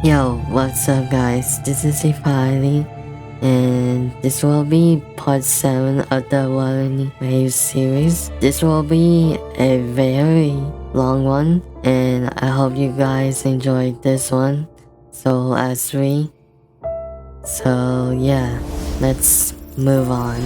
Yo, what's up guys, this is tfiely, and this will be part 7 of the Wuthering wave series. This will be a very long one, and I hope you guys enjoyed this one. So yeah, let's move on.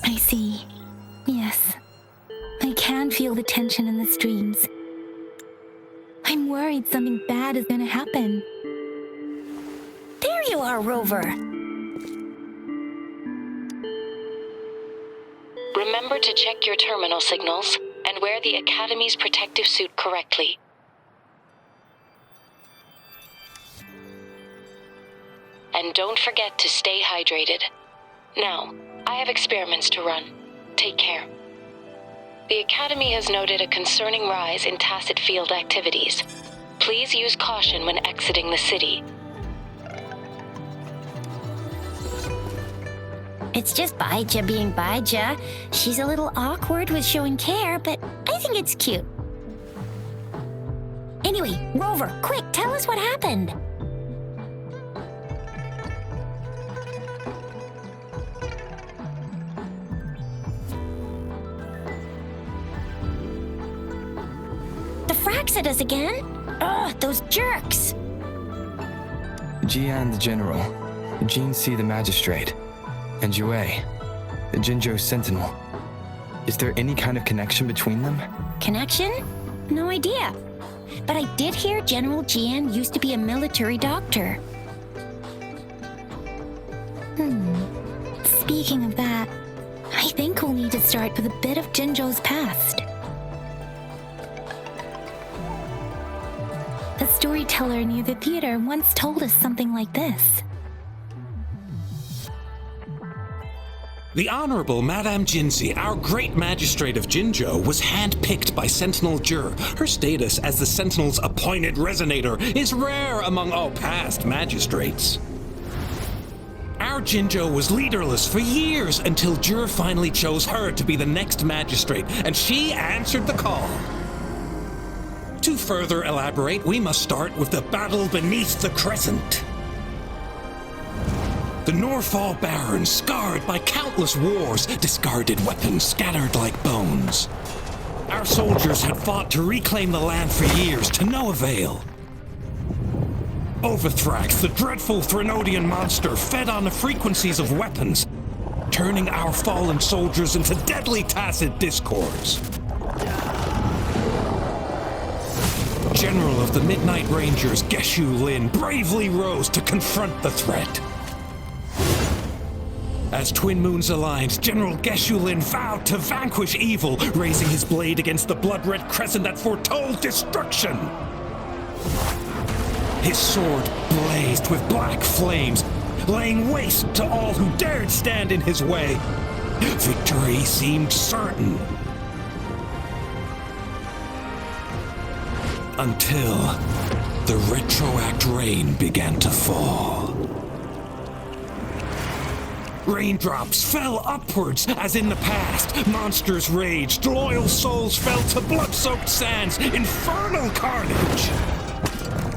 I see. Yes. I can feel the tension in the streams. I'm worried something bad is gonna happen. There you are, Rover! Remember to check your terminal signals and wear the Academy's protective suit correctly. And don't forget to stay hydrated. Now, I have experiments to run. Take care. The Academy has noted a concerning rise in tacit field activities. Please use caution when exiting the city. It's just Baija being Baija. She's a little awkward with showing care, but I think it's cute. Anyway, Rover, quick, tell us what happened. The fracks at us again? Ugh, those jerks! Jiyan the General, Jin C the Magistrate, and Yue, the Jinzhou Sentinel. Is there any kind of connection between them? Connection? No idea. But I did hear General Jiyan used to be a military doctor. Speaking of that, I think we'll need to start with a bit of Jinzhou's past. A storyteller near the theater once told us something like this. The Honorable Madame Jinzi, our great magistrate of Jinzhou, was hand-picked by Sentinel Jur. Her status as the Sentinel's appointed resonator is rare among all past magistrates. Our Jinzhou was leaderless for years until Jur finally chose her to be the next magistrate, and she answered the call. To further elaborate, we must start with the battle beneath the crescent. The Norfall Barons, scarred by countless wars, discarded weapons scattered like bones. Our soldiers had fought to reclaim the land for years, to no avail. Overthrax, the dreadful Threnodian monster, fed on the frequencies of weapons, turning our fallen soldiers into deadly tacit discords. General of the Midnight Rangers, Geshu Lin, bravely rose to confront the threat. As Twin Moons aligned, General Geshu Lin vowed to vanquish evil, raising his blade against the blood-red crescent that foretold destruction. His sword blazed with black flames, laying waste to all who dared stand in his way. Victory seemed certain. Until the retroact rain began to fall. Raindrops fell upwards as in the past. Monsters raged, loyal souls fell to blood-soaked sands, infernal carnage.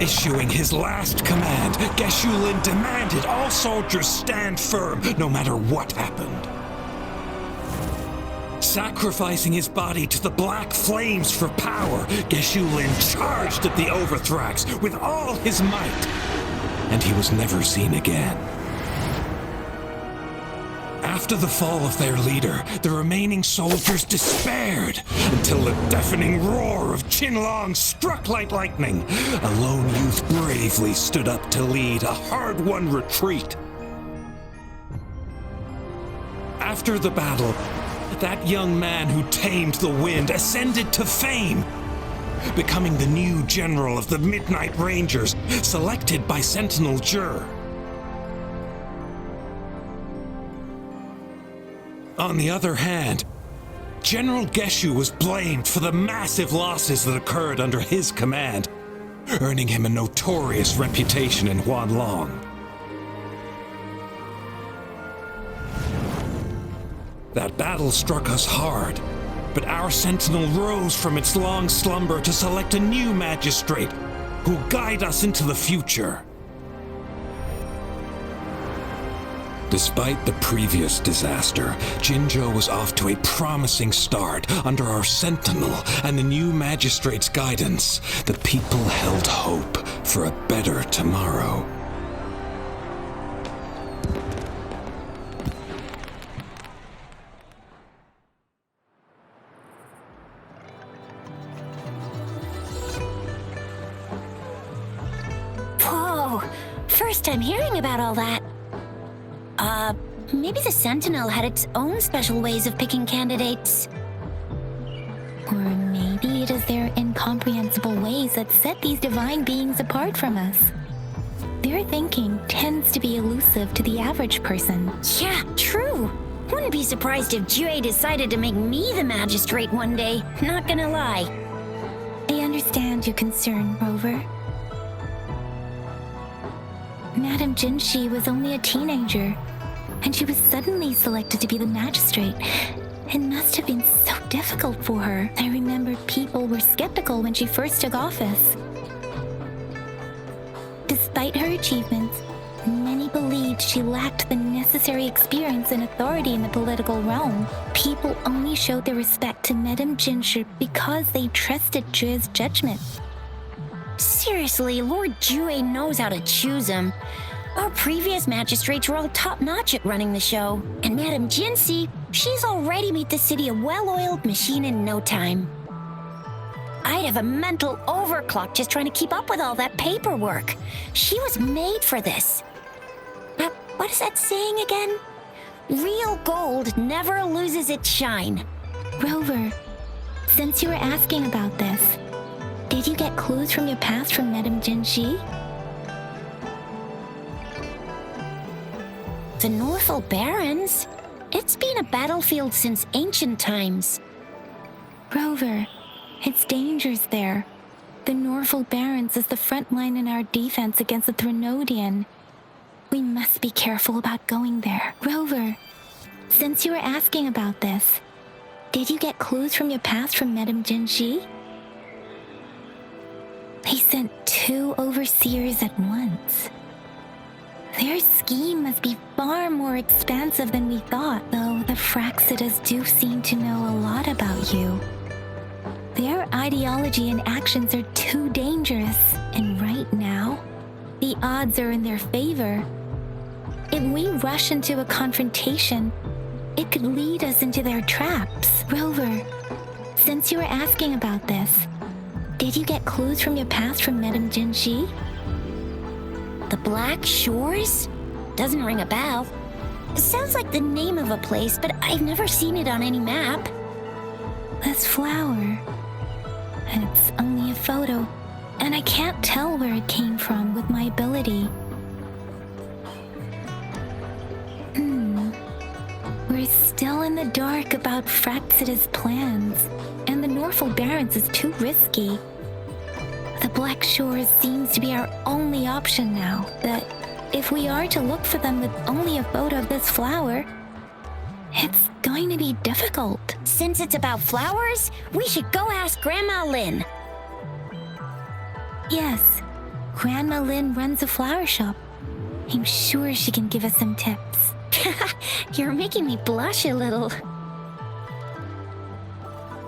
Issuing his last command, Geshu Lin demanded all soldiers stand firm, no matter what happened. Sacrificing his body to the black flames for power, Geshu Lin charged at the Overthrax with all his might, and he was never seen again. After the fall of their leader, the remaining soldiers despaired until the deafening roar of Qinlong struck like lightning. A lone youth bravely stood up to lead a hard-won retreat. After the battle, That young man who tamed the wind ascended to fame, becoming the new general of the Midnight Rangers, selected by Sentinel Jur. On the other hand, General Geshu was blamed for the massive losses that occurred under his command, earning him a notorious reputation in Huanlong. That battle struck us hard, but our sentinel rose from its long slumber to select a new magistrate who'll guide us into the future. Despite the previous disaster, Jinzhou was off to a promising start under our sentinel and the new magistrate's guidance. The people held hope for a better tomorrow. Whoa! First time hearing about all that. Maybe the Sentinel had its own special ways of picking candidates. Or maybe it is their incomprehensible ways that set these divine beings apart from us. Their thinking tends to be elusive to the average person. Yeah, true. Wouldn't be surprised if Jue decided to make me the magistrate one day, not gonna lie. I understand your concern, Rover. Madame Jinshi was only a teenager, and she was suddenly selected to be the magistrate. It must have been so difficult for her. I remember people were skeptical when she first took office. Despite her achievements, many believed she lacked the necessary experience and authority in the political realm. People only showed their respect to Madame Jinshi because they trusted Jue's judgment. Seriously, Lord Jue knows how to choose him. Our previous magistrates were all top-notch at running the show. And Madame Jinsi, she's already made the city a well-oiled machine in no time. I'd have a mental overclock just trying to keep up with all that paperwork. She was made for this. What is that saying again? Real gold never loses its shine. Rover, since you were asking about this, did you get clues from your past from Madame Jinshi? The Northel Barrens? It's been a battlefield since ancient times. Rover, it's dangerous there. The Northel Barrens is the front line in our defense against the Threnodian. We must be careful about going there. Rover, since you were asking about this, did you get clues from your past from Madame Jinshi? They sent 2 overseers at once. Their scheme must be far more expansive than we thought, though the Fraxidas do seem to know a lot about you. Their ideology and actions are too dangerous, and right now, the odds are in their favor. If we rush into a confrontation, it could lead us into their traps. Rover, since you were asking about this, did you get clues from your past from Madame Jinshi? The Black Shores? Doesn't ring a bell. It sounds like the name of a place, but I've never seen it on any map. This flower. It's only a photo, and I can't tell where it came from with my ability. We're still in the dark about Fraxida's plans, and the Northel Barrens is too risky. The Black Shores seems to be our only option now, but if we are to look for them with only a photo of this flower, it's going to be difficult. Since it's about flowers, we should go ask Grandma Lin. Yes, Grandma Lin runs a flower shop. I'm sure she can give us some tips. You're making me blush a little.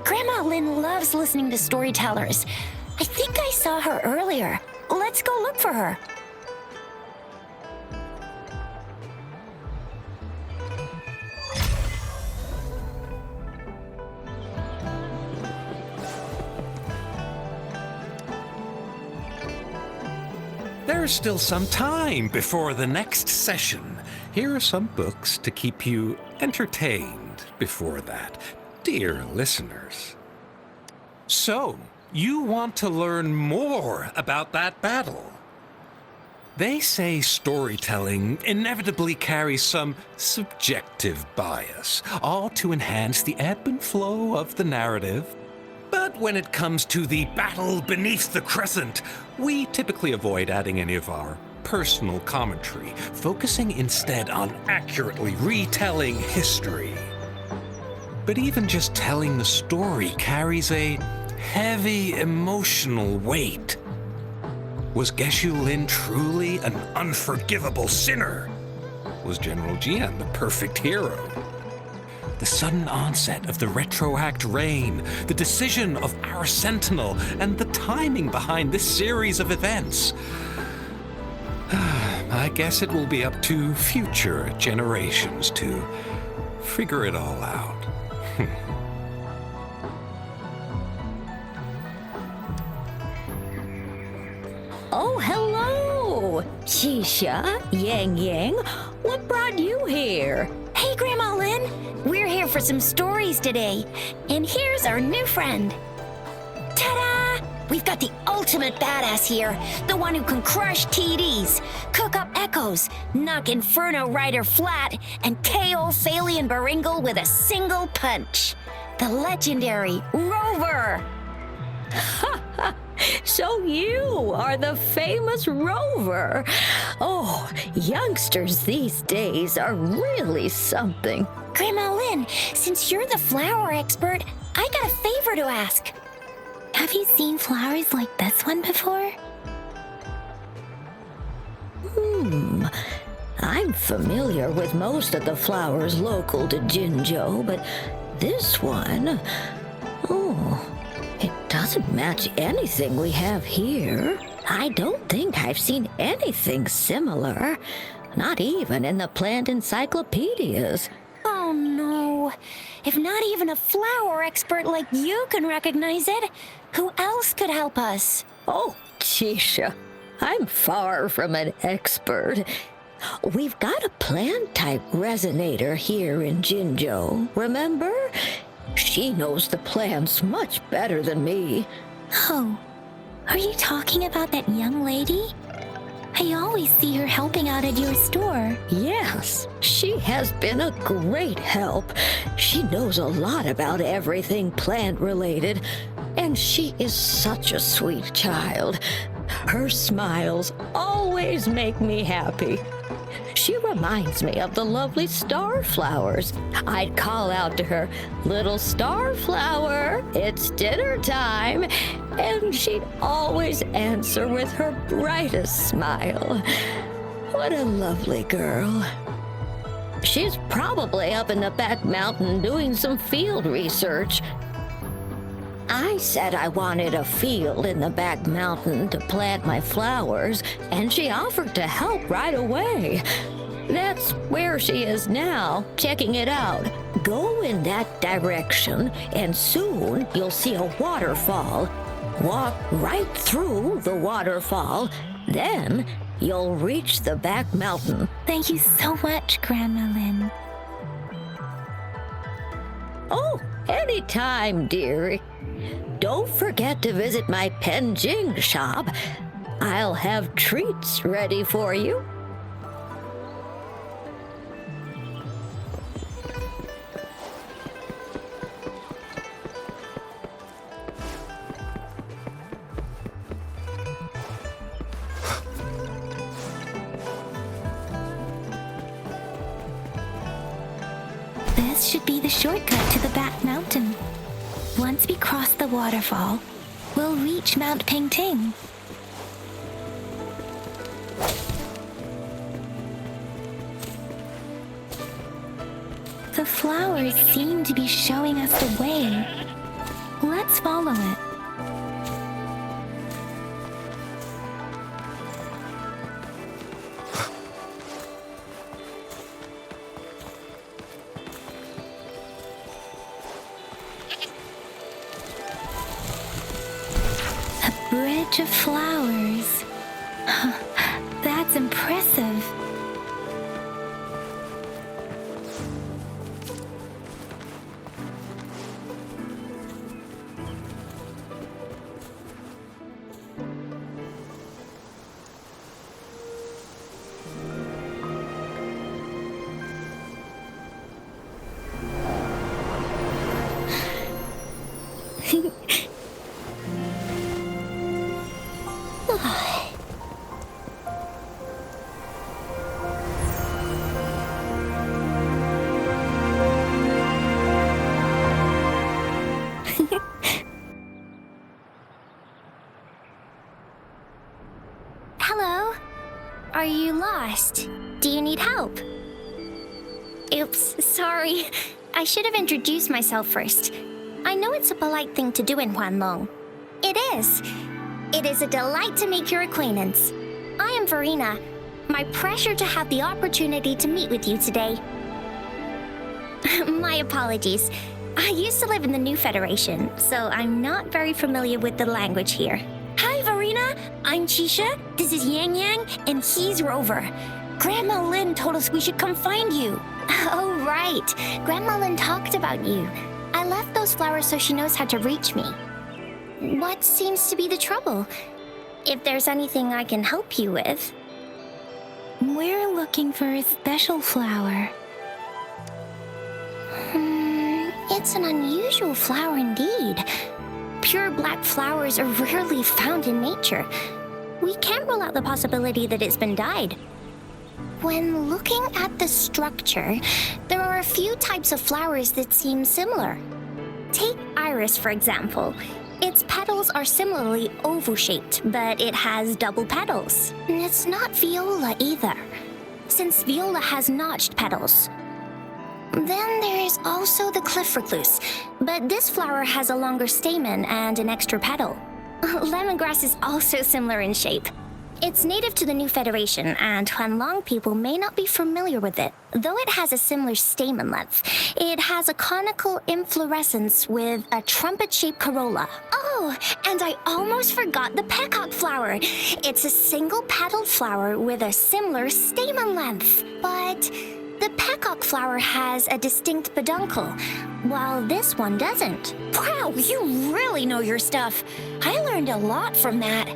Grandma Lin loves listening to storytellers. I think I saw her earlier. Let's go look for her. There's still some time before the next session. Here are some books to keep you entertained. happened before that, dear listeners. So, you want to learn more about that battle? They say storytelling inevitably carries some subjective bias, all to enhance the ebb and flow of the narrative. But when it comes to the battle beneath the crescent, we typically avoid adding any of our personal commentary, focusing instead on accurately retelling history. But even just telling the story carries a heavy emotional weight. Was Geshu Lin truly an unforgivable sinner? Was General Jiyan the perfect hero? The sudden onset of the retroact rain, the decision of our sentinel, and the timing behind this series of events. I guess it will be up to future generations to figure it all out. Oh, hello! Shisha, Yang Yang, what brought you here? Hey, Grandma Lynn. We're here for some stories today. And here's our new friend. Ta-da! We've got the ultimate badass here. The one who can crush TDs, cook up echoes, knock Inferno Rider flat, and KO Phalian Baringle with a single punch. The legendary Rover. So you are the famous Rover. Oh, youngsters these days are really something. Grandma Lynn, since you're the flower expert, I got a favor to ask. Have you seen flowers like this one before? I'm familiar with most of the flowers local to Jinzhou, but this one, it doesn't match anything we have here. I don't think I've seen anything similar, not even in the plant encyclopedias. Oh no. If not even a flower expert like you can recognize it, who else could help us? Oh, Chisha, I'm far from an expert. We've got a plant-type resonator here in Jinzhou, remember? She knows the plants much better than me. Oh, are you talking about that young lady? I always see her helping out at your store. Yes, she has been a great help. She knows a lot about everything plant-related, and she is such a sweet child. Her smiles always make me happy. She reminds me of the lovely starflowers. I'd call out to her, "Little starflower, it's dinner time," and she'd always answer with her brightest smile. What a lovely girl. She's probably up in the back mountain doing some field research. I said I wanted a field in the back mountain to plant my flowers, and she offered to help right away. That's where she is now, checking it out. Go in that direction, and soon you'll see a waterfall. Walk right through the waterfall, then you'll reach the back mountain. Thank you so much, Grandma Lynn. Oh, anytime, dearie. Don't forget to visit my Penjing shop. I'll have treats ready for you. This should be the shortcut to the back mountain. Once we cross the waterfall, we'll reach Mount Pingting. The flowers seem to be showing us the way. Let's follow it. Bridge of flowers. That's impressive. Hello? Are you lost? Do you need help? Oops, sorry. I should have introduced myself first. I know it's a polite thing to do in Huanlong. It is. It is a delight to make your acquaintance. I am Verena. My pleasure to have the opportunity to meet with you today. My apologies. I used to live in the New Federation, so I'm not very familiar with the language here. Hi, Verena. I'm Chisha. This is Yang Yang, and he's Rover. Grandma Lynn told us we should come find you. Oh, right. Grandma Lynn talked about you. I left those flowers so she knows how to reach me. What seems to be the trouble? If there's anything I can help you with. We're looking for a special flower. It's an unusual flower indeed. Pure black flowers are rarely found in nature. We can't rule out the possibility that it's been dyed. When looking at the structure, there are a few types of flowers that seem similar. Take iris, for example. Its petals are similarly oval-shaped, but it has double petals. And it's not viola either, since viola has notched petals. Then there is also the cliff recluse, but this flower has a longer stamen and an extra petal. Lemongrass is also similar in shape. It's native to the New Federation, and Huanlong people may not be familiar with it. Though it has a similar stamen length, it has a conical inflorescence with a trumpet-shaped corolla. Oh, and I almost forgot the peacock flower. It's a single-petaled flower with a similar stamen length. But the peacock flower has a distinct peduncle, while this one doesn't. Wow, you really know your stuff. I learned a lot from that.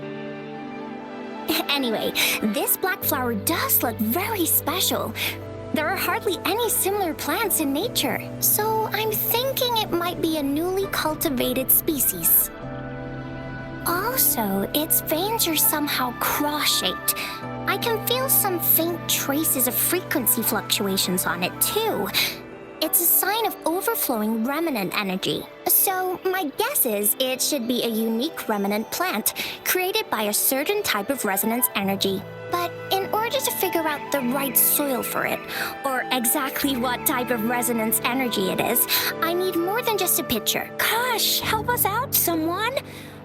Anyway, this black flower does look very special. There are hardly any similar plants in nature, so I'm thinking it might be a newly cultivated species. Also, its veins are somehow cross-shaped. I can feel some faint traces of frequency fluctuations on it, too. It's a sign of overflowing remnant energy. So my guess is it should be a unique remnant plant created by a certain type of resonance energy. But in order to figure out the right soil for it, or exactly what type of resonance energy it is, I need more than just a picture. Gosh, help us out, someone.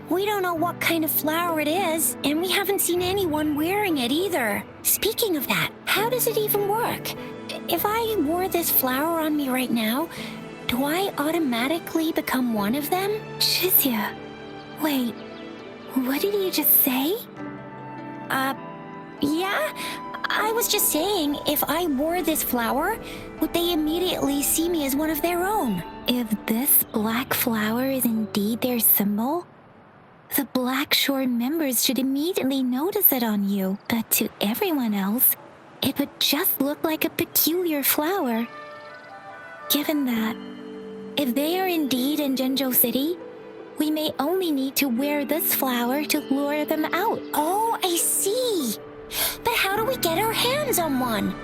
We don't know what kind of flower it is, and we haven't seen anyone wearing it either. Speaking of that, how does it even work? If I wore this flower on me right now, do I automatically become one of them? Shizia, wait, what did you just say? Yeah? I was just saying, if I wore this flower, would they immediately see me as one of their own? If this black flower is indeed their symbol, the Black Shore members should immediately notice it on you. But to everyone else, it would just look like a peculiar flower. Given that, if they are indeed in Jinzhou City, we may only need to wear this flower to lure them out. Oh, I see. But how do we get our hands on one?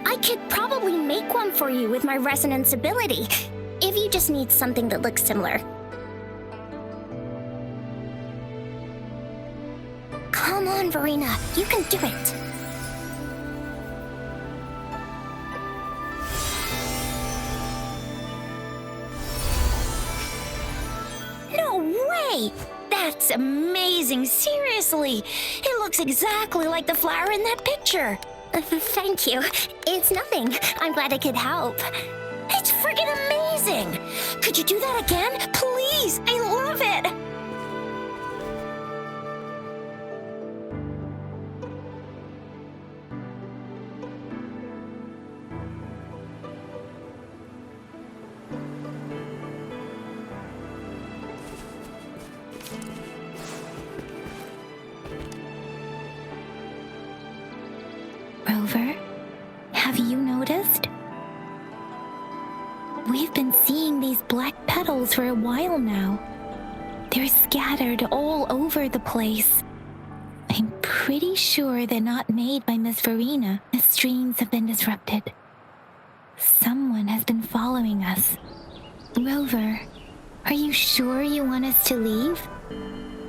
I could probably make one for you with my resonance ability, if you just need something that looks similar. Come on, Verena, you can do it. No way! That's amazing, seriously! It looks exactly like the flower in that picture. Thank you. It's nothing. I'm glad I could help. It's friggin' amazing! Could you do that again? Please! I love it! Rover, have you noticed? been seeing these black petals for a while now. They're scattered all over the place. I'm pretty sure they're not made by Miss Verena. The streams have been disrupted. Someone has been following us. Rover, are you sure you want us to leave?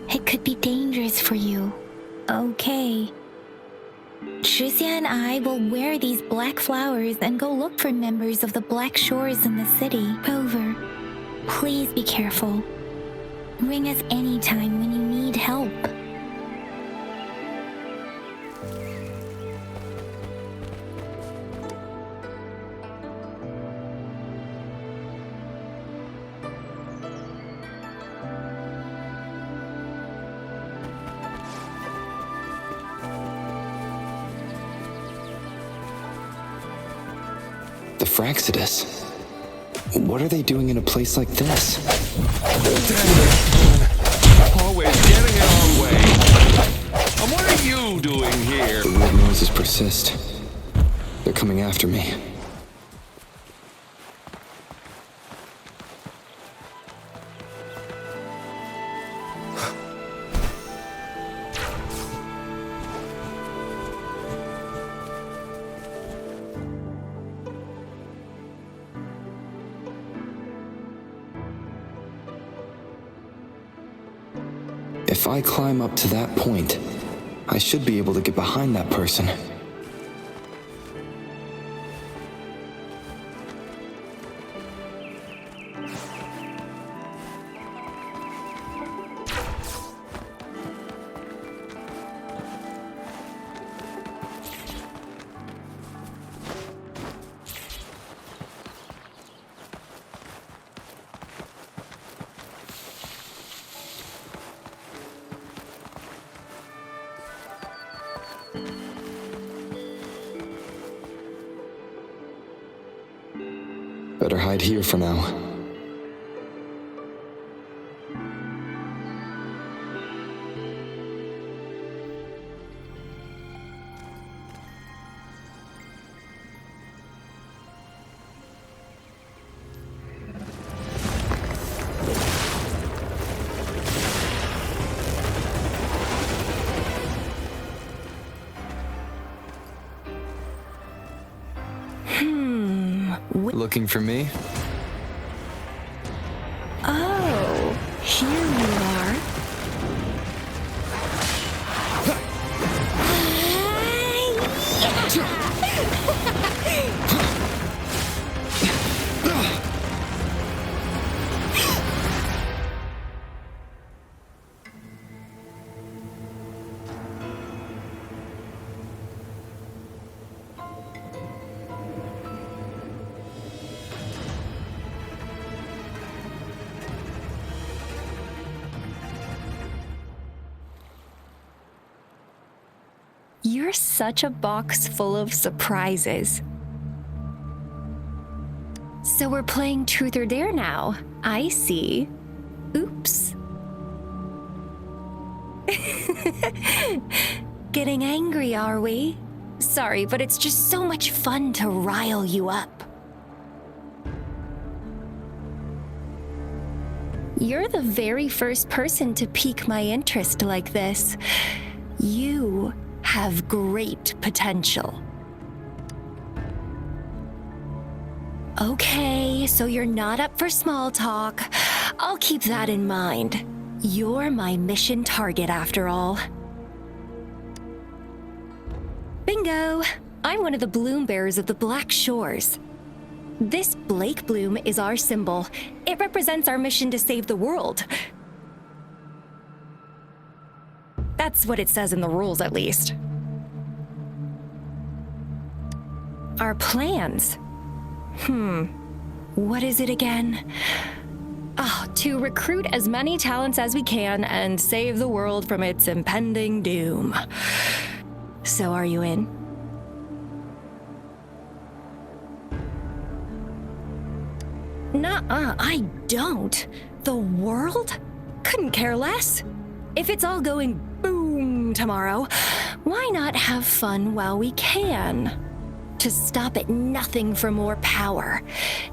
It could be dangerous for you. Okay. Tricia and I will wear these black flowers and go look for members of the Black Shores in the city. Rover, please be careful. Ring us anytime when you need help. The Fraxidus. What are they doing in a place like this? Always getting in our way. And what are you doing here? The weird noises persist. They're coming after me. If I climb up to that point, I should be able to get behind that person. Better hide here for now. Looking for me? Oh, here you are. You're such a box full of surprises. So we're playing Truth or Dare now. I see. Oops. Getting angry, are we? Sorry, but it's just so much fun to rile you up. You're the very first person to pique my interest like this. You have great potential. Okay, so you're not up for small talk. I'll keep that in mind. You're my mission target after all. Bingo! I'm one of the bloom bearers of the Black Shores. This Blake bloom is our symbol. It represents our mission to save the world. That's what it says in the rules, at least. Our plans? What is it again? To recruit as many talents as we can and save the world from its impending doom. So are you in? Nuh-uh, I don't. The world? Couldn't care less. If it's all going boom tomorrow, why not have fun while we can? to stop at nothing for more power,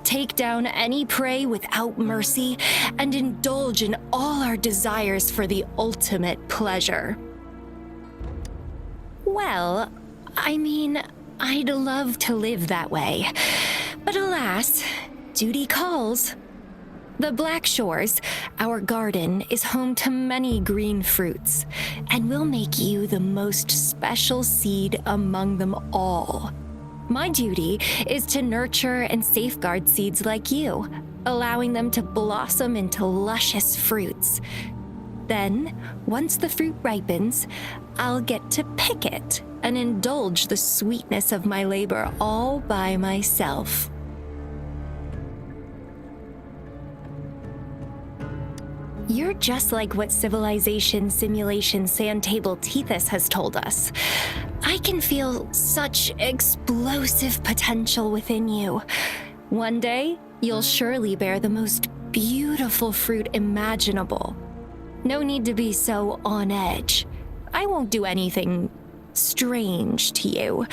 take down any prey without mercy, and indulge in all our desires for the ultimate pleasure. Well, I mean, I'd love to live that way, but alas, duty calls. The Black Shores, our garden, is home to many green fruits, and will make you the most special seed among them all. My duty is to nurture and safeguard seeds like you, allowing them to blossom into luscious fruits. Then, once the fruit ripens, I'll get to pick it and indulge the sweetness of my labor all by myself. You're just like what Civilization Simulation Sandtable Tethys has told us. I can feel such explosive potential within you. One day, you'll surely bear the most beautiful fruit imaginable. No need to be so on edge. I won't do anything strange to you,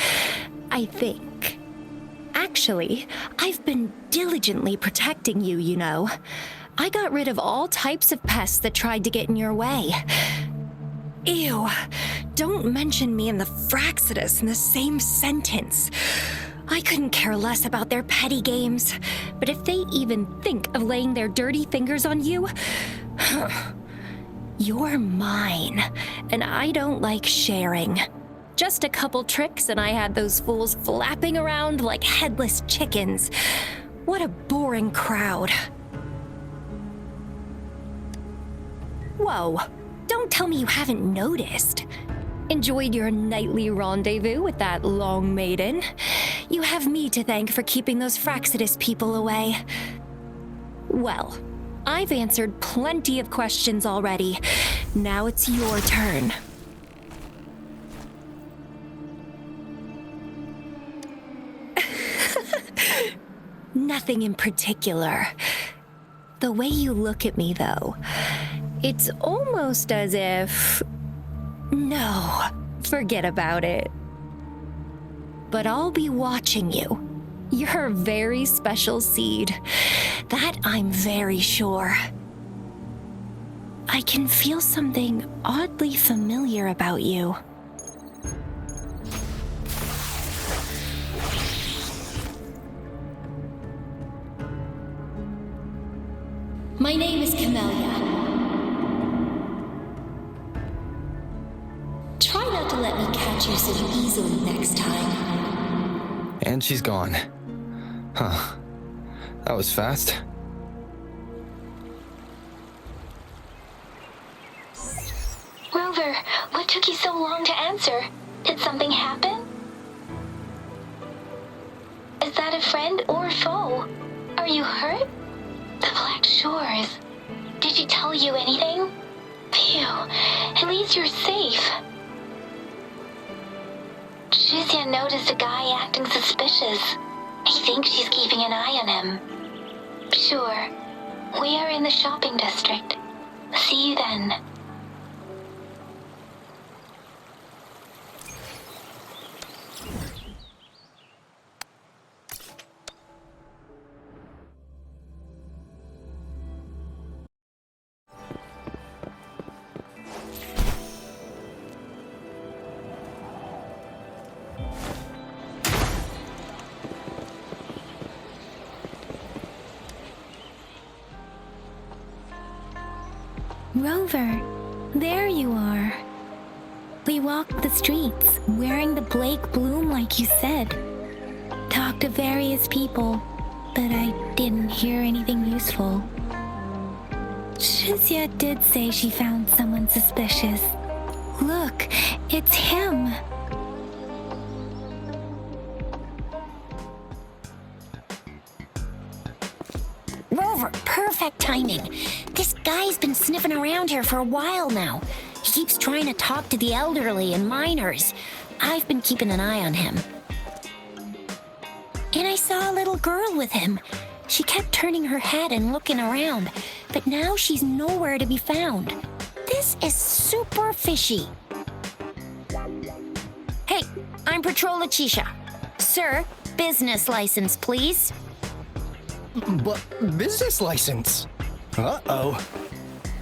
I think. Actually, I've been diligently protecting you, you know. I got rid of all types of pests that tried to get in your way. Ew, don't mention me and the Fraxidus in the same sentence. I couldn't care less about their petty games, but if they even think of laying their dirty fingers on you, you're mine, and I don't like sharing. Just a couple tricks and I had those fools flapping around like headless chickens. What a boring crowd. Whoa, don't tell me you haven't noticed. Enjoyed your nightly rendezvous with that long maiden? You have me to thank for keeping those Fraxidus people away. Well, I've answered plenty of questions already. Now it's your turn. Nothing in particular. The way you look at me, though, it's almost as if... No, forget about it. But I'll be watching you. You're a very special seed. That I'm very sure. I can feel something oddly familiar about you. My name is Camellia. Try not to let me catch you so easily next time. And she's gone. Huh. That was fast. Rover, what took you so long to answer? Did something happen? Is that a friend or foe? Are you hurt? The Black Shores. Did she tell you anything? Phew, at least you're safe. Jiyan noticed a guy acting suspicious. I think she's keeping an eye on him. Sure. We are in the shopping district. See you then. Rover, there you are. We walked the streets, wearing the Blake bloom like you said. Talked to various people, but I didn't hear anything useful. Shizia did say she found someone suspicious. Look, it's him. Rover, perfect timing. This guy's been sniffing around here for a while now. He keeps trying to talk to the elderly and minors. I've been keeping an eye on him. And I saw a little girl with him. She kept turning her head and looking around, but now she's nowhere to be found. This is super fishy. Hey, I'm Patrol Letitia. Sir, business license, please. But business license? Uh-oh.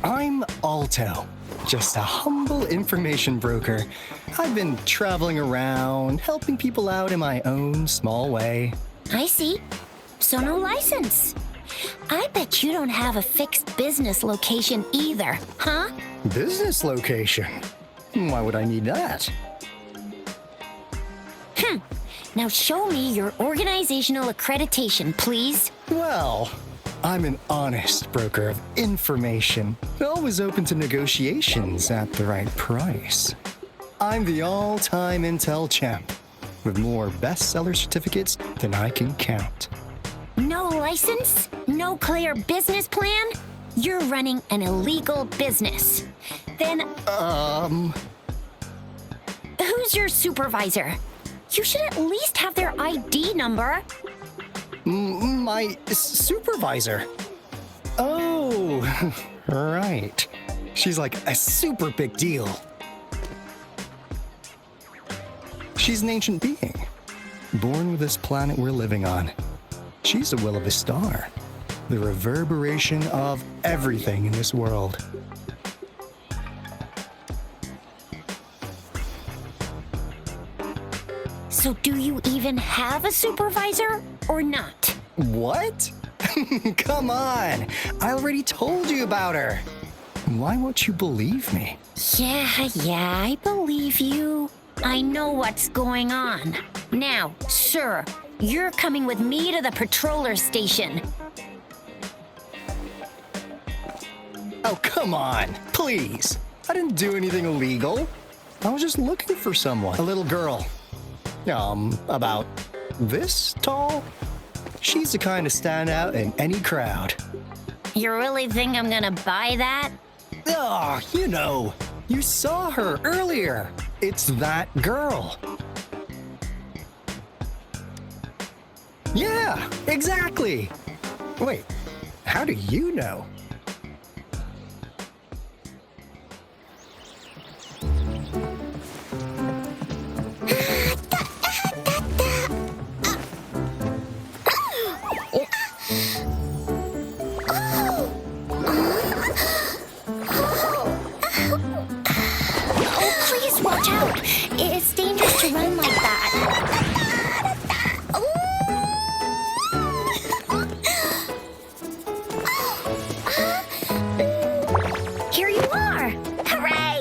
I'm Alto, just a humble information broker. I've been traveling around, helping people out in my own small way. I see. So no license. I bet you don't have a fixed business location either, huh? Business location? Why would I need that? Now show me your organizational accreditation, please. Well, I'm an honest broker of information, always open to negotiations at the right price. I'm the all-time Intel champ, with more bestseller certificates than I can count. No license? No clear business plan? You're running an illegal business. Then, who's your supervisor? You should at least have their ID number. My supervisor? Oh, right. She's like a super big deal. She's an ancient being, born with this planet we're living on. She's the will of a star, the reverberation of everything in this world. So do you even have a supervisor or not? What? Come on! I already told you about her. Why won't you believe me? Yeah, I believe you. I know what's going on. Now, sir, you're coming with me to the patroller station. Oh, come on, please. I didn't do anything illegal. I was just looking for someone. A little girl. About this tall? She's the kind to stand out in any crowd. You really think I'm gonna buy that? Oh, you know, you saw her earlier. It's that girl. Yeah, exactly. Wait, how do you know? It's dangerous to run like that. Here you are! Hooray!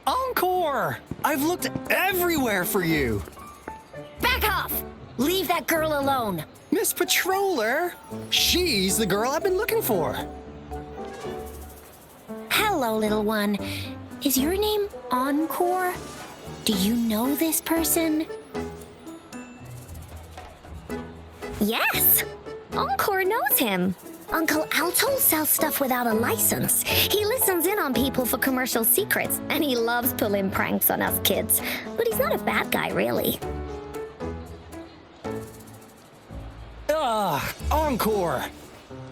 Encore! I've looked everywhere for you. Back off! Leave that girl alone. Miss Patroller! She's the girl I've been looking for. Hello, little one. Is your name Encore? Do you know this person? Yes, Encore knows him. Uncle Alto sells stuff without a license. He listens in on people for commercial secrets, and he loves pulling pranks on us kids. But he's not a bad guy, really. Encore!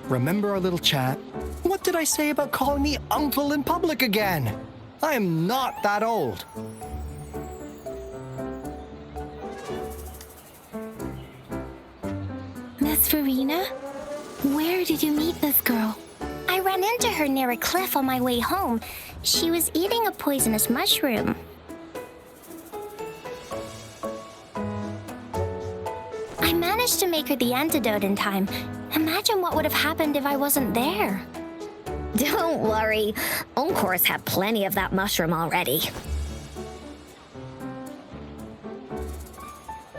Remember our little chat? What did I say about calling me uncle in public again? I am not that old. Miss Verena? Where did you meet this girl? I ran into her near a cliff on my way home. She was eating a poisonous mushroom. I managed to make her the antidote in time. Imagine what would have happened if I wasn't there. Don't worry. Encore's had plenty of that mushroom already.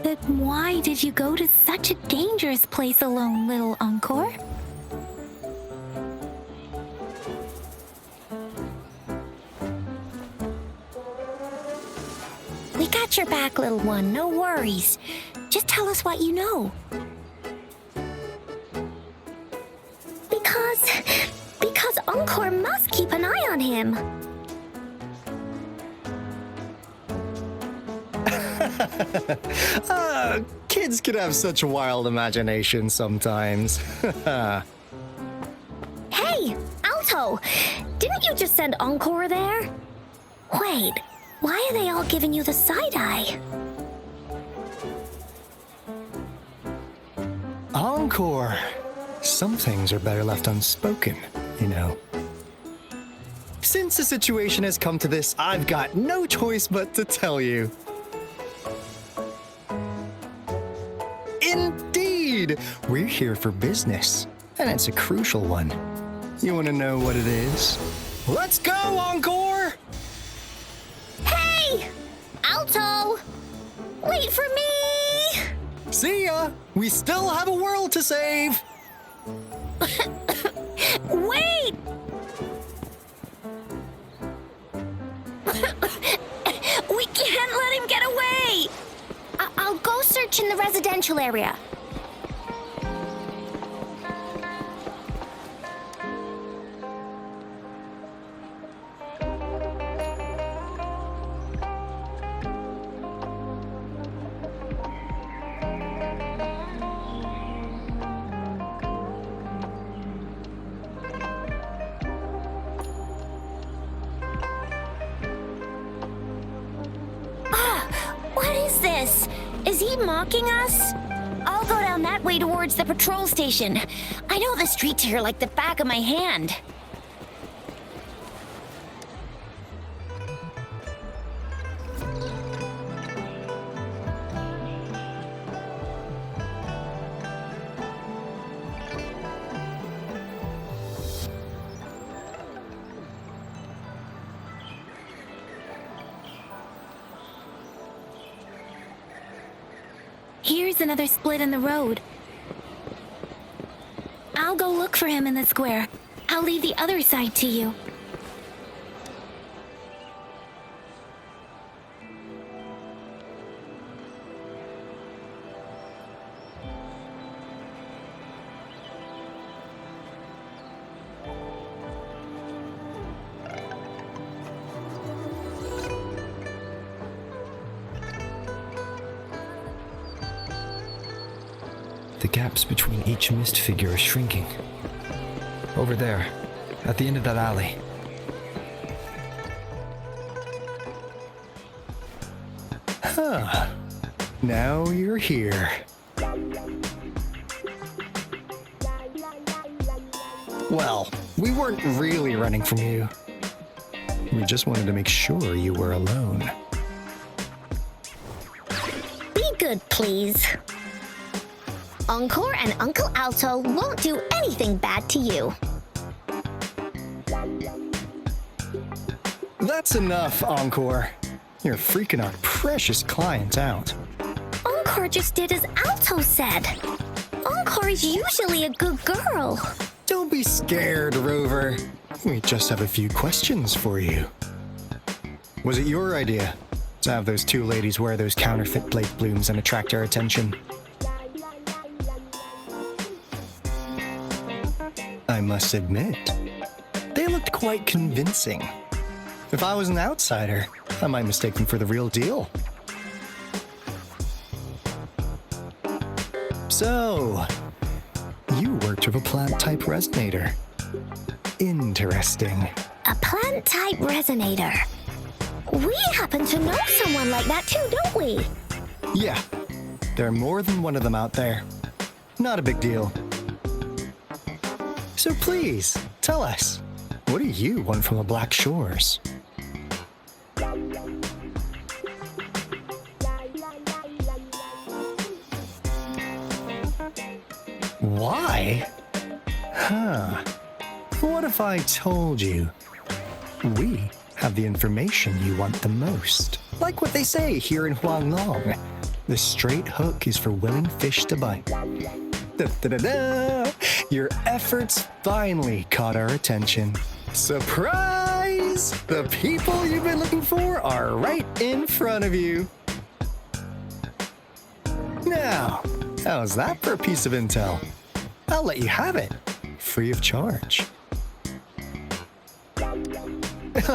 But why did you go to such a dangerous place alone, little Encore? We got your back, little one. No worries. Just tell us what you know. Because Encore must keep an eye on him. Kids can have such wild imaginations sometimes. Hey, Alto! Didn't you just send Encore there? Wait, why are they all giving you the side eye? Encore. Some things are better left unspoken, you know. Since the situation has come to this, I've got no choice but to tell you. Indeed! We're here for business, and it's a crucial one. You want to know what it is? Let's go, Encore! Hey! Alto! Wait for me! See ya! We still have a world to save! Wait! We can't let him get away! I'll go search in the residential area. What is this? Is he mocking us? I'll go down that way towards the patrol station. I know the streets here like the back of my hand. Here's another split in the road. I'll go look for him in the square. I'll leave the other side to you. The gaps between each mist figure are shrinking. Over there, at the end of that alley. Huh. Now you're here. Well, we weren't really running from you. We just wanted to make sure you were alone. Be good, please. Encore and Uncle Alto won't do anything bad to you. That's enough, Encore. You're freaking our precious client out. Encore just did as Alto said. Encore is usually a good girl. Don't be scared, Rover. We just have a few questions for you. Was it your idea to have those two ladies wear those counterfeit Blake blooms and attract our attention? I must admit, they looked quite convincing. If I was an outsider, I might mistake them for the real deal. So, you worked with a plant-type resonator. Interesting. A plant-type resonator. We happen to know someone like that too, don't we? Yeah, there are more than one of them out there. Not a big deal. So please, tell us, what do you want from the Black Shores? Why? Huh. What if I told you we have the information you want the most? Like what they say here in Huanglong, the straight hook is for willing fish to bite. Da-da-da-da! Your efforts finally caught our attention. Surprise! The people you've been looking for are right in front of you. Now, how's that for a piece of intel? I'll let you have it, free of charge.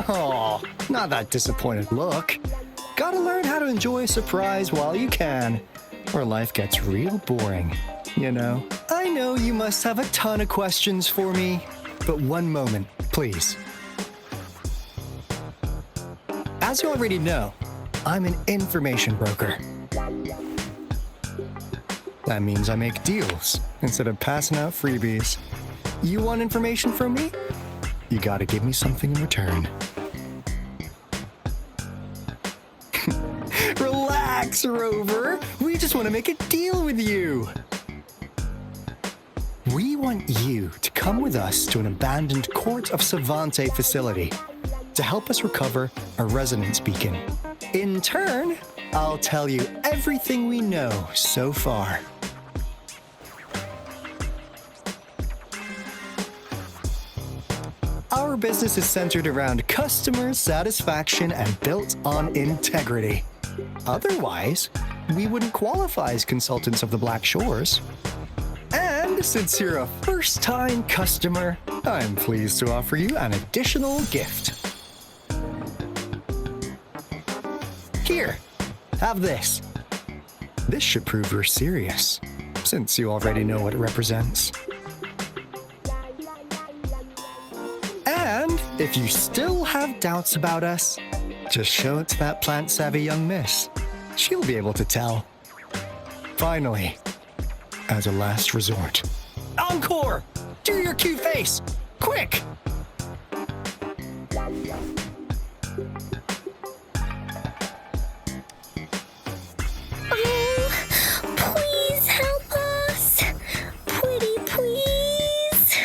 Oh, not that disappointed look. Gotta learn how to enjoy a surprise while you can, or life gets real boring, you know? I know you must have a ton of questions for me, but one moment, please. As you already know, I'm an information broker. That means I make deals instead of passing out freebies. You want information from me? You gotta give me something in return. Relax, Rover. We just want to make a deal with you. We want you to come with us to an abandoned Court of Savante facility to help us recover a resonance beacon. In turn, I'll tell you everything we know so far. Our business is centered around customer satisfaction and built on integrity. Otherwise, we wouldn't qualify as consultants of the Black Shores. And since you're a first-time customer, I'm pleased to offer you an additional gift. Here, have this. This should prove you're serious, since you already know what it represents. And if you still have doubts about us, just show it to that plant-savvy young miss. She'll be able to tell. Finally, as a last resort. Encore! Do your cute face! Quick! Please help us. Pretty please.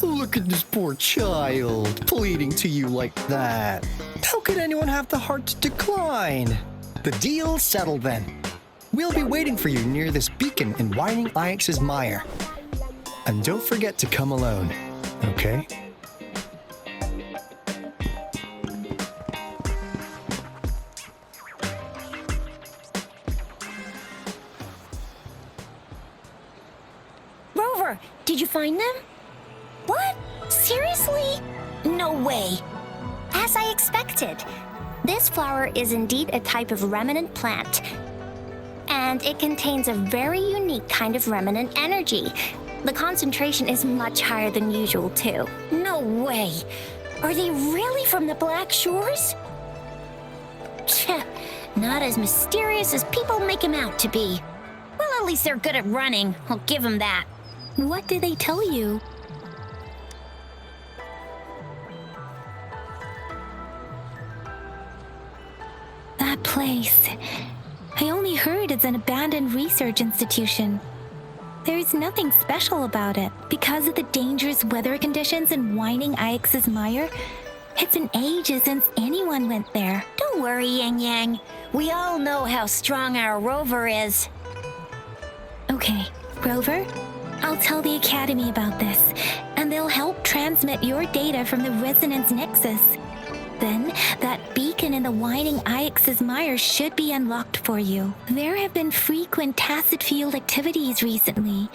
Look at this poor child, pleading to you like that. How could anyone have the heart to decline? The deal's settled then. We'll be waiting for you near this beacon in Whining Ix's mire. And don't forget to come alone, okay? Rover, did you find them? What? Seriously? No way. As I expected, this flower is indeed a type of remnant plant. And it contains a very unique kind of remnant energy. The concentration is much higher than usual, too. No way. Are they really from the Black Shores? Tch, not as mysterious as people make them out to be. Well, at least they're good at running. I'll give them that. What did they tell you? That place. I only heard it's an abandoned research institution. There is nothing special about it. Because of the dangerous weather conditions in Whining Ix's mire, it's been ages since anyone went there. Don't worry, Yang Yang. We all know how strong our Rover is. Okay, Rover, I'll tell the Academy about this, and they'll help transmit your data from the Resonance Nexus. Then, that beacon in the Whining Ix's mire should be unlocked for you. There have been frequent tacit field activities recently.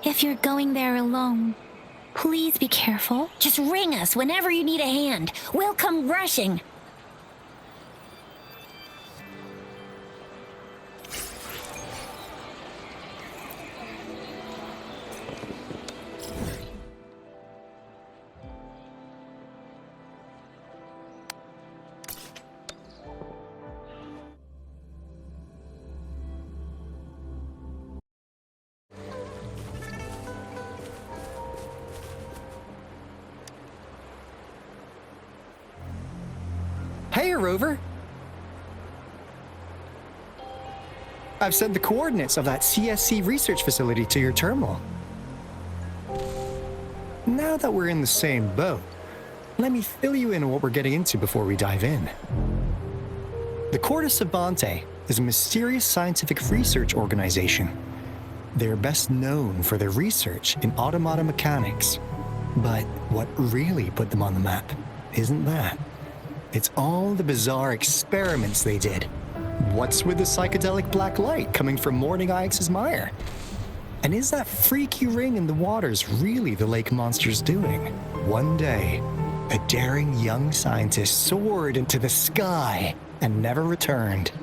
If you're going there alone, please be careful. Just ring us whenever you need a hand. We'll come rushing. Hey, Rover. I've sent the coordinates of that CSC research facility to your terminal. Now that we're in the same boat, let me fill you in on what we're getting into before we dive in. The Court of Savante is a mysterious scientific research organization. They're best known for their research in automata mechanics. But what really put them on the map isn't that. It's all the bizarre experiments they did. What's with the psychedelic black light coming from Whining Ix's mire? And is that freaky ring in the waters really the lake monster's doing? One day, a daring young scientist soared into the sky and never returned.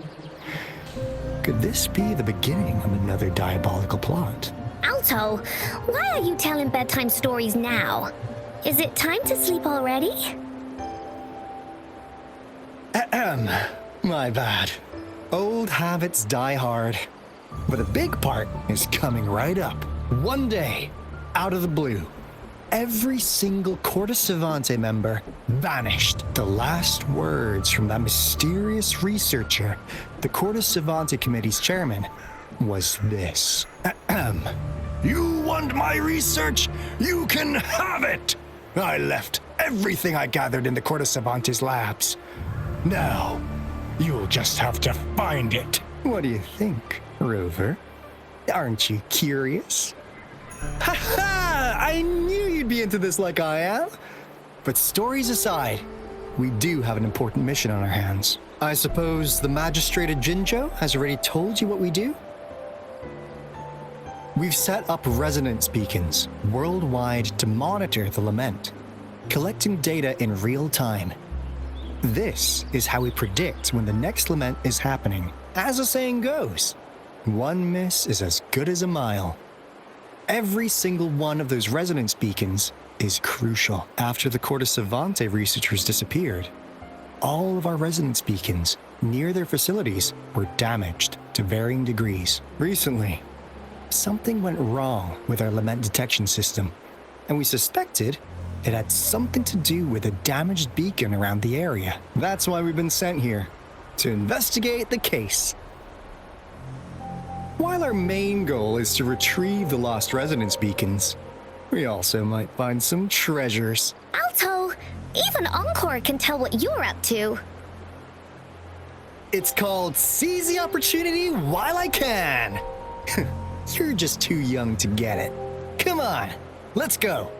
Could this be the beginning of another diabolical plot? Alto, why are you telling bedtime stories now? Is it time to sleep already? Ahem. My bad. Old habits die hard. But the big part is coming right up. One day, out of the blue, every single Corte Savante member vanished. The last words from that mysterious researcher, the Corte Savante Committee's chairman, was this. Ahem. You want my research? You can have it! I left everything I gathered in the Corte Savante's labs. Now, you'll just have to find it. What do you think, Rover? Aren't you curious? Ha ha! I knew you'd be into this like I am. But stories aside, we do have an important mission on our hands. I suppose the magistrate at Jinjo has already told you what we do? We've set up resonance beacons worldwide to monitor the lament, collecting data in real time. This is how we predict when the next lament is happening. As the saying goes, one miss is as good as a mile. Every single one of those resonance beacons is crucial. After the Corte Savante researchers disappeared, all of our resonance beacons near their facilities were damaged to varying degrees. Recently, something went wrong with our lament detection system, and we suspected it had something to do with a damaged beacon around the area. That's why we've been sent here, to investigate the case. While our main goal is to retrieve the lost resonance beacons, we also might find some treasures. Alto, even Encore can tell what you're up to. It's called Seize the Opportunity While I Can. You're just too young to get it. Come on, let's go.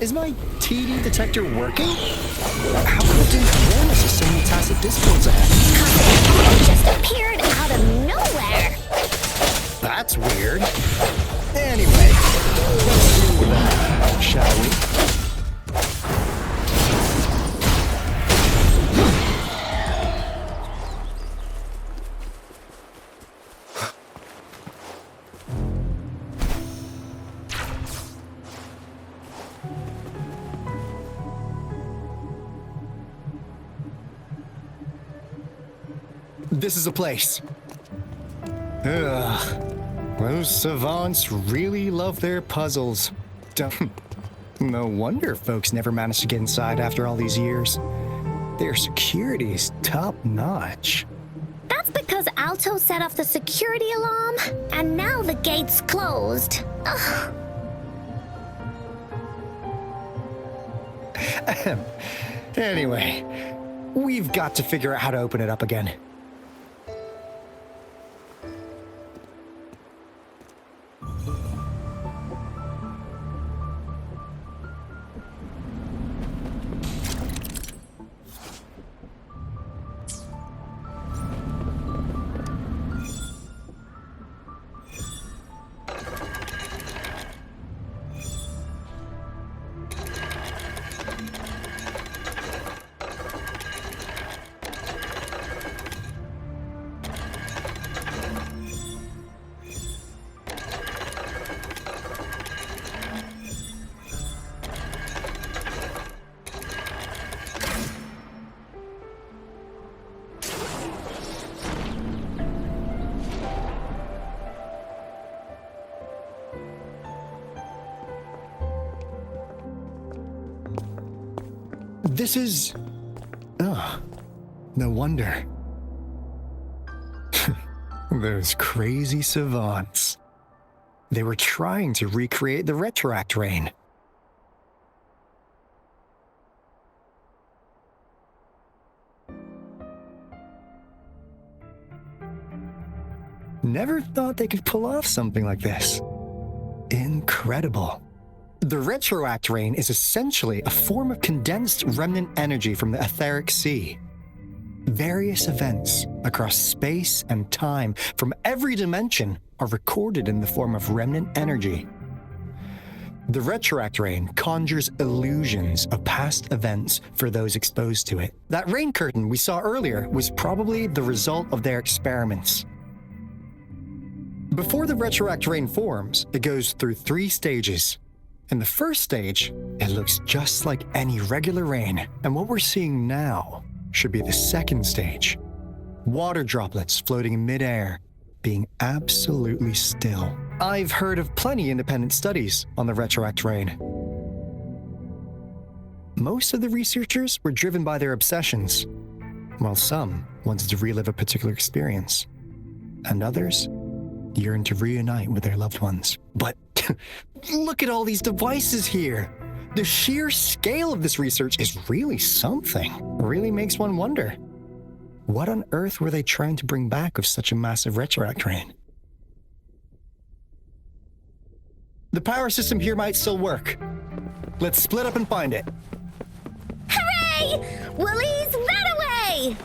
Is my TD detector working? How come it didn't warn us of so many tacit discords ahead? It just appeared out of nowhere. That's weird. Anyway, let's do that, shall we? This is a place. Ugh. Those savants really love their puzzles. No wonder folks never managed to get inside after all these years. Their security is top-notch. That's because Alto set off the security alarm, and now the gate's closed. Ugh. Anyway, we've got to figure out how to open it up again. This is... Oh, no wonder. Those crazy savants. They were trying to recreate the retroact rain. Never thought they could pull off something like this. Incredible. The retroact rain is essentially a form of condensed remnant energy from the etheric sea. Various events across space and time from every dimension are recorded in the form of remnant energy. The retroact rain conjures illusions of past events for those exposed to it. That rain curtain we saw earlier was probably the result of their experiments. Before the retroact rain forms, it goes through 3 stages. In the first stage, it looks just like any regular rain, and what we're seeing now should be the second stage. Water droplets floating in midair, being absolutely still. I've heard of plenty independent studies on the retroact rain. Most of the researchers were driven by their obsessions, while some wanted to relive a particular experience, and others yearned to reunite with their loved ones. But look at all these devices here. The sheer scale of this research is really something. Really makes one wonder. What on earth were they trying to bring back with such a massive retroact rain? The power system here might still work. Let's split up and find it. Hooray! Willie's Runaway!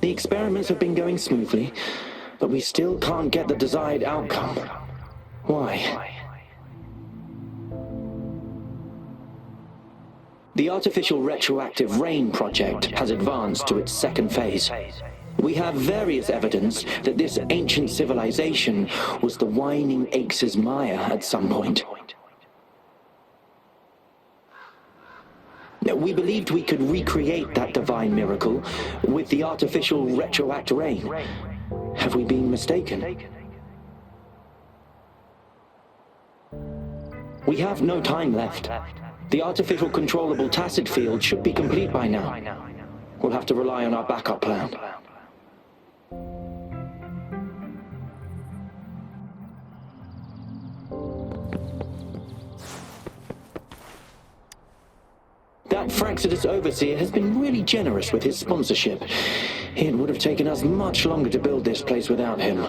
The experiments have been going smoothly, but we still can't get the desired outcome. Why? The artificial retroactive rain project has advanced to its second phase. We have various evidence that this ancient civilization was the whining Axe's Maya at some point. We believed we could recreate that divine miracle with the artificial retroact rain. Have we been mistaken? We have no time left. The artificial controllable tacit field should be complete by now. We'll have to rely on our backup plan. That Fraxidus overseer has been really generous with his sponsorship. It would have taken us much longer to build this place without him.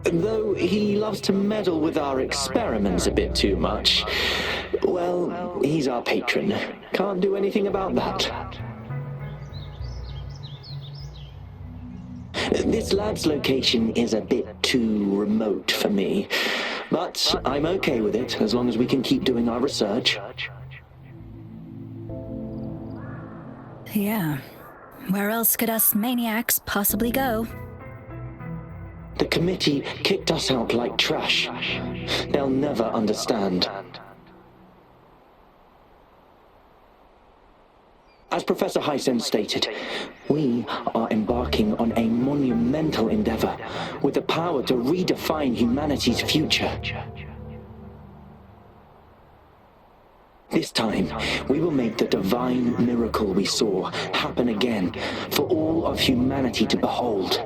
Though he loves to meddle with our experiments a bit too much. Well, he's our patron. Can't do anything about that. This lab's location is a bit too remote for me. But I'm okay with it, as long as we can keep doing our research. Yeah. Where else could us maniacs possibly go? The committee kicked us out like trash. They'll never understand. As Professor Hysen stated, we are embarking on a monumental endeavor with the power to redefine humanity's future. This time, we will make the divine miracle we saw happen again for all of humanity to behold.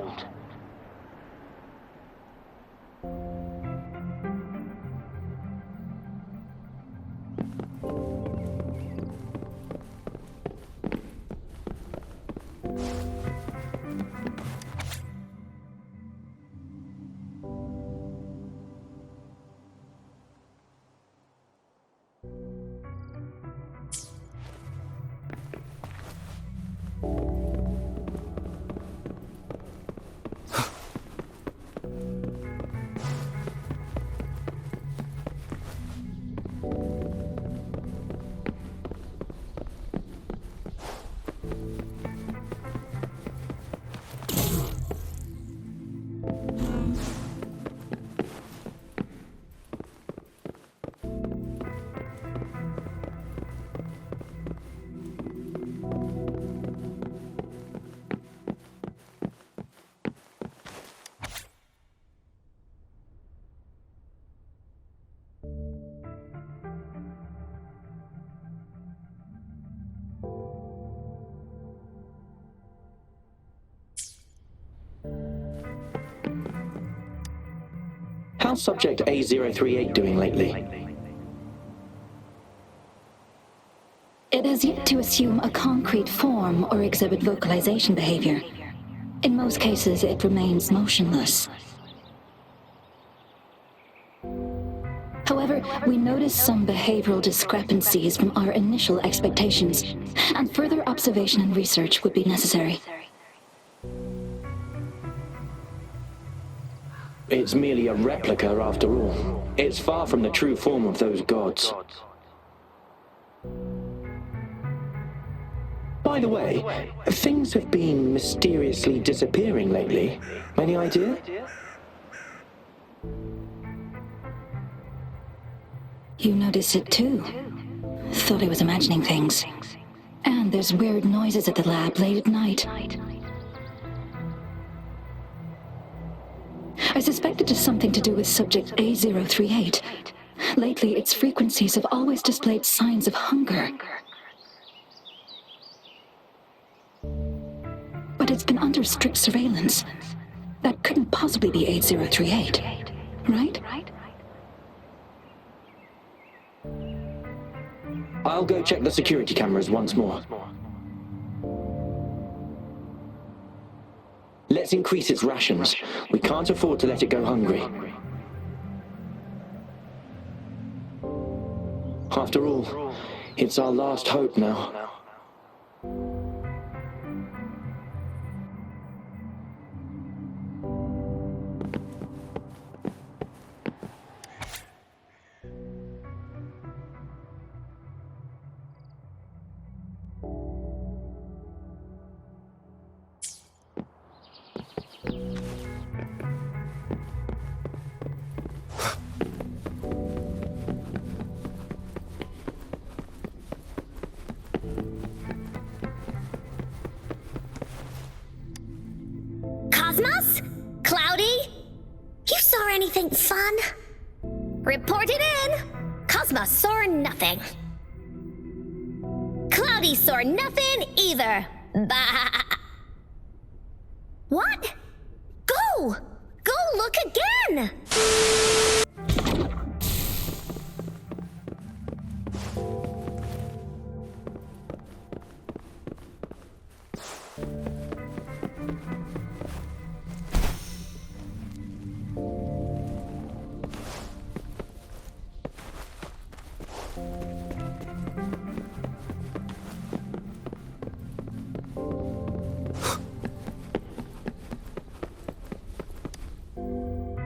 How's subject A038 doing lately? It has yet to assume a concrete form or exhibit vocalization behavior. In most cases, it remains motionless. However, we notice some behavioral discrepancies from our initial expectations, and further observation and research would be necessary. It's merely a replica after all. It's far from the true form of those gods. By the way, things have been mysteriously disappearing lately. Any idea? You noticed it too. Thought I was imagining things. And there's weird noises at the lab late at night. I suspect it is something to do with subject A038. Lately, its frequencies have always displayed signs of hunger. But it's been under strict surveillance. That couldn't possibly be A038, right? I'll go check the security cameras once more. Let's increase its rations. We can't afford to let it go hungry. After all, it's our last hope now. Cosmos? Cloudy? You saw anything fun? Report it in! Cosmos saw nothing. Cloudy saw nothing either. Bah! What? Go! Go look again!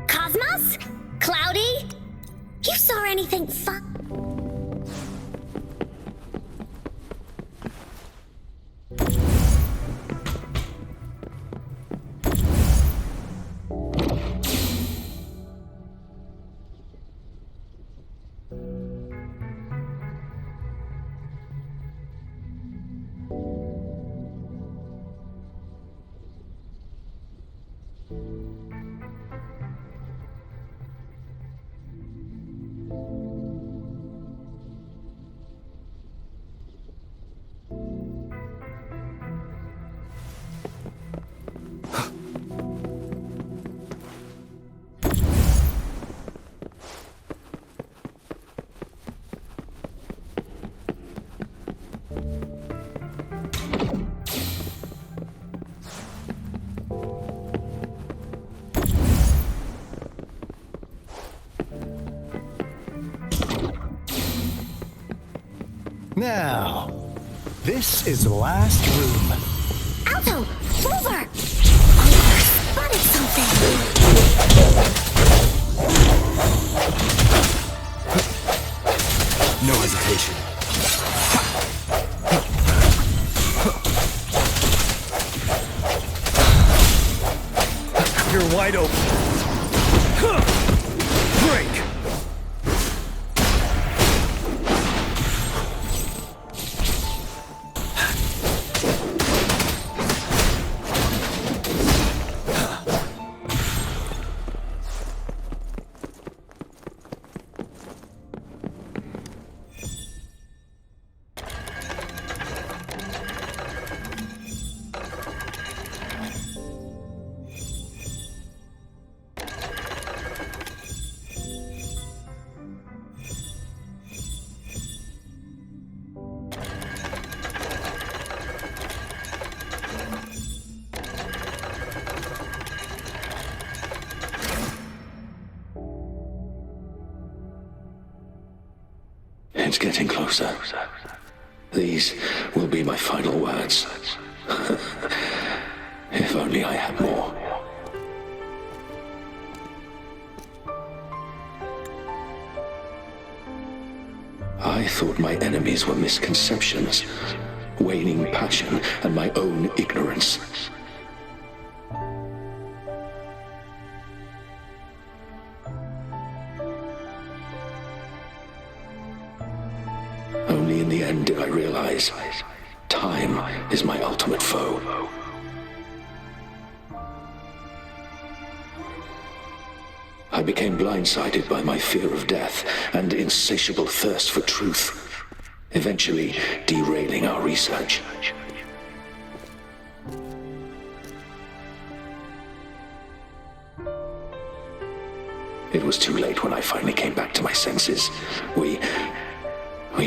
Cosmos? Cloudy? You saw anything fun? Now, this is the last room. Alto! Over! Oliver spotted something! No hesitation. You're wide open. Break! It's getting closer. These will be my final words. If only I had more. I thought my enemies were misconceptions, waning passion, and my own ignorance. Only in the end did I realize time is my ultimate foe. I became blindsided by my fear of death and insatiable thirst for truth, eventually derailing our research. It was too late when I finally came back to my senses. We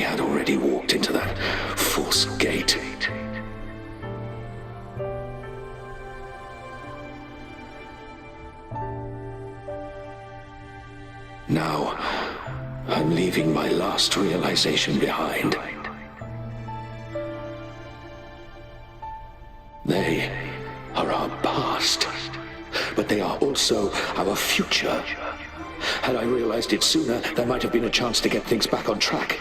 had already walked into that false gate. Now, I'm leaving my last realization behind. They are our past, but they are also our future. Had I realized it sooner, there might have been a chance to get things back on track.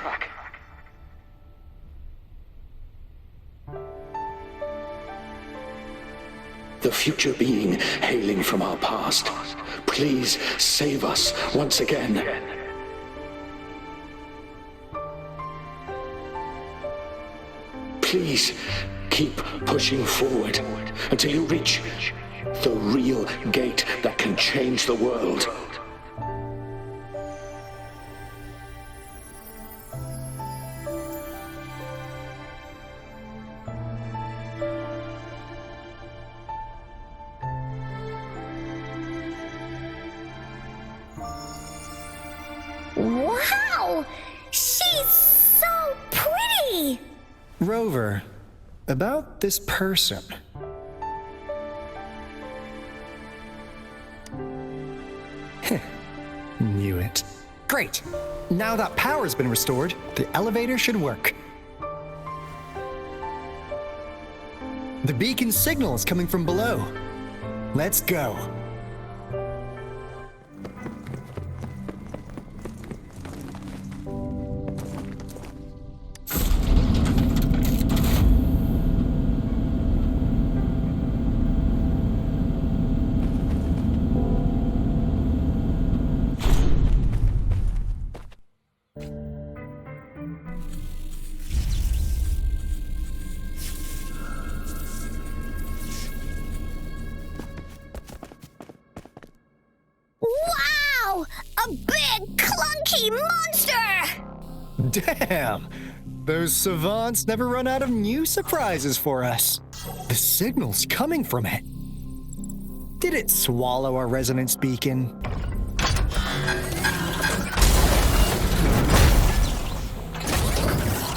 The future being hailing from our past. Please save us once again. Please keep pushing forward until you reach the real gate that can change the world. Wow! She's so pretty! Rover, about this person. Knew it. Great! Now that power's been restored, the elevator should work. The beacon signal is coming from below. Let's go. Wow! A big, clunky monster! Damn! Those savants never run out of new surprises for us. The signal's coming from it. Did it swallow our resonance beacon?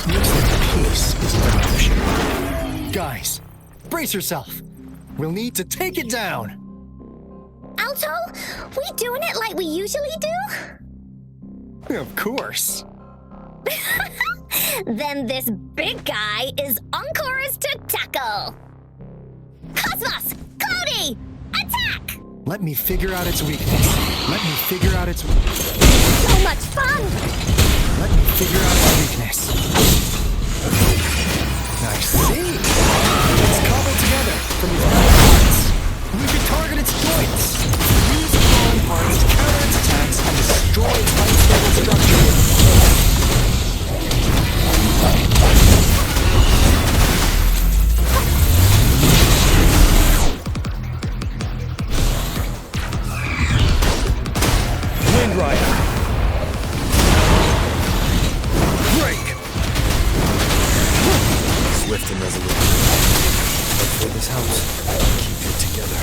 Looks like peace is an option. Guys, brace yourself. We'll need to take it down. Alto, we doing it like we usually do? Of course. Then this big guy is Encore's to tackle. Cosmos! Cody! Attack! Let me figure out its weakness. Let me figure out its... So much fun! Let me figure out its weakness. I see. It's cobbled together from its metal parts. We can target its joints. Use the fallen parts to counter its attacks and destroy its unstable structure. Wind Rider. Break! Swift and resolute. But for this house, keep it together.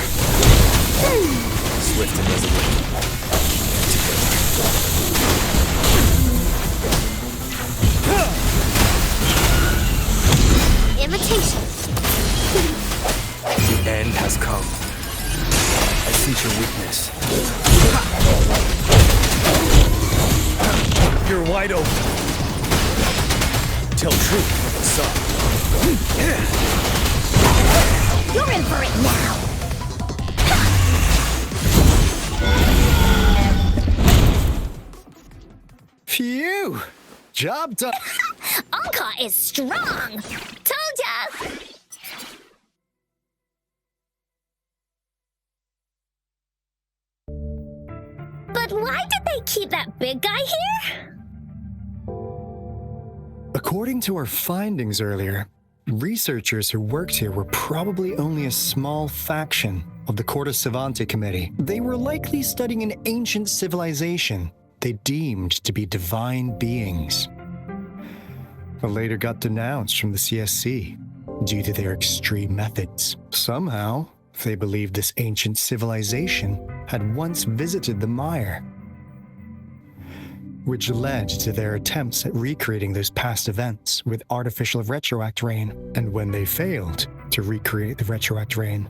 Swift and resolute. Keep it together. tell truth from the sun. You're in for it now! Phew! Job done. Anka is strong! Told ya! But why did they keep that big guy here? According to our findings earlier, researchers who worked here were probably only a small faction of the Corte Savante Committee. They were likely studying an ancient civilization they deemed to be divine beings, but later got denounced from the CSC due to their extreme methods. Somehow, they believed this ancient civilization had once visited the mire, which led to their attempts at recreating those past events with artificial retroact rain. And when they failed to recreate the retroact rain,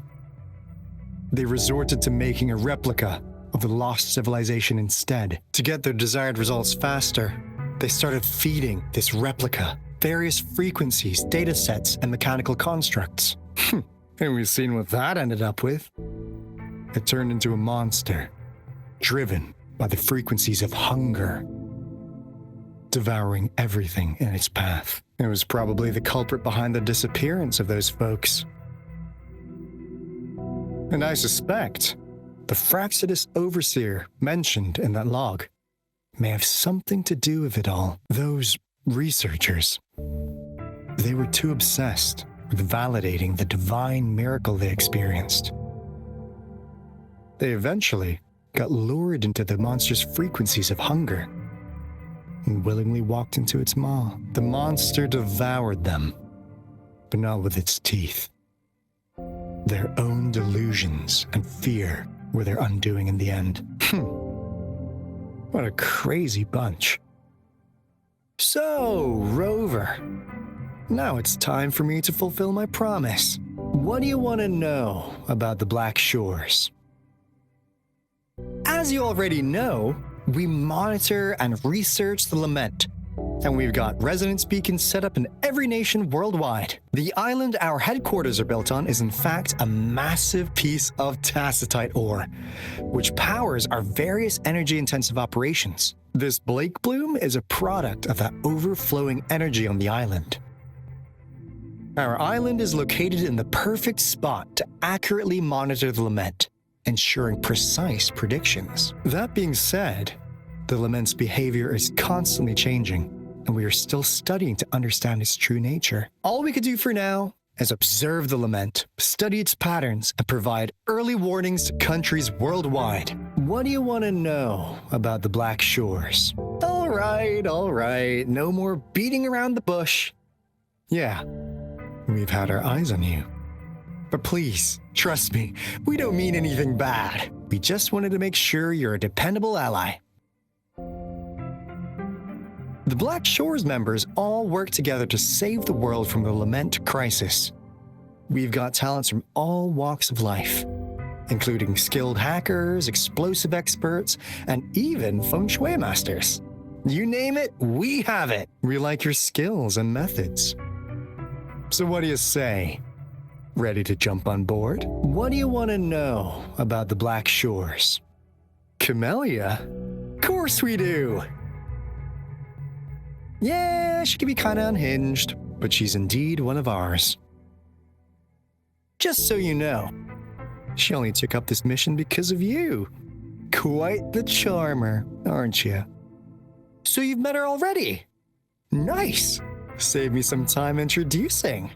they resorted to making a replica of the lost civilization instead. To get their desired results faster, they started feeding this replica various frequencies, data sets, and mechanical constructs. And we've seen what that ended up with. It turned into a monster, driven by the frequencies of hunger, devouring everything in its path. It was probably the culprit behind the disappearance of those folks. And I suspect the Fraxidus Overseer mentioned in that log may have something to do with it all. Those researchers, they were too obsessed with validating the divine miracle they experienced. They eventually got lured into the monster's frequencies of hunger and willingly walked into its maw. The monster devoured them, but not with its teeth. Their own delusions and fear were their undoing in the end. What a crazy bunch. So, Rover, now it's time for me to fulfill my promise. What do you want to know about the Black Shores? As you already know, we monitor and research the Lament, and we've got resonance beacons set up in every nation worldwide. The island our headquarters are built on is in fact a massive piece of tacitite ore, which powers our various energy-intensive operations. This Blake Bloom is a product of that overflowing energy on the island. Our island is located in the perfect spot to accurately monitor the Lament, ensuring precise predictions. That being said, the Lament's behavior is constantly changing, and we are still studying to understand its true nature. All we could do for now is observe the Lament, study its patterns, and provide early warnings to countries worldwide. What do you want to know about the Black Shores? All right, no more beating around the bush. Yeah, we've had our eyes on you. But please, trust me, we don't mean anything bad. We just wanted to make sure you're a dependable ally. The Black Shores members all work together to save the world from the Lament crisis. We've got talents from all walks of life, including skilled hackers, explosive experts, and even feng shui masters. You name it, we have it. We like your skills and methods. So what do you say? Ready to jump on board? What do you want to know about the Black Shores? Camellia? Of course we do! Yeah, she can be kinda unhinged, but she's indeed one of ours. Just so you know, she only took up this mission because of you. Quite the charmer, aren't you? So you've met her already? Nice! Save me some time introducing.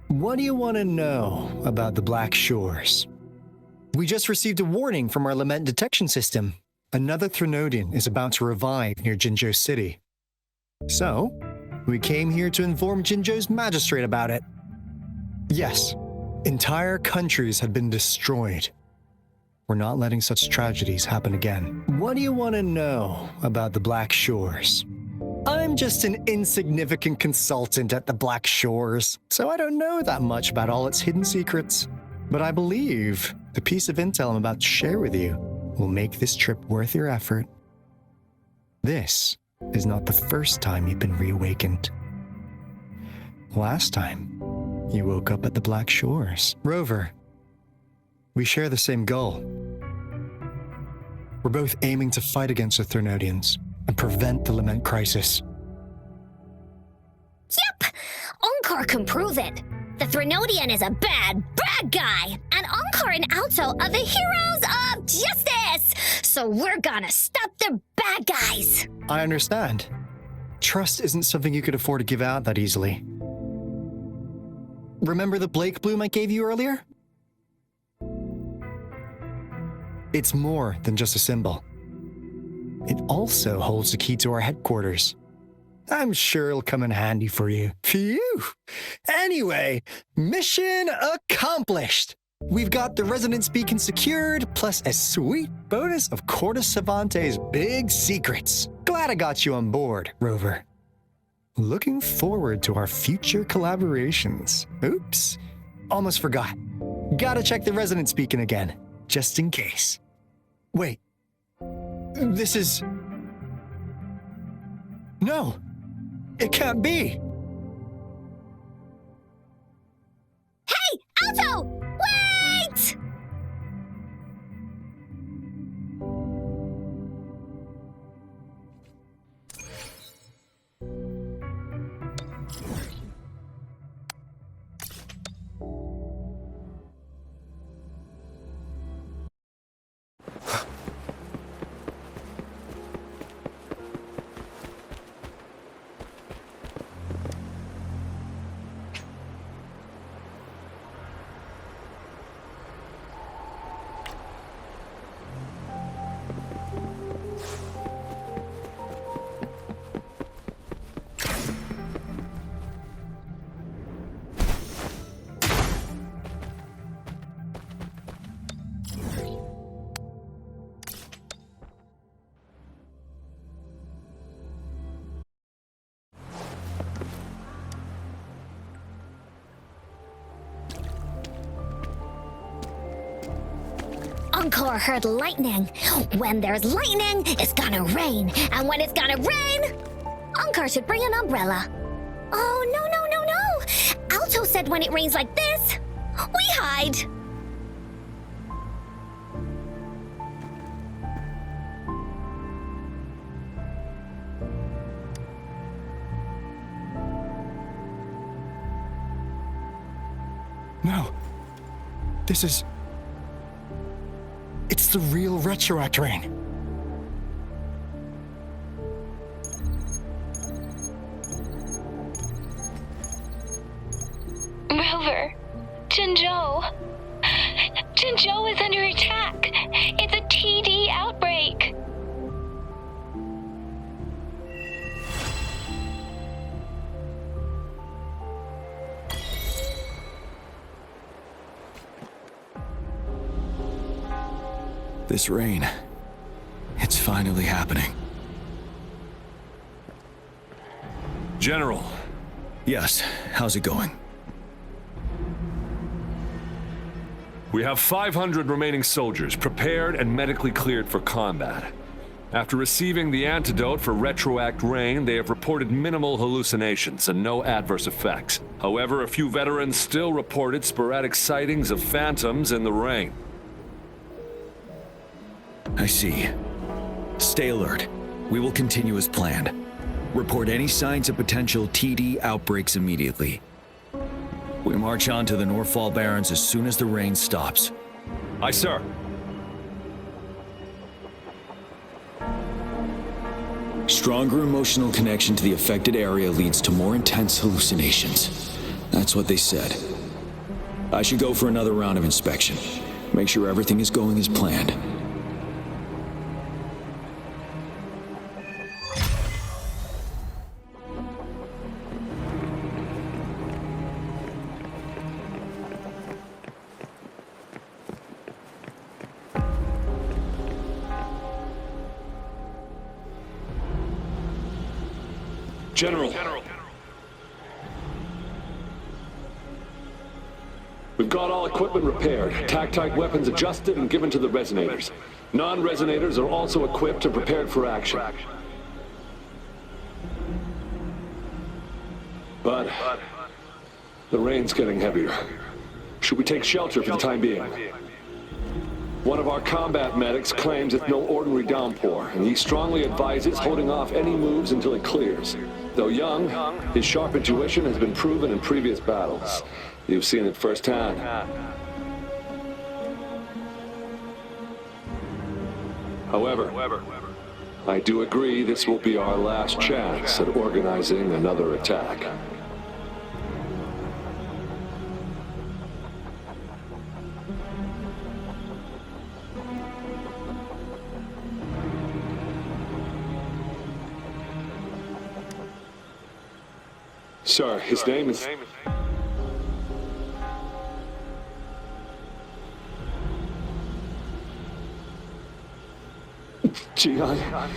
What do you want to know about the Black Shores? We just received a warning from our Lament detection system. Another Threnodian is about to revive near Jinzhou City. So, we came here to inform Jinzhou's magistrate about it. Yes, entire countries have been destroyed. We're not letting such tragedies happen again. What do you want to know about the Black Shores? I'm just an insignificant consultant at the Black Shores, so I don't know that much about all its hidden secrets. But I believe the piece of intel I'm about to share with you will make this trip worth your effort. This is not the first time you've been reawakened. last time, you woke up at the Black Shores. Rover, we share the same goal. We're both aiming to fight against the Threnodians and prevent the Lament Crisis. Yep! Onkar can prove it. The Threnodian is a bad, bad guy, and Onkar and Alto are the heroes of justice! So we're gonna stop the bad guys! I understand. Trust isn't something you could afford to give out that easily. Remember the Blake bloom I gave you earlier? It's more than just a symbol. It also holds the key to our headquarters. I'm sure it'll come in handy for you. Phew! Anyway, mission accomplished! We've got the resonance beacon secured, plus a sweet bonus of Cortus Savante's big secrets. Glad I got you on board, Rover. Looking forward to our future collaborations. Oops, almost forgot. Gotta check the resonance beacon again, just in case. Wait, this is... No, it can't be. Hey, Alto! Wait! Onkar heard lightning. When there's lightning, it's gonna rain. And when it's gonna rain, Onkar should bring an umbrella. Oh, no, no, no, no! Alto said when it rains like this, we hide. No, this is... It's the real Retroact rain. Rover, Jinzhou. Jinzhou is under attack. It's a TD outbreak. This rain, it's finally happening. General. Yes, how's it going? We have 500 remaining soldiers prepared and medically cleared for combat. After receiving the antidote for Retroact Rain, they have reported minimal hallucinations and no adverse effects. However, a few veterans still reported sporadic sightings of phantoms in the rain. I see. Stay alert. We will continue as planned. Report any signs of potential TD outbreaks immediately. We march on to the Northfall Barrens as soon as the rain stops. Aye, sir. Stronger emotional connection to the affected area leads to more intense hallucinations. That's what they said. I should go for another round of inspection. Make sure everything is going as planned. General. We've got all equipment repaired, tactite weapons adjusted and given to the resonators. Non-resonators are also equipped and prepared for action. But The rain's getting heavier. Should we take shelter for the time being? One of our combat medics claims it's no ordinary downpour, and he strongly advises holding off any moves until it clears. Though young, his sharp intuition has been proven in previous battles. You've seen it firsthand. However, I do agree this will be our last chance at organizing another attack. Sir, his name is... Jiyan.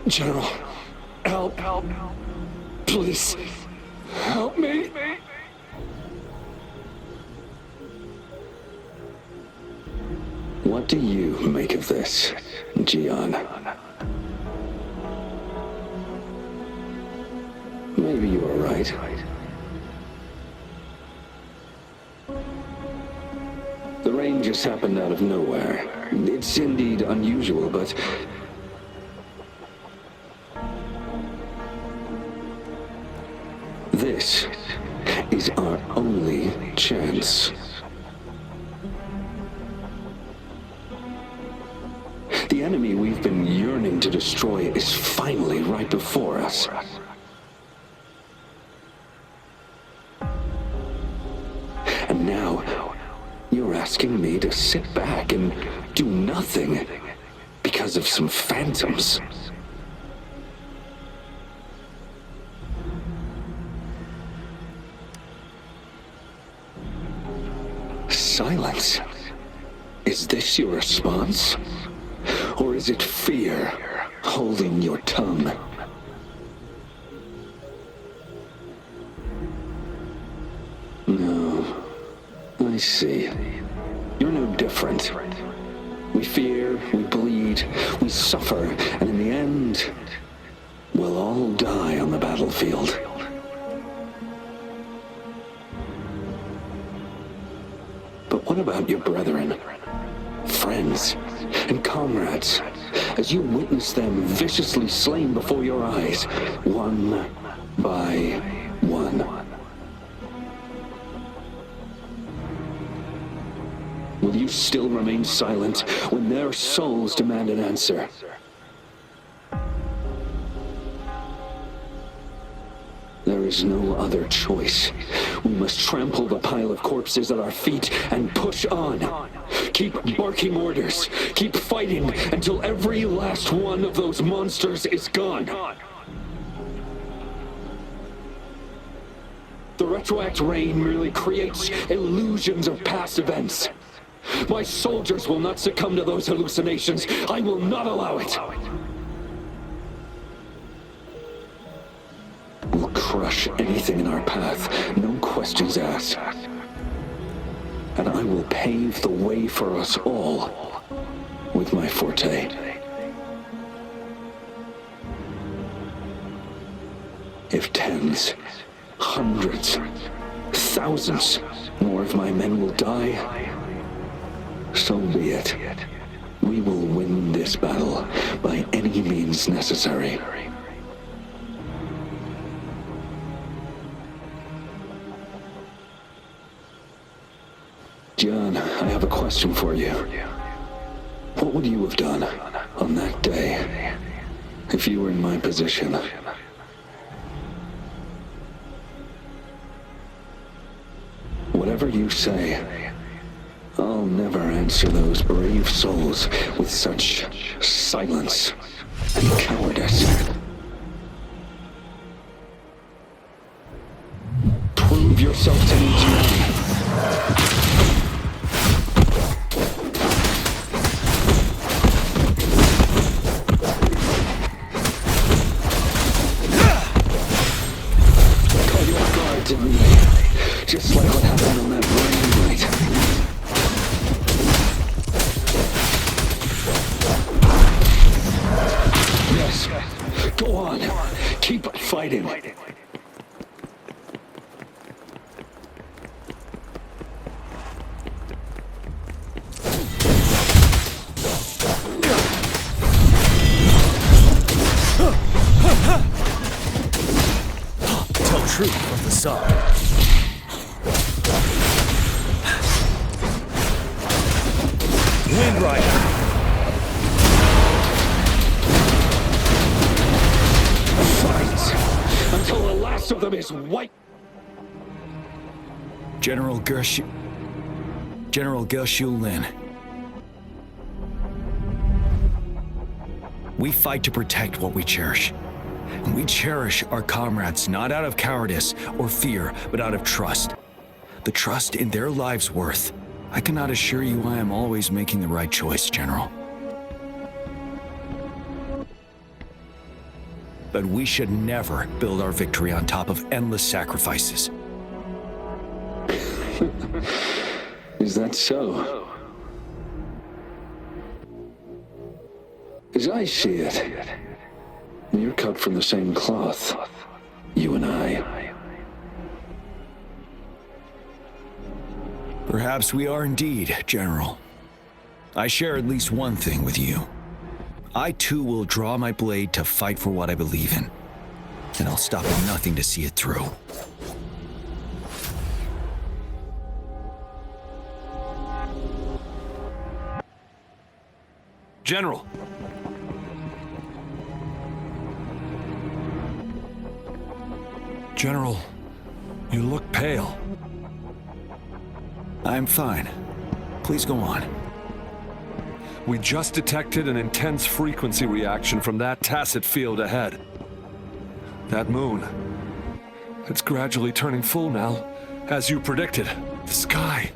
General, help. Please, help me. What do you make of this, Jiyan? Maybe you are right. The rain just happened out of nowhere. It's indeed unusual, but... this is our only chance. The enemy we've been yearning to destroy is finally right before us. And now, you're asking me to sit back and do nothing because of some phantoms. Silence. Is this your response? Or is it fear holding your tongue? No, I see. You're no different. We fear, we bleed, we suffer, and in the end, we'll all die on the battlefield. But what about your brethren, friends, and comrades, as you witness them viciously slain before your eyes, one by one? Will you still remain silent when their souls demand an answer? There is no other choice. We must trample the pile of corpses at our feet and push on. Keep barking orders. Keep fighting until every last one of those monsters is gone. The retroact rain merely creates illusions of past events. My soldiers will not succumb to those hallucinations. I will not allow it. We'll crush anything in our path, no questions asked. And I will pave the way for us all with my forte. If tens, hundreds, thousands more of my men will die, so be it. We will win this battle by any means necessary. Jiyan, I have a question for you. What would you have done on that day if you were in my position? Whatever you say, I'll never answer those brave souls with such silence and cowardice. Prove yourself to me, Jiyan. Just like what happened on that rainy night. this up. Wind Rider. Fight until the last of them is wiped. General Gershu Lin. We fight to protect what we cherish. And we cherish our comrades not out of cowardice or fear, but out of trust. The trust in their lives' worth. I cannot assure you I am always making the right choice, General. But we should never build our victory on top of endless sacrifices. Is that so? As I see it, you're cut from the same cloth, you and I. Perhaps we are indeed, General. I share at least one thing with you. I too will draw my blade to fight for what I believe in. And I'll stop at nothing to see it through. General. General, you look pale. I'm fine. Please go on. We just detected an intense frequency reaction from that tacit field ahead. That moon, it's gradually turning full now, as you predicted. The sky,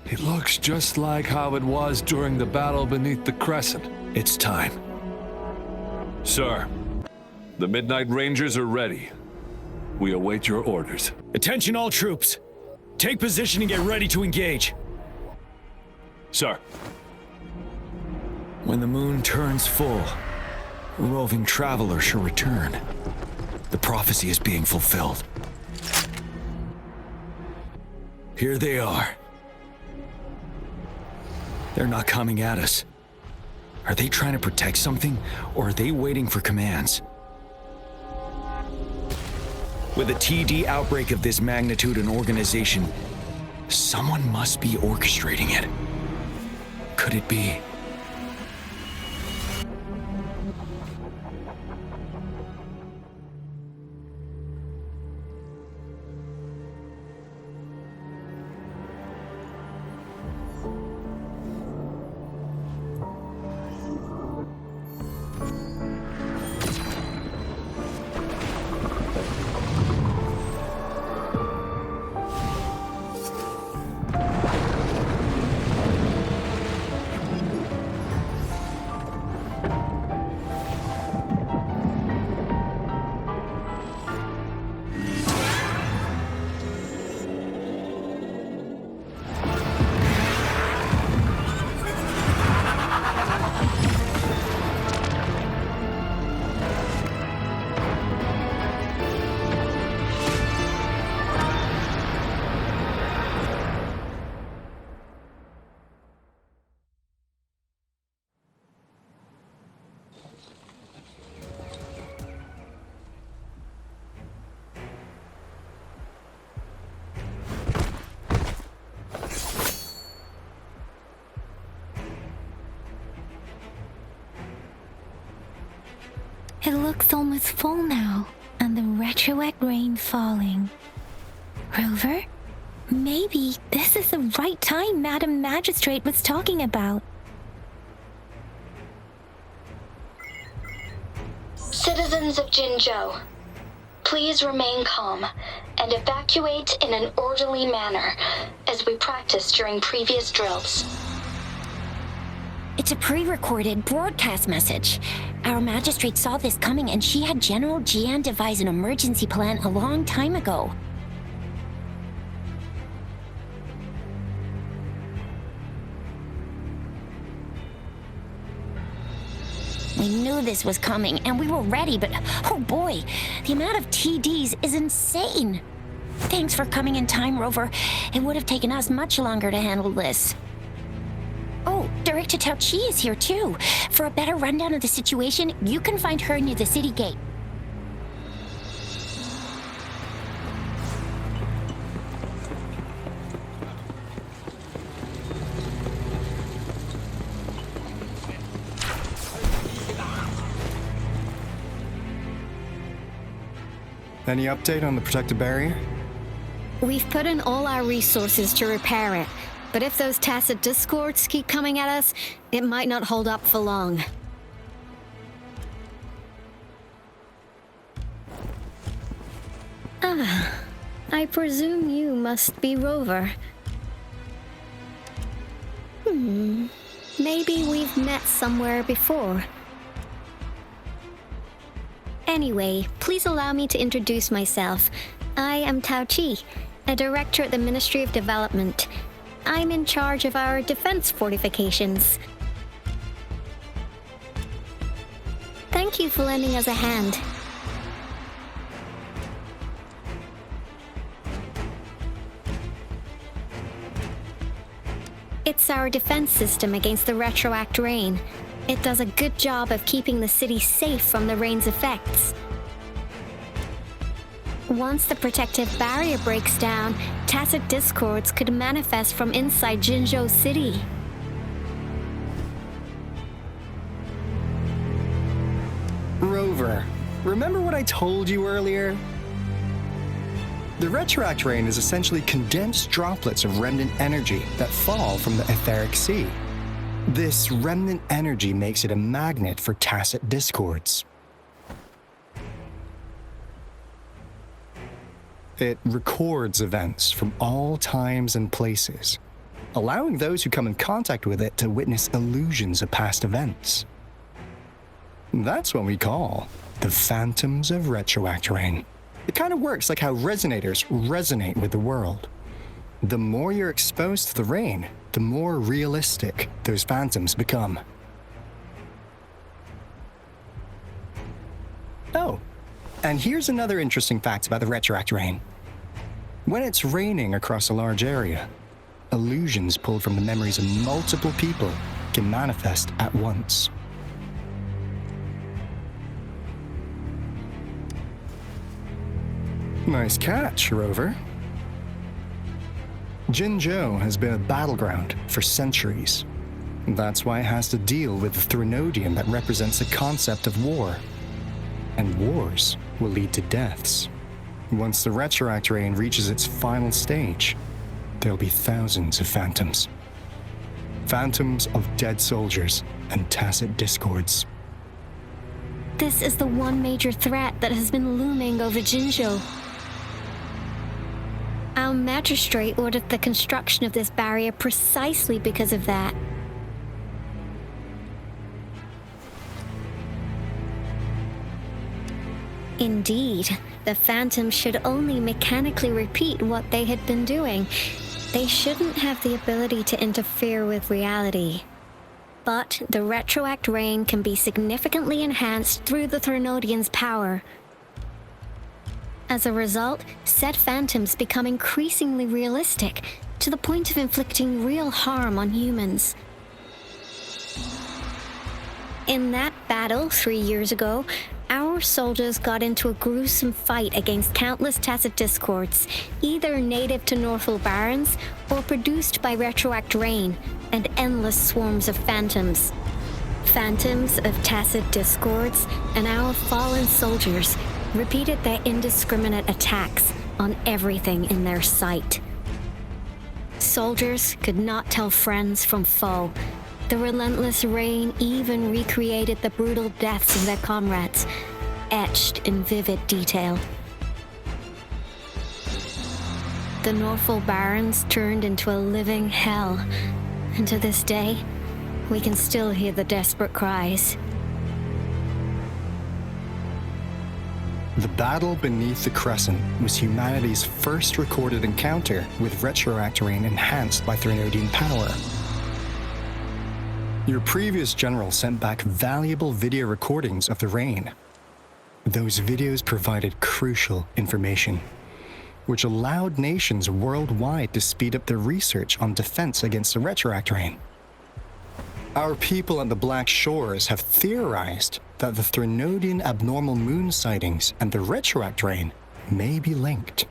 it looks just like how it was during the battle beneath the crescent. It's time. Sir, the Midnight Rangers are ready. We await your orders. Attention all troops! Take position and get ready to engage. Sir. When the moon turns full, a roving traveler shall return. The prophecy is being fulfilled. Here they are. They're not coming at us. Are they trying to protect something, or are they waiting for commands? With a TD outbreak of this magnitude and organization, someone must be orchestrating it. Could it be? It looks almost full now, and the retroact rain falling. Rover, maybe this is the right time Madam Magistrate was talking about. Citizens of Jinzhou, please remain calm and evacuate in an orderly manner, as we practiced during previous drills. It's a pre-recorded broadcast message. Our magistrate saw this coming and she had General Jiyan devise an emergency plan a long time ago. We knew this was coming and we were ready, but oh boy, the amount of TDs is insane. Thanks for coming in time, Rover. It would have taken us much longer to handle this. Oh, Director Tao Chi is here too. For a better rundown of the situation, you can find her near the city gate. Any update on the protective barrier? We've put in all our resources to repair it, but if those tacit discords keep coming at us, it might not hold up for long. Ah, I presume you must be Rover. Maybe we've met somewhere before. Anyway, please allow me to introduce myself. I am Tao Chi, a director at the Ministry of Development. I'm in charge of our defense fortifications. Thank you for lending us a hand. It's our defense system against the retroact rain. It does a good job of keeping the city safe from the rain's effects. Once the protective barrier breaks down, tacit discords could manifest from inside Jinzhou City. Rover, remember what I told you earlier? The retroact rain is essentially condensed droplets of remnant energy that fall from the etheric sea. This remnant energy makes it a magnet for tacit discords. It records events from all times and places, allowing those who come in contact with it to witness illusions of past events. That's what we call the phantoms of retroact rain. It kind of works like how resonators resonate with the world. The more you're exposed to the rain, the more realistic those phantoms become. Oh, and here's another interesting fact about the retroact rain. When it's raining across a large area, illusions pulled from the memories of multiple people can manifest at once. Nice catch, Rover. Jinzhou has been a battleground for centuries. That's why it has to deal with the Threnodian that represents the concept of war. And wars will lead to deaths. Once the retroact rain reaches its final stage, there'll be thousands of phantoms. Phantoms of dead soldiers and tacit discords. This is the one major threat that has been looming over Jinzhou. Our magistrate ordered the construction of this barrier precisely because of that. Indeed, the phantoms should only mechanically repeat what they had been doing. They shouldn't have the ability to interfere with reality. But the retroact rain can be significantly enhanced through the Threnodian's power. As a result, said phantoms become increasingly realistic, to the point of inflicting real harm on humans. In that battle 3 years ago, our soldiers got into a gruesome fight against countless tacit discords, either native to Northwall Barrens or produced by retroact rain and endless swarms of phantoms. Phantoms of tacit discords and our fallen soldiers repeated their indiscriminate attacks on everything in their sight. Soldiers could not tell friends from foe. The relentless rain even recreated the brutal deaths of their comrades, etched in vivid detail. The Northwall Barrens turned into a living hell, and to this day, we can still hear the desperate cries. The battle beneath the Crescent was humanity's first recorded encounter with retroact rain enhanced by Threnodian power. Your previous general sent back valuable video recordings of the rain. Those videos provided crucial information, which allowed nations worldwide to speed up their research on defense against the retroact rain. Our people at the Black Shores have theorized that the Threnodian abnormal moon sightings and the retroact rain may be linked.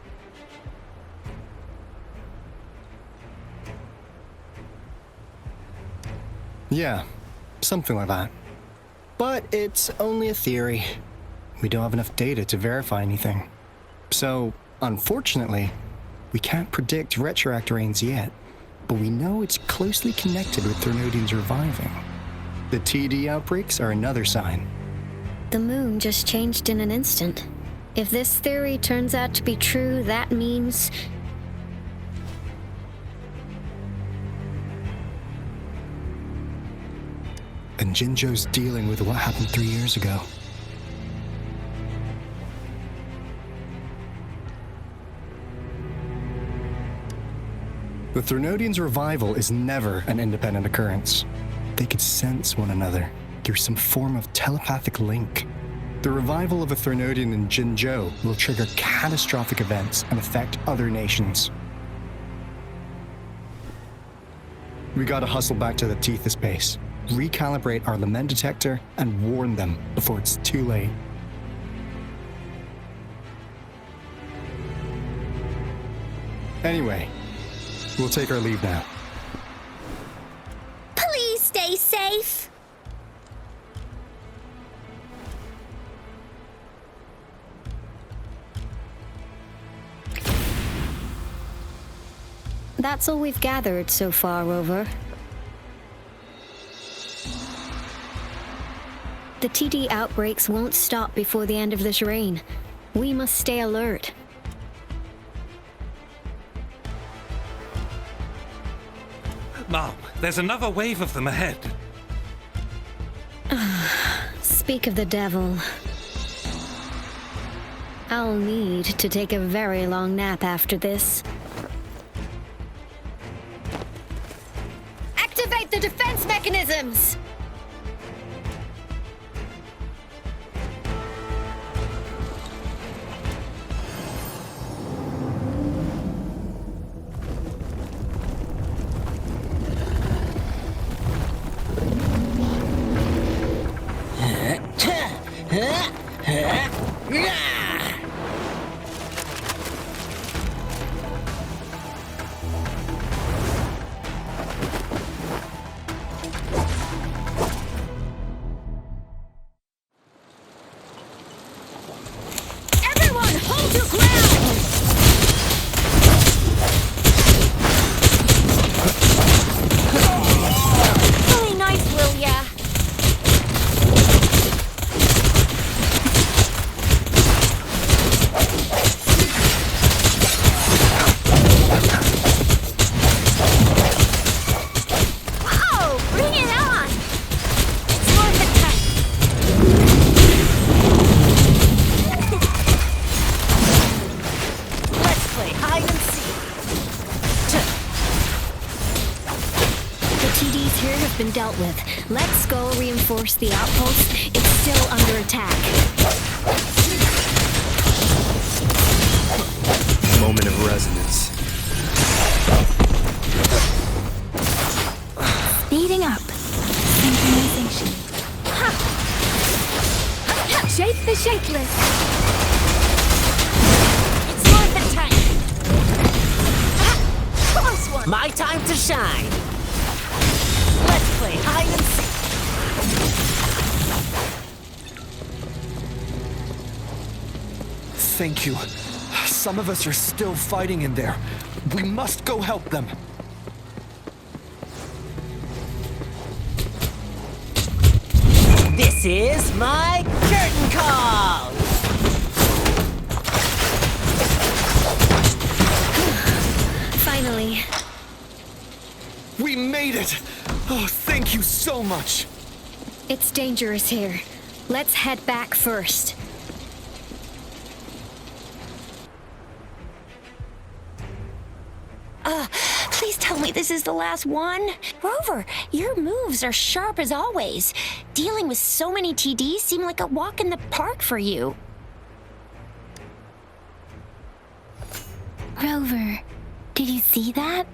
Yeah, something like that. But it's only a theory. We don't have enough data to verify anything. So, unfortunately, we can't predict retroact rains yet, but we know it's closely connected with Threnodians reviving. The TD outbreaks are another sign. The moon just changed in an instant. If this theory turns out to be true, that means... And Jinzhou's dealing with what happened 3 years ago. The Threnodians' revival is never an independent occurrence. They could sense one another through some form of telepathic link. The revival of a Threnodian in Jinzhou will trigger catastrophic events and affect other nations. We gotta hustle back to the Tethys base, recalibrate our lament detector, and warn them before it's too late. Anyway, we'll take our leave now. Please stay safe. That's all we've gathered so far, Rover. The TD outbreaks won't stop before the end of this reign. We must stay alert. Mom, there's another wave of them ahead. Speak of the devil. I'll need to take a very long nap after this. Activate the defense mechanisms! Dealt with. Let's go reinforce the outpost. It's still under attack. Moment of resonance. Speeding up. Synchronization. Ha! Shape the shapeless. It's morphin' time. Close one. My time to shine. Let's play hide and seek. Thank you. Some of us are still fighting in there. We must go help them. This is my curtain call. Finally. We made it! Oh, thank you so much! It's dangerous here. Let's head back first. Please tell me this is the last one. Rover, your moves are sharp as always. Dealing with so many TDs seem like a walk in the park for you. Rover, did you see that?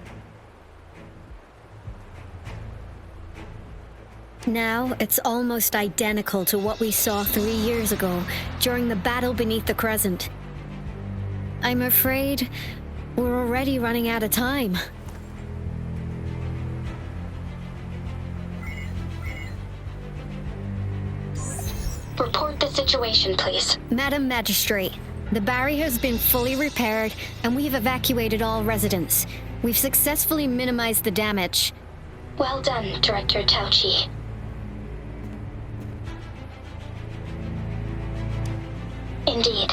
Now, it's almost identical to what we saw 3 years ago, during the battle beneath the Crescent. I'm afraid we're already running out of time. Report the situation, please. Madam Magistrate, The barrier has been fully repaired, and we've evacuated all residents. We've successfully minimized the damage. Well done, Director Tauchi. Indeed.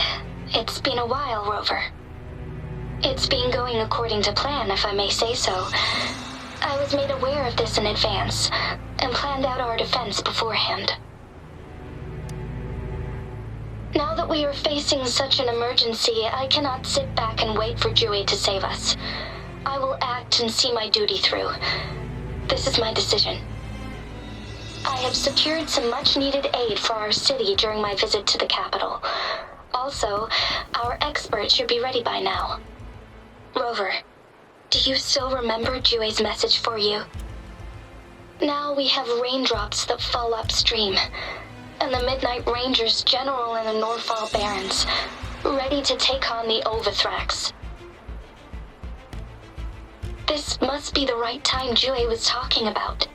It's been a while, Rover. It's been going according to plan, if I may say so. I was made aware of this in advance, and planned out our defense beforehand. Now that we are facing such an emergency, I cannot sit back and wait for Jiyan to save us. I will act and see my duty through. This is my decision. I have secured some much-needed aid for our city during my visit to the capital. Also, our expert should be ready by now. Rover, do you still remember Jiyan's message for you? Now we have raindrops that fall upstream, and the Midnight Rangers General in the Norfall Barrens, ready to take on the Overthrax. This must be the right time Jiyan was talking about.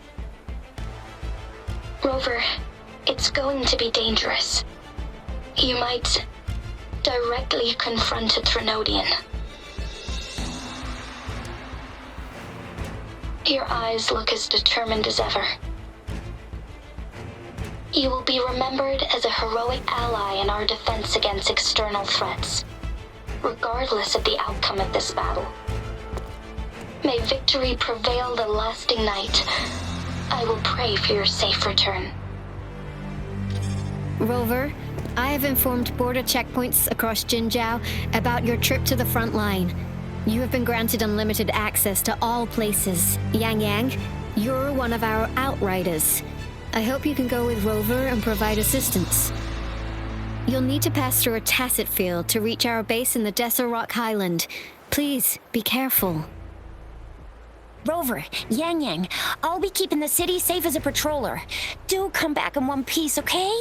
Rover, it's going to be dangerous. You might directly confront a Trinodian. Your eyes look as determined as ever. You will be remembered as a heroic ally in our defense against external threats, regardless of the outcome of this battle. May victory prevail the lasting night. I will pray for your safe return. Rover, I have informed border checkpoints across Jinjiao about your trip to the front line. You have been granted unlimited access to all places. Yang Yang, you're one of our outriders. I hope you can go with Rover and provide assistance. You'll need to pass through a tacit field to reach our base in the Desert Rock Highland. Please, be careful. Rover, Yang Yang, I'll be keeping the city safe as a patroller. Do come back in one piece, okay?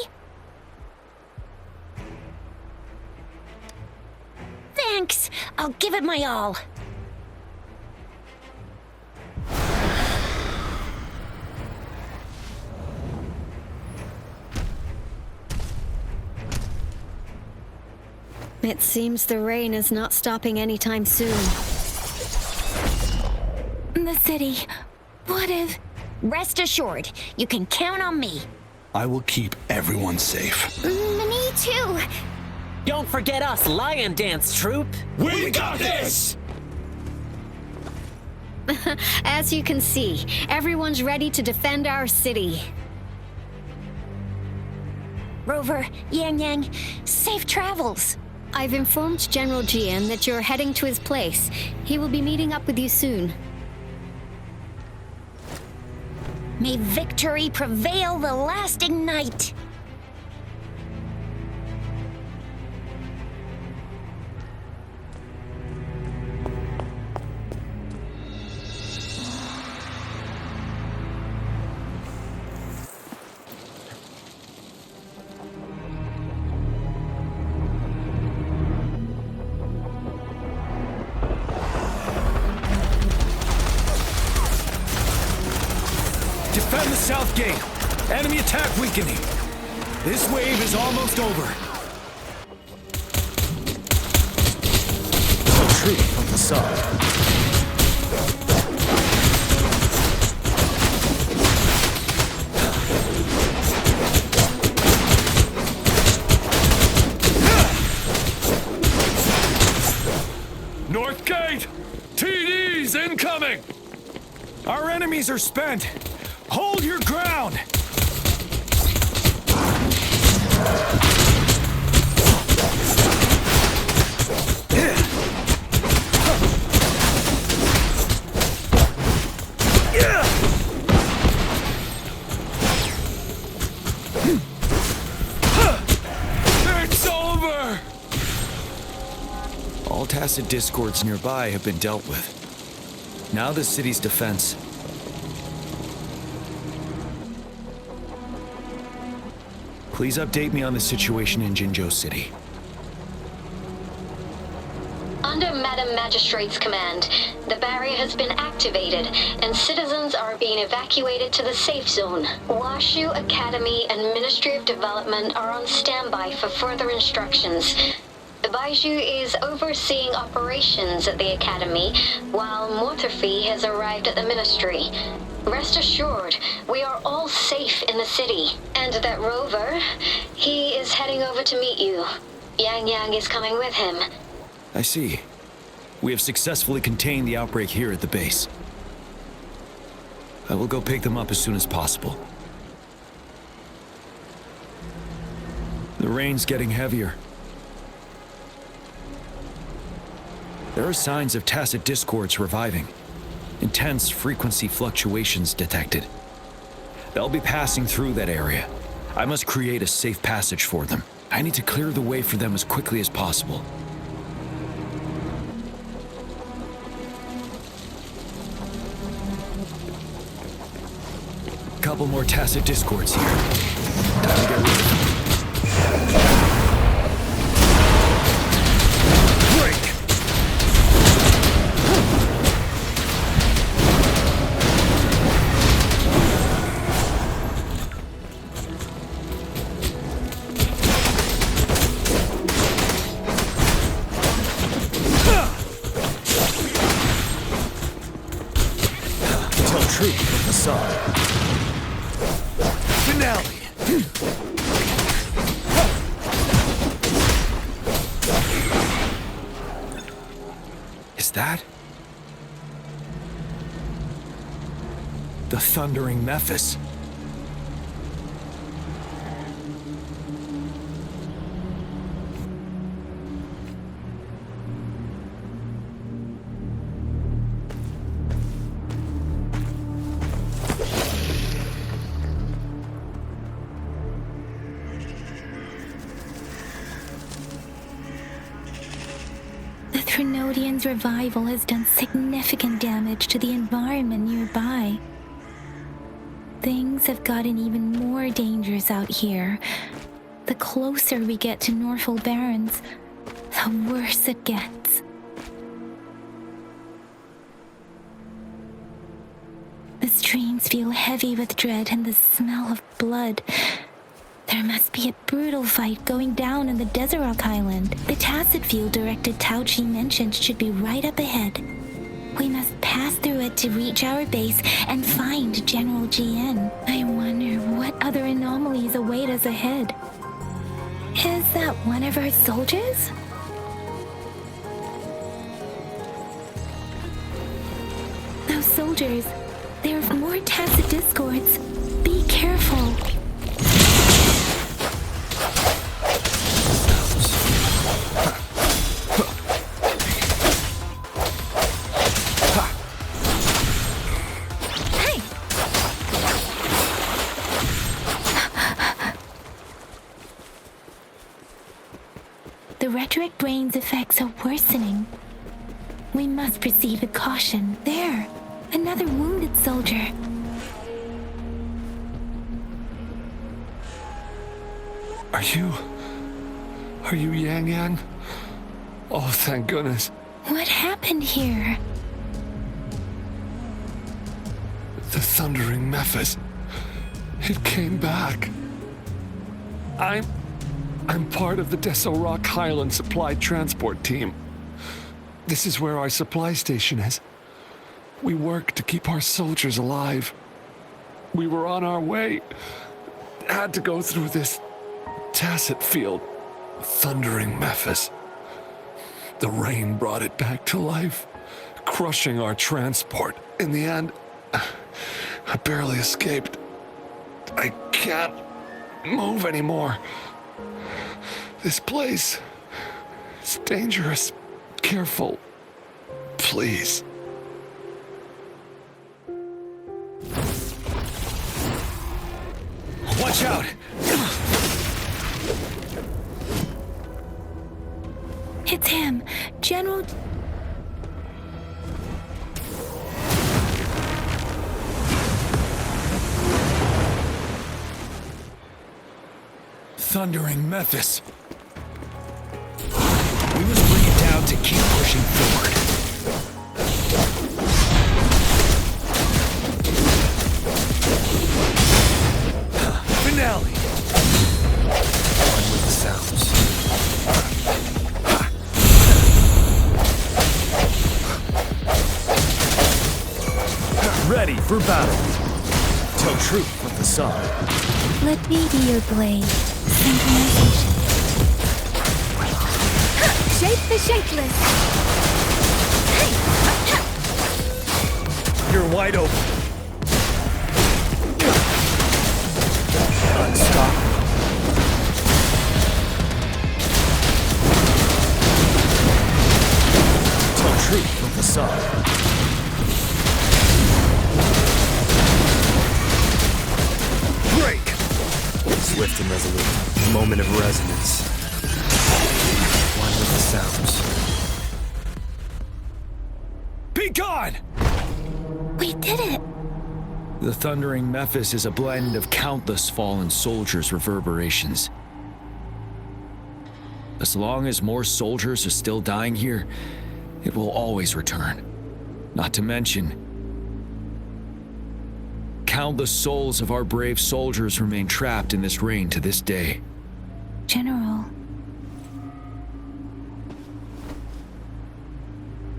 Thanks. I'll give it my all. It seems the rain is not stopping anytime soon. The city. What if... Rest assured, you can count on me. I will keep everyone safe. Me too. Don't forget us, Lion Dance Troupe. We got this! As you can see, everyone's ready to defend our city. Rover, Yang Yang, safe travels. I've informed General Jiyan that you're heading to his place. He will be meeting up with you soon. May victory prevail the lasting night. Defend the south gate. Enemy attack weakening. This wave is almost over. Retreat from the south. North gate! TDs incoming! Our enemies are spent. Hold your ground! It's over! All tacit discords nearby have been dealt with. Now the city's defense. Please update me on the situation in Jinzhou City. Under Madam Magistrate's command, the barrier has been activated, and citizens are being evacuated to the safe zone. Washu Academy and Ministry of Development are on standby for further instructions. Baiju is overseeing operations at the Academy, while Mortherfee has arrived at the Ministry. Rest assured, we are all safe in the city. And that rover, he is heading over to meet you. Yang Yang is coming with him. I see. We have successfully contained the outbreak here at the base. I will go pick them up as soon as possible. The rain's getting heavier. There are signs of tacit discords reviving. Intense frequency fluctuations detected. They'll be passing through that area. I must create a safe passage for them. I need to clear the way for them as quickly as possible. Couple more tacit discords here. Time to get rid of them. Truth from the sun. Finale! Is that the thundering Memphis? Trinodian's revival has done significant damage to the environment nearby. Things have gotten even more dangerous out here. The closer we get to Norfolk Barrens, the worse it gets. The streams feel heavy with dread and the smell of blood. There must be a brutal fight going down in the Desert Rock Island. The tacit field director Tao Chi mentioned should be right up ahead. We must pass through it to reach our base and find General Jiyan. I wonder what other anomalies await us ahead. Is that one of our soldiers? Those soldiers, there are more tacit discords. Be careful. The rhetoric brain's effects are worsening. We must proceed with caution. There, another wounded soldier. Are you Yang Yang? Oh, thank goodness. What happened here? The thundering Memphis. It came back. I'm part of the Deso Rock Highland Supply Transport Team. This is where our supply station is. We work to keep our soldiers alive. We were on our way. Had to go through this tacit field. Thundering Memphis. The rain brought it back to life, crushing our transport. In the end, I barely escaped. I can't move anymore. This place is dangerous. Careful. Please. Watch out! It's him, General... Thundering Memphis. We must bring it down to keep pushing forward. Finale! On with the sounds. battle. Tell truth with the song. Let me be your blade. Synchronization. Shape the shapeless. You're wide open. Unstoppable. Tell truth with the song. Break! Swift and resolute. Moment of resonance. One with the sounds. Be gone! We did it! The thundering Mephis is a blend of countless fallen soldiers' reverberations. As long as more soldiers are still dying here, it will always return. Not to mention, countless souls of our brave soldiers remain trapped in this rain to this day. General.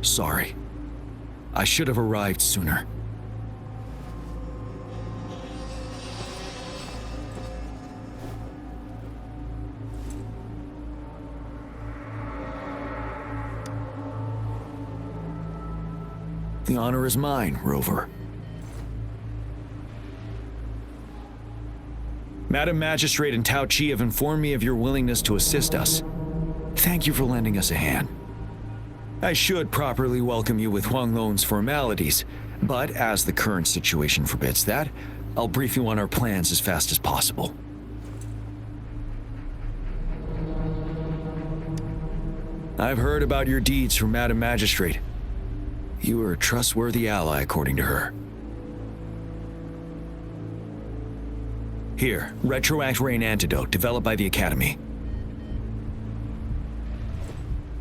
Sorry. I should have arrived sooner. The honor is mine, Rover. Madam Magistrate and Tao Chi have informed me of your willingness to assist us. Thank you for lending us a hand. I should properly welcome you with Huang Lon's formalities, but as the current situation forbids that, I'll brief you on our plans as fast as possible. I've heard about your deeds from Madam Magistrate. You are a trustworthy ally, according to her. Here, Retroact Rain Antidote, developed by the Academy.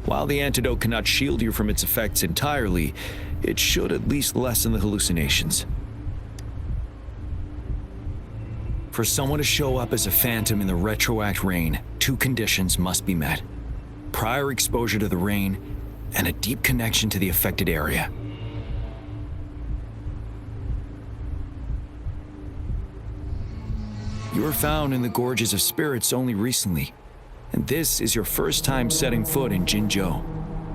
While the antidote cannot shield you from its effects entirely, it should at least lessen the hallucinations. For someone to show up as a phantom in the Retroact Rain, 2 conditions must be met. Prior exposure to the rain, and a deep connection to the affected area. You were found in the Gorges of Spirits only recently, and this is your first time setting foot in Jinzhou,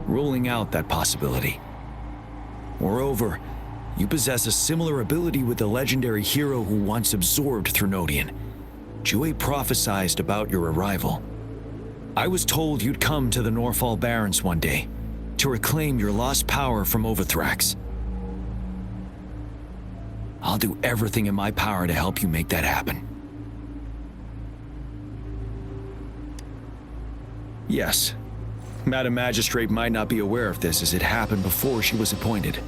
ruling out that possibility. Moreover, you possess a similar ability with the legendary hero who once absorbed Threnodian. Jue prophesied about your arrival. I was told you'd come to the Norfall Barrens one day, to reclaim your lost power from Overthrax. I'll do everything in my power to help you make that happen. Yes, Madam Magistrate might not be aware of this as it happened before she was appointed.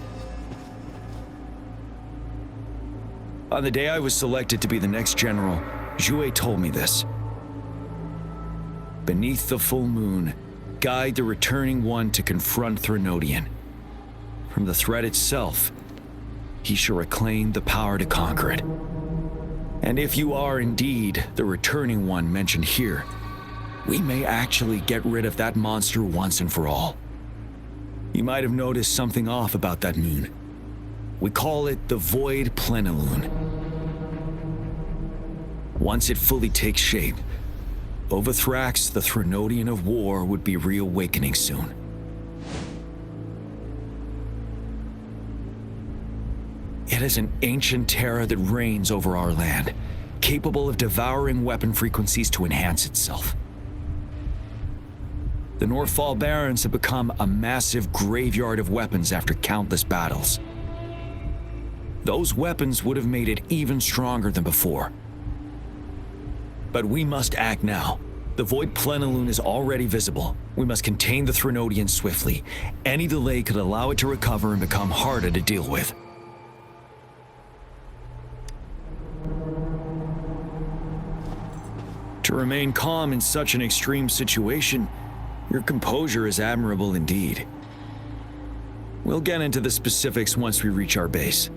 On the day I was selected to be the next general, Jue told me this. Beneath the full moon, guide the returning one to confront Threnodian. From the threat itself, he shall reclaim the power to conquer it. And if you are indeed the returning one mentioned here, we may actually get rid of that monster once and for all. You might have noticed something off about that moon. We call it the Void Plenilune. Once it fully takes shape, Overthrax, the Threnodian of War, would be reawakening soon. It is an ancient terror that reigns over our land, capable of devouring weapon frequencies to enhance itself. The Norfall Barrens have become a massive graveyard of weapons after countless battles. Those weapons would have made it even stronger than before. But we must act now. The Void Plenilune is already visible. We must contain the Threnodian swiftly. Any delay could allow it to recover and become harder to deal with. To remain calm in such an extreme situation, your composure is admirable indeed. We'll get into the specifics once we reach our base.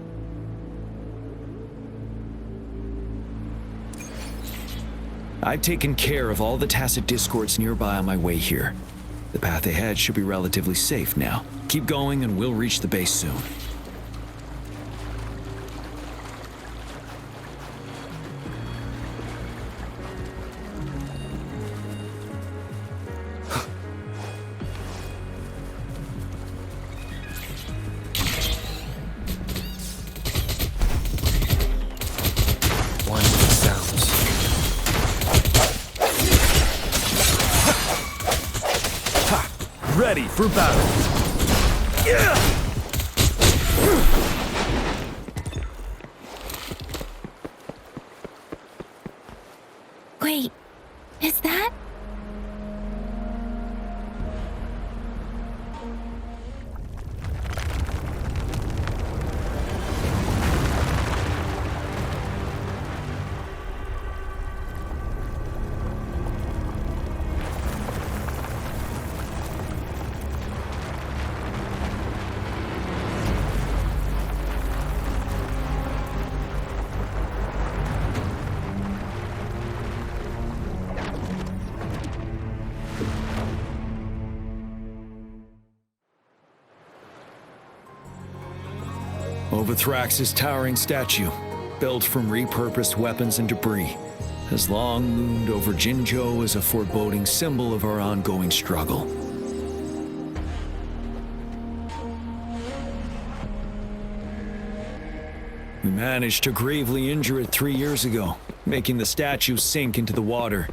I've taken care of all the tacit discords nearby on my way here. The path ahead should be relatively safe now. Keep going and we'll reach the base soon. ready for battle. Wait, is that? Overthrax's towering statue, built from repurposed weapons and debris, has long loomed over Jinzhou as a foreboding symbol of our ongoing struggle. We managed to gravely injure it 3 years ago, making the statue sink into the water.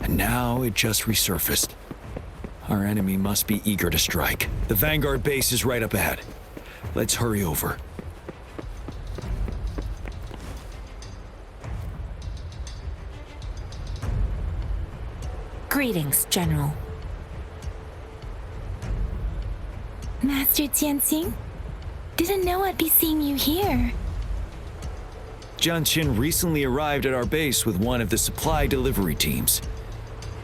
And now it just resurfaced. Our enemy must be eager to strike. The Vanguard base is right up ahead. Let's hurry over. Greetings, General. Master Jianxing? Didn't know I'd be seeing you here. Jianqin recently arrived at our base with one of the supply delivery teams.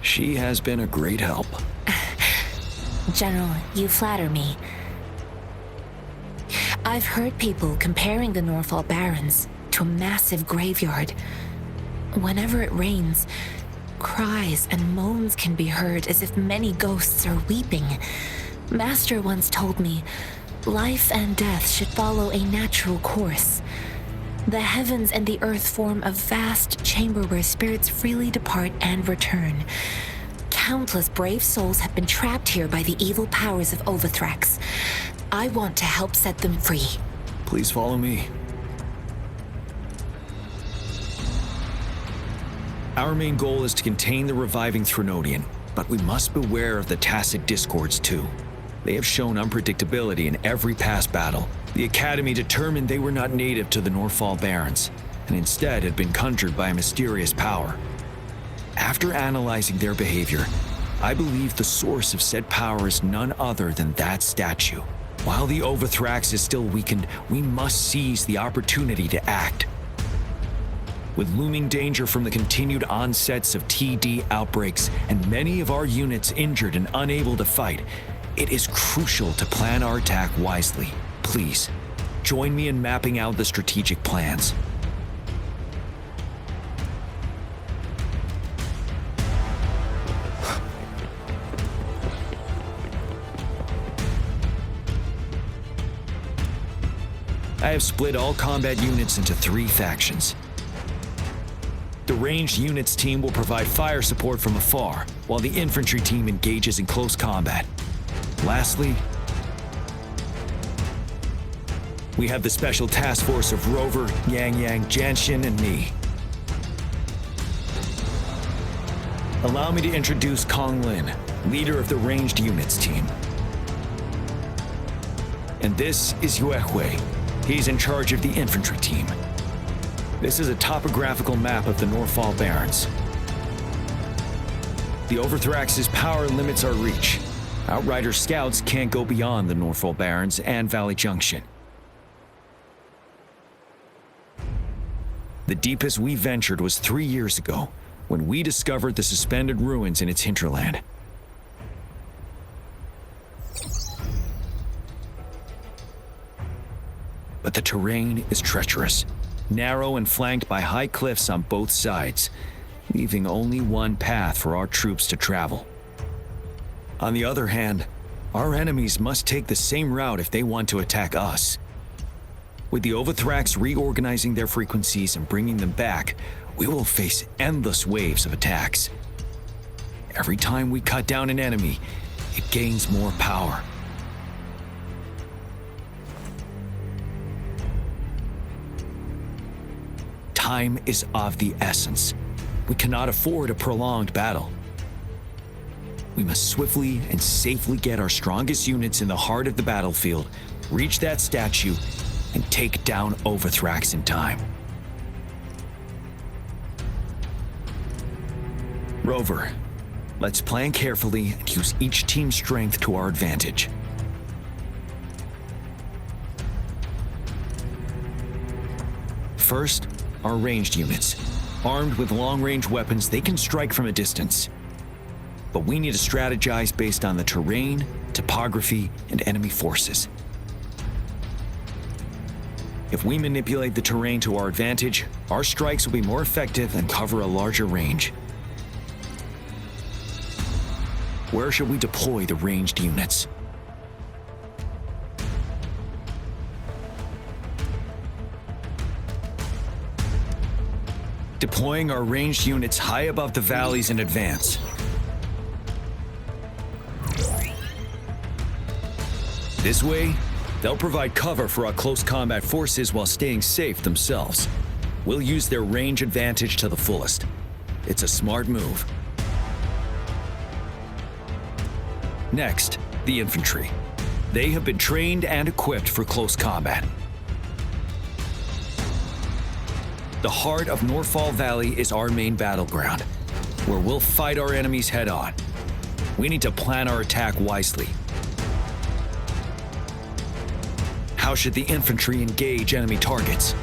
She has been a great help. General, you flatter me. I've heard people comparing the Norfall Barrens to a massive graveyard. Whenever it rains, cries and moans can be heard as if many ghosts are weeping. Master once told me, life and death should follow a natural course. The heavens and the earth form a vast chamber where spirits freely depart and return. Countless brave souls have been trapped here by the evil powers of Overthrax. I want to help set them free. Please follow me. Our main goal is to contain the reviving Threnodian, but we must beware of the tacit discords too. They have shown unpredictability in every past battle. The Academy determined they were not native to the Norfall Barrens, and instead had been conjured by a mysterious power. After analyzing their behavior, I believe the source of said power is none other than that statue. While the Overthrax is still weakened, we must seize the opportunity to act. With looming danger from the continued onsets of TD outbreaks and many of our units injured and unable to fight, it is crucial to plan our attack wisely. Please, join me in mapping out the strategic plans. I have split all combat units into 3 factions. The ranged units team will provide fire support from afar, while the infantry team engages in close combat. Lastly, we have the special task force of Rover, Yang, Jianxin, and me. Allow me to introduce Kong Lin, leader of the ranged units team. And this is Yue Hui. He's in charge of the infantry team. This is a topographical map of the Norfall Barrens. The Overthrax's power limits our reach. Outrider scouts can't go beyond the Norfall Barrens and Valley Junction. The deepest we ventured was 3 years ago, when we discovered the suspended ruins in its hinterland. But the terrain is treacherous, narrow and flanked by high cliffs on both sides, leaving only one path for our troops to travel. On the other hand, our enemies must take the same route if they want to attack us. With the Overthrax reorganizing their frequencies and bringing them back, we will face endless waves of attacks. Every time we cut down an enemy, it gains more power. Time is of the essence. We cannot afford a prolonged battle. We must swiftly and safely get our strongest units in the heart of the battlefield, reach that statue, and take down Overthrax in time. Rover, let's plan carefully and use each team's strength to our advantage. First, our ranged units. Armed with long-range weapons, they can strike from a distance. But we need to strategize based on the terrain, topography, and enemy forces. If we manipulate the terrain to our advantage, our strikes will be more effective and cover a larger range. Where should we deploy the ranged units? Deploying our ranged units high above the valleys in advance. This way, they'll provide cover for our close combat forces while staying safe themselves. We'll use their range advantage to the fullest. It's a smart move. Next, the infantry. They have been trained and equipped for close combat. The heart of Northfall Valley is our main battleground, where we'll fight our enemies head-on. We need to plan our attack wisely. How should the infantry engage enemy targets?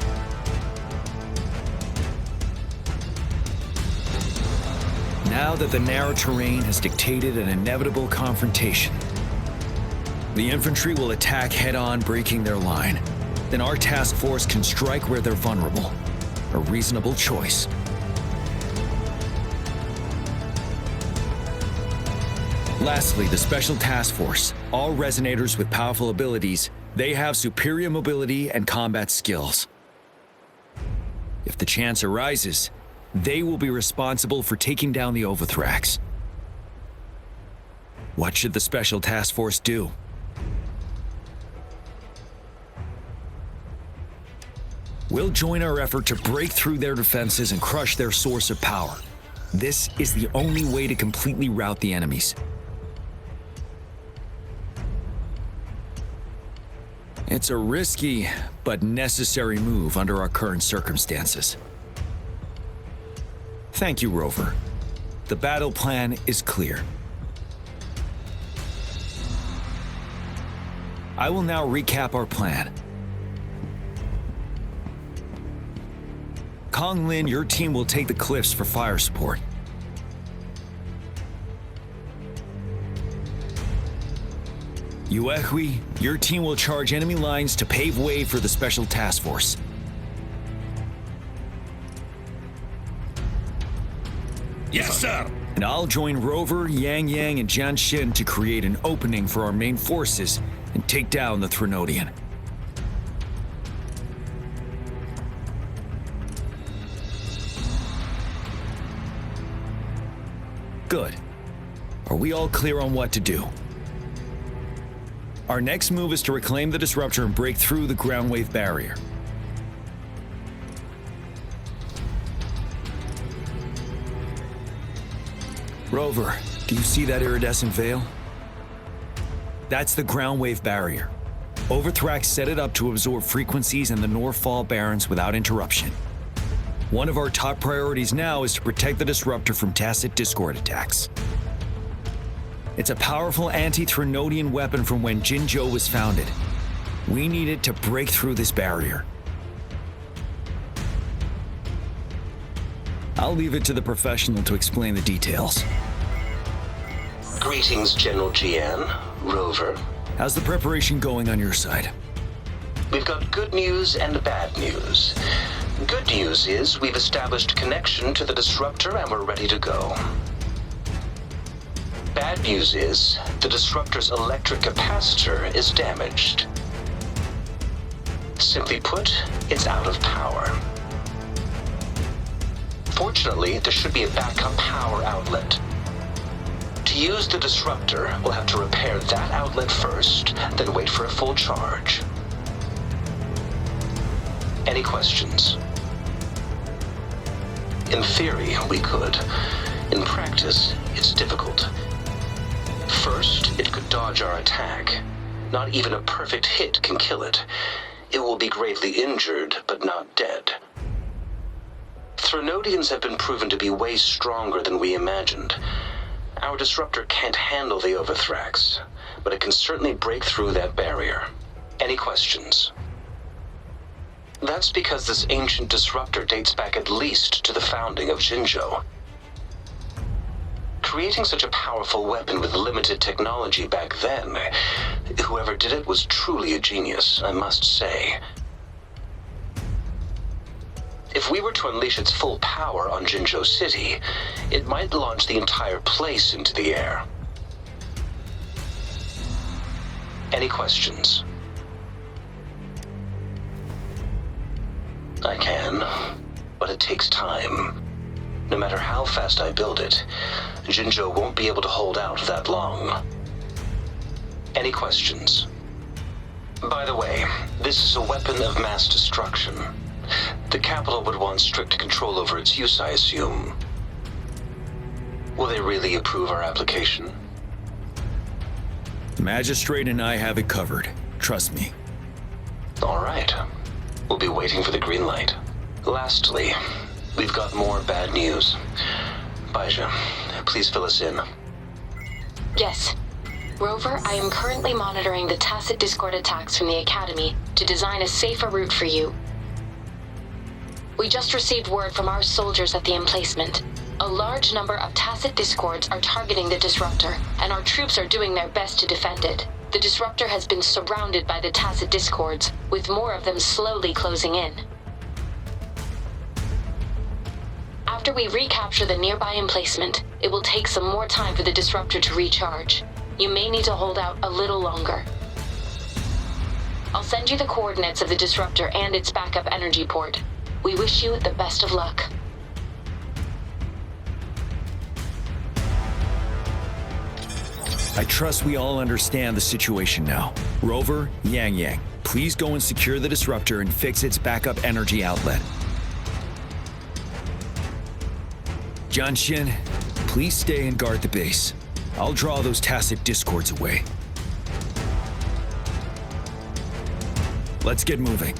Now that the narrow terrain has dictated an inevitable confrontation, the infantry will attack head-on, breaking their line. Then our task force can strike where they're vulnerable. A reasonable choice. Lastly, the Special Task Force. All resonators with powerful abilities, they have superior mobility and combat skills. If the chance arises, they will be responsible for taking down the Overthrax. What should the Special Task Force do? We'll join our effort to break through their defenses and crush their source of power. This is the only way to completely rout the enemies. It's a risky but necessary move under our current circumstances. Thank you, Rover. The battle plan is clear. I will now recap our plan. Kong Lin, your team will take the cliffs for fire support. Yuehui, your team will charge enemy lines to pave way for the Special Task Force. Yes, sir! And I'll join Rover, Yang Yang, and Jian Xin to create an opening for our main forces and take down the Threnodian. Good. Are we all clear on what to do? Our next move is to reclaim the disruptor and break through the ground wave barrier. Rover, do you see that iridescent veil? That's the ground wave barrier. Overthrax set it up to absorb frequencies in the Northfall Barrens without interruption. One of our top priorities now is to protect the disruptor from tacit Discord attacks. It's a powerful anti-Threnodian weapon from when Jinzhou was founded. We need it to break through this barrier. I'll leave it to the professional to explain the details. Greetings, General Jiyan, Rover. How's the preparation going on your side? We've got good news and bad news. Good news is we've established connection to the disruptor and we're ready to go. Bad news is the disruptor's electric capacitor is damaged. Simply put, it's out of power. Fortunately, there should be a backup power outlet. To use the disruptor, we'll have to repair that outlet first, then wait for a full charge. Any questions? In theory, we could. In practice, it's difficult. First, it could dodge our attack. Not even a perfect hit can kill it. It will be gravely injured, but not dead. Threnodians have been proven to be way stronger than we imagined. Our disruptor can't handle the Overthrax, but it can certainly break through that barrier. Any questions? That's because this ancient disruptor dates back at least to the founding of Jinzhou. Creating such a powerful weapon with limited technology back then, whoever did it was truly a genius, I must say. If we were to unleash its full power on Jinzhou City, it might launch the entire place into the air. Any questions? I can, but it takes time. No matter how fast I build it, Jinzhou won't be able to hold out that long. Any questions? By the way, this is a weapon of mass destruction. The capital would want strict control over its use, I assume. Will they really approve our application? The magistrate and I have it covered. Trust me. All right. We'll be waiting for the green light. Lastly, we've got more bad news. Baija, please fill us in. Yes. Rover, I am currently monitoring the tacit discord attacks from the Academy to design a safer route for you. We just received word from our soldiers at the emplacement. A large number of tacit discords are targeting the disruptor, and our troops are doing their best to defend it. The disruptor has been surrounded by the tacit discords, with more of them slowly closing in. After we recapture the nearby emplacement, it will take some more time for the disruptor to recharge. You may need to hold out a little longer. I'll send you the coordinates of the disruptor and its backup energy port. We wish you the best of luck. I trust we all understand the situation now. Rover, Yang, please go and secure the disruptor and fix its backup energy outlet. Jiyan, please stay and guard the base. I'll draw those tacit discords away. Let's get moving.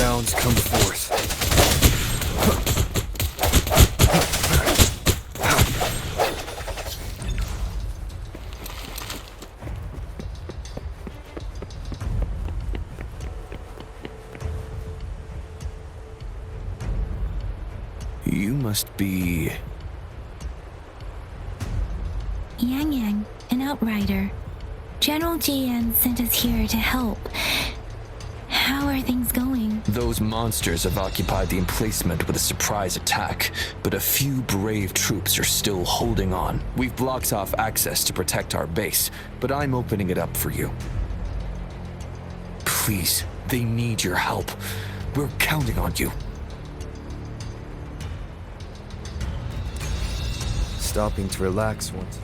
Sounds come forth. You must be... Yang, an outrider. General Jiyan sent us here to help. How are things going? Those monsters have occupied the emplacement with a surprise attack, but a few brave troops are still holding on. We've blocked off access to protect our base, but I'm opening it up for you. Please, they need your help. We're counting on you. Stopping to relax once.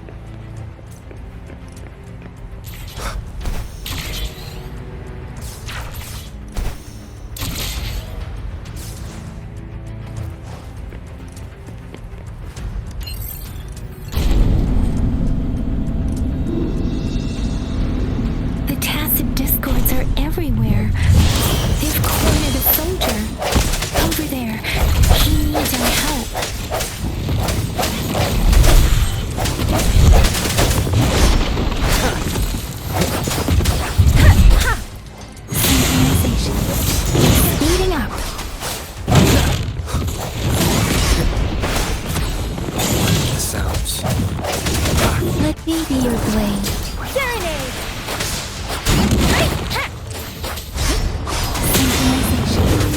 Synchronization.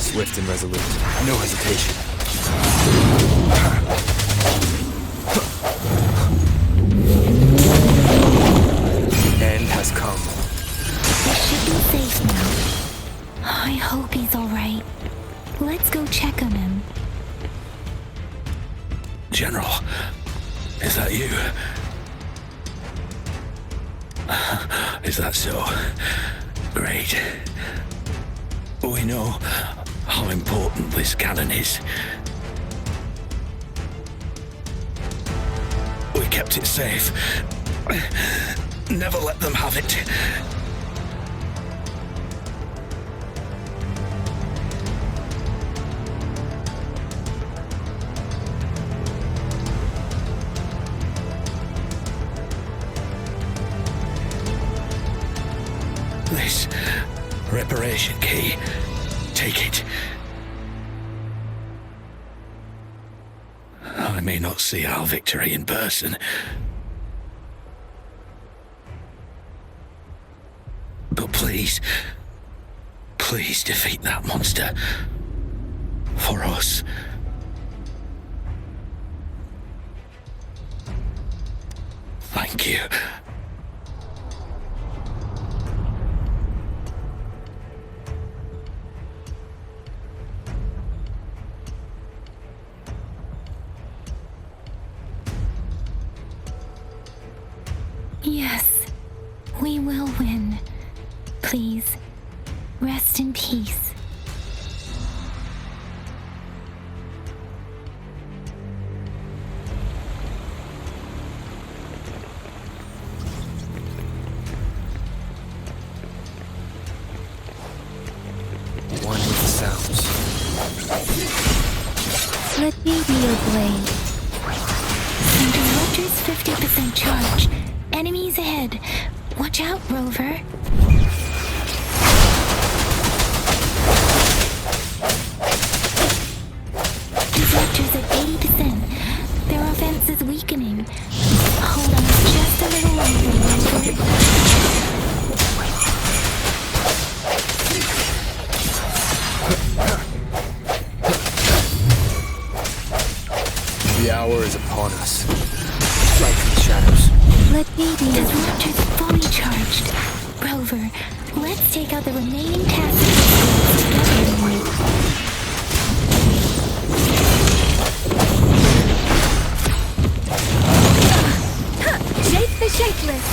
Swift and resolute. No hesitation. End has come. We should be safe now. I hope he's alright. Let's go check on him. General, is that you? Is that so? Great. We know how important this cannon is. We kept it safe. Never let them have it. This reparation key. Take it. I may not see our victory in person, but please defeat that monster. For us. Thank you. Yes, we will win. Please, rest in peace. One with the sounds. Let me be your blade. Interrupters 50% charge. Enemies ahead. Watch out, Rover. Disruptors at 80%. Their offense is weakening. Hold on just a little longer, Rover. The hour is upon us. Strike from the shadows. Let me be. Disruptors fully charged. Rover, let's take out the remaining tasks together. Shake the shapeless.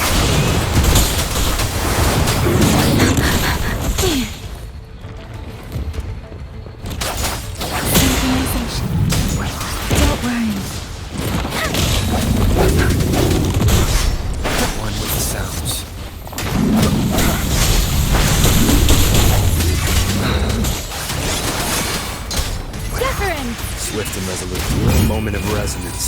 Don't worry. One with the sounds. Wuthering. Swift and resolute. A moment of resonance.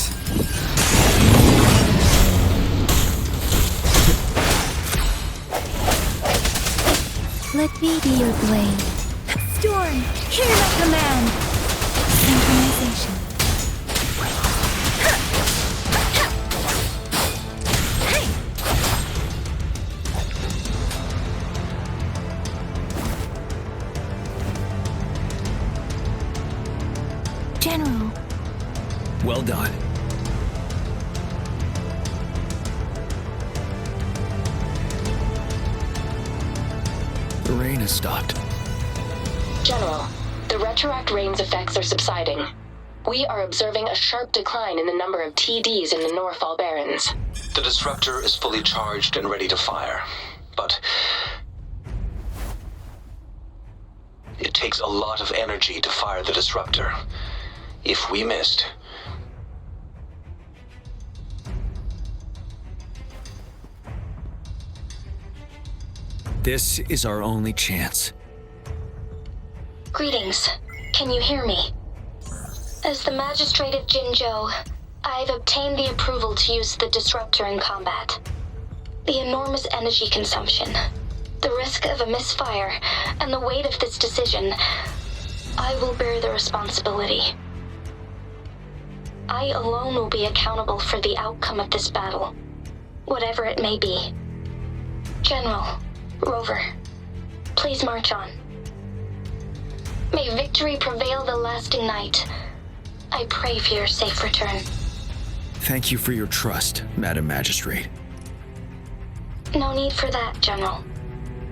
Let me be your blade. Storm, hear my command. Synchronization. General. Well done. The rain has stopped. General, the retroact rain's effects are subsiding. We are observing a sharp decline in the number of TDs in the Norfall Barrens. The disruptor is fully charged and ready to fire, but it takes a lot of energy to fire the disruptor. If we missed, this is our only chance. Greetings. Can you hear me? As the Magistrate of Jinzhou, I've obtained the approval to use the disruptor in combat. The enormous energy consumption, the risk of a misfire, and the weight of this decision, I will bear the responsibility. I alone will be accountable for the outcome of this battle, whatever it may be. General, Rover, please march on. May victory prevail the lasting night. I pray for your safe return. Thank you for your trust, Madam Magistrate. No need for that, General.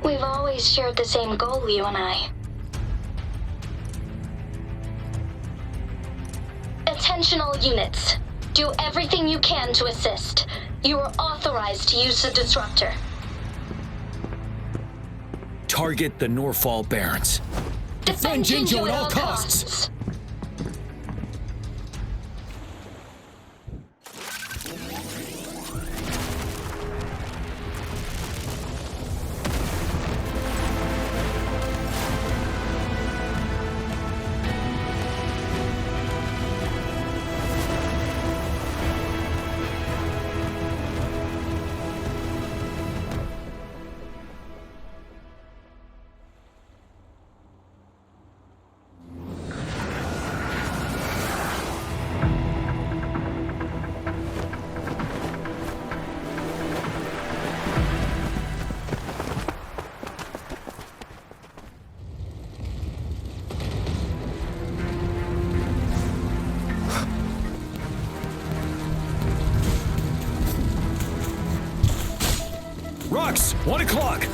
We've always shared the same goal, you and I. Attention all units. Do everything you can to assist. You are authorized to use the disruptor. Target the Norfall Barrens. Defend Jinjo at all costs. Rocks, 1 o'clock.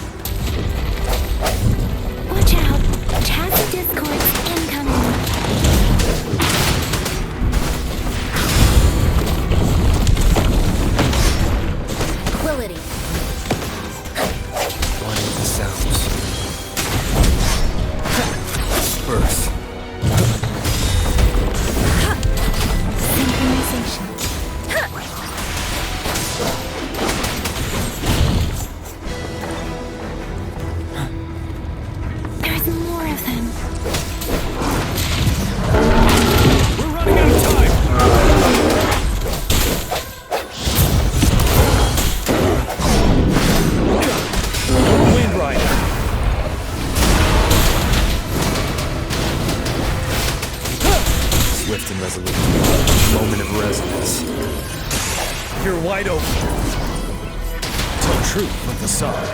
Watch out! Chassis discords incoming. Quillity. One of the sounds. Earth. Synchronization. There's more of them. We're running out of time. Wind Rider. Swift and resolute. Moment of resonance. You're wide open. Tell truth with the sun.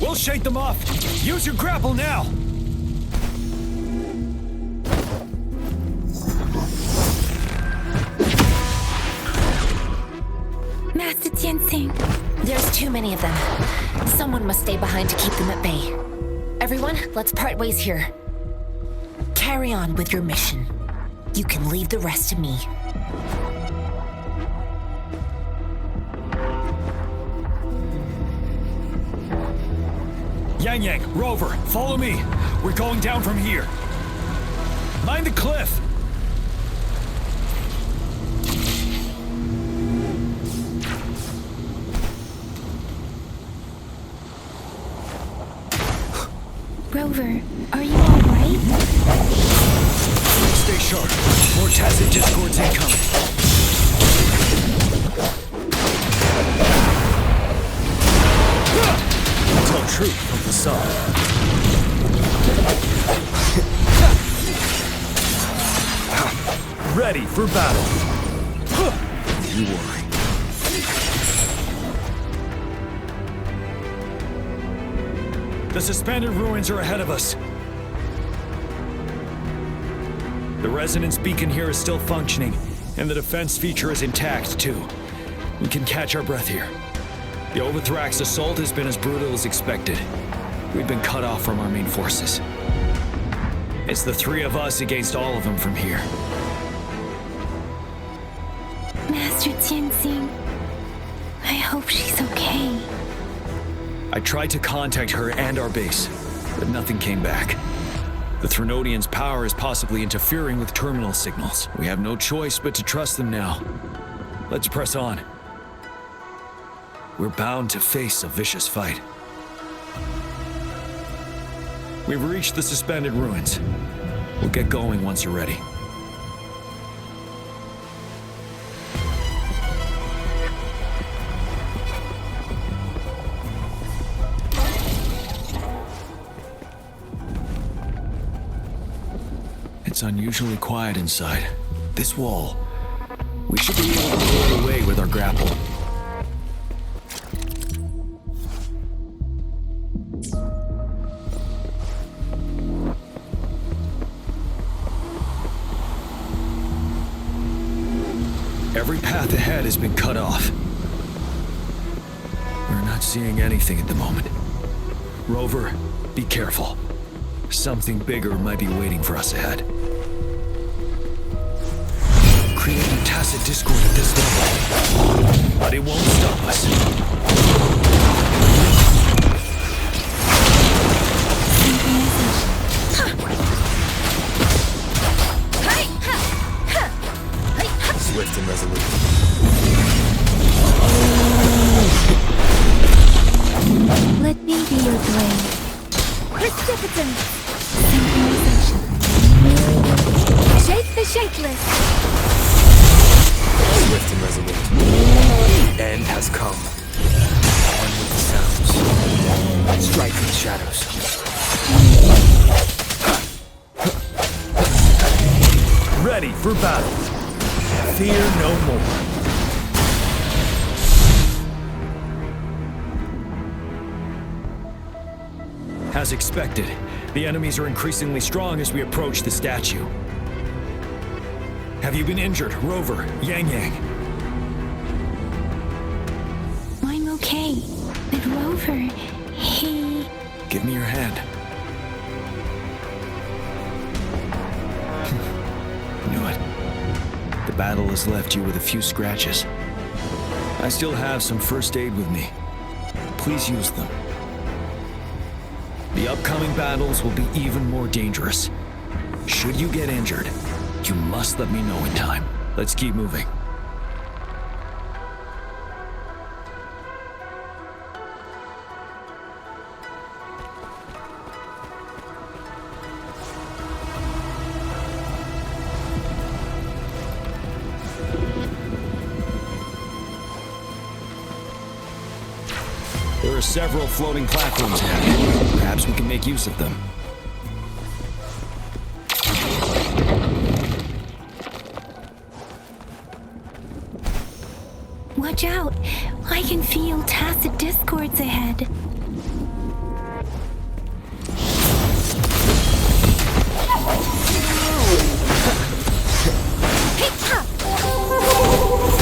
We'll shake them off. Use your grapple now. Master Jiyan. There's too many of them. Someone must stay behind to keep them at bay. Everyone, let's part ways here. Carry on with your mission. You can leave the rest to me. Yang Yang, Rover, follow me. We're going down from here. Mind the cliff. Rover, are you alright? Stay sharp. More tacit discords incoming. Tell truth from the sun. Ready for battle. You worry. The suspended ruins are ahead of us. The resonance beacon here is still functioning, and the defense feature is intact, too. We can catch our breath here. The Overthrax assault has been as brutal as expected. We've been cut off from our main forces. It's the three of us against all of them from here. Master Jiyan, I hope she's okay. I tried to contact her and our base, but nothing came back. The Threnodians' power is possibly interfering with terminal signals. We have no choice but to trust them now. Let's press on. We're bound to face a vicious fight. We've reached the suspended ruins. We'll get going once you're ready. It's unusually quiet inside. This wall. We should be able to blow it away with our grapple. Every path ahead has been cut off. We're not seeing anything at the moment. Rover, be careful. Something bigger might be waiting for us ahead. Creating tacit discord at this level, but it won't stop us. Swift and resolute. Let me be your blade. Precipitant! Synchronization. Shake the shakeless! Swift and resolute. The end has come. On with the sounds. Strike from the shadows. Ready for battle. Fear no more. As expected, the enemies are increasingly strong as we approach the statue. Have you been injured, Rover, Yang Yang? I'm okay. But Rover, he... Give me your hand. Knew it. The battle has left you with a few scratches. I still have some first aid with me. Please use them. The upcoming battles will be even more dangerous. Should you get injured, you must let me know in time. Let's keep moving. There are several floating platforms here. Perhaps we can make use of them. Watch out! I can feel tacit discords ahead.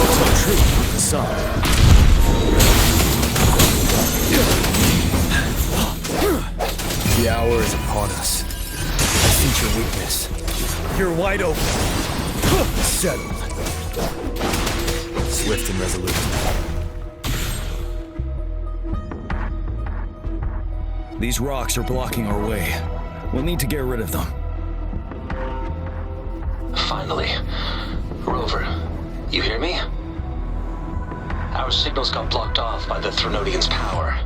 So true, the sun. The hour is upon us. I sense your weakness. You're wide open. Settled. Swift and resolute. These rocks are blocking our way. We'll need to get rid of them. Finally. Rover, you hear me? Our signals got blocked off by the Threnodian's power.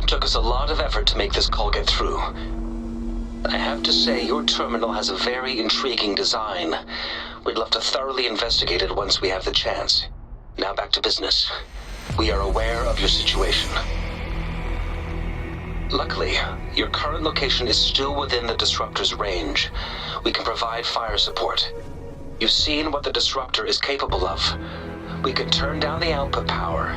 Took us a lot of effort to make this call get through. I have to say, your terminal has a very intriguing design. We'd love to thoroughly investigate it once we have the chance. Now back to business. We are aware of your situation. Luckily, your current location is still within the Disruptor's range. We can provide fire support. You've seen what the Disruptor is capable of. We can turn down the output power,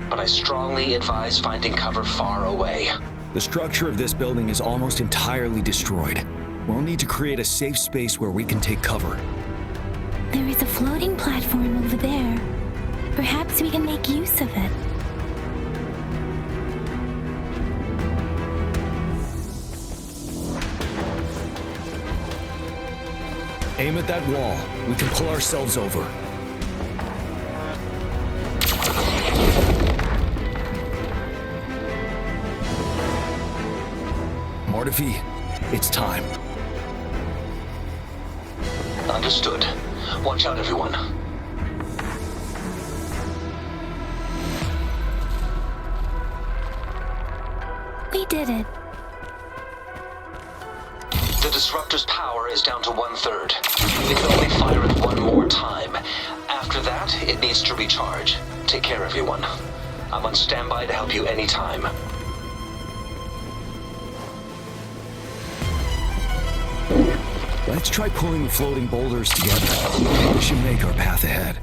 but I strongly advise finding cover far away. The structure of this building is almost entirely destroyed. We'll need to create a safe space where we can take cover. There is a floating platform over there. Perhaps we can make use of it. Aim at that wall. We can pull ourselves over. Mortifi, it's time. Understood. Watch out, everyone. We did it. The Disruptor's power is down to 1/3. We can only fire it one more time. After that, it needs to recharge. Take care, everyone. I'm on standby to help you anytime. Let's try pulling the floating boulders together. This should make our path ahead.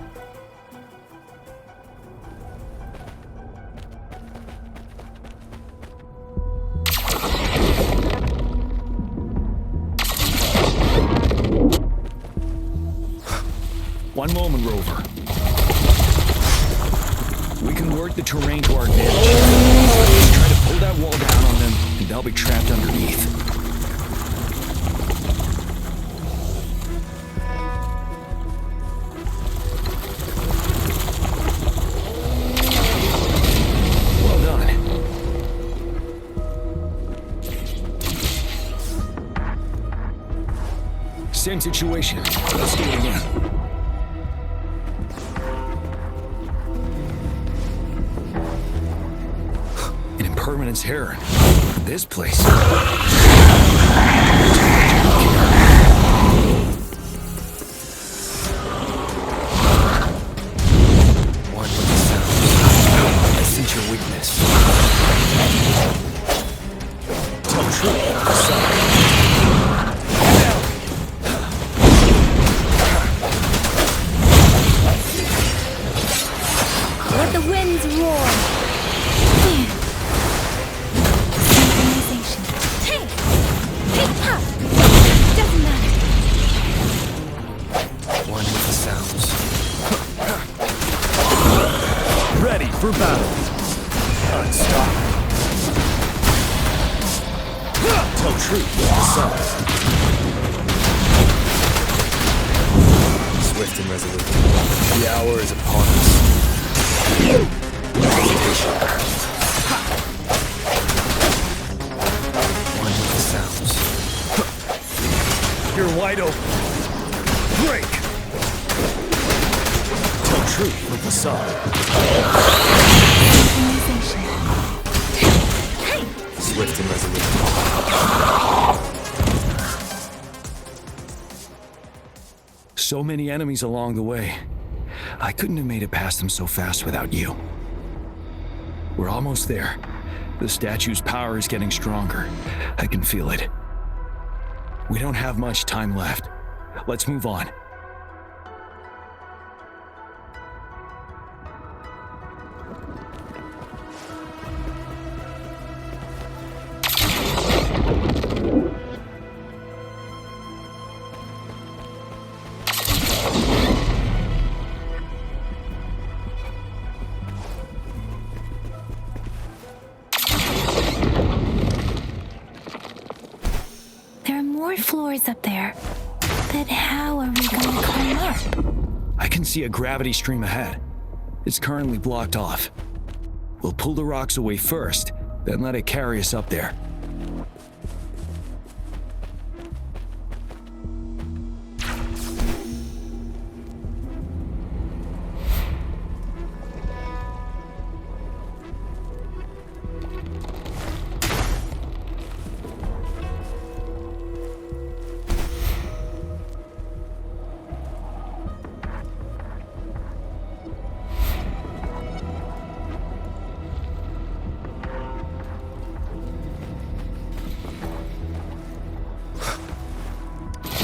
One moment, Rover. We can work the terrain to our advantage. Try to pull that wall down on them, and they'll be trapped underneath. Well done. Same situation. Let's do it again. Permanence here. This place. One with the sound. I sense your weakness. Tell truth. Let the winds roar. Doesn't matter. One with the sounds. Ready for battle. Unstoppable. Tell truth with the sounds. Swift and resolute. The hour is upon us. One with the sounds. You're wide open. Break! Tell truth with the song. Swift and resolute. So many enemies along the way. I couldn't have made it past them so fast without you. We're almost there. The statue's power is getting stronger. I can feel it. We don't have much time left. Let's move on. Floors up there. But how are we going to climb up? I can see a gravity stream ahead. It's currently blocked off. We'll pull the rocks away first, then let it carry us up there.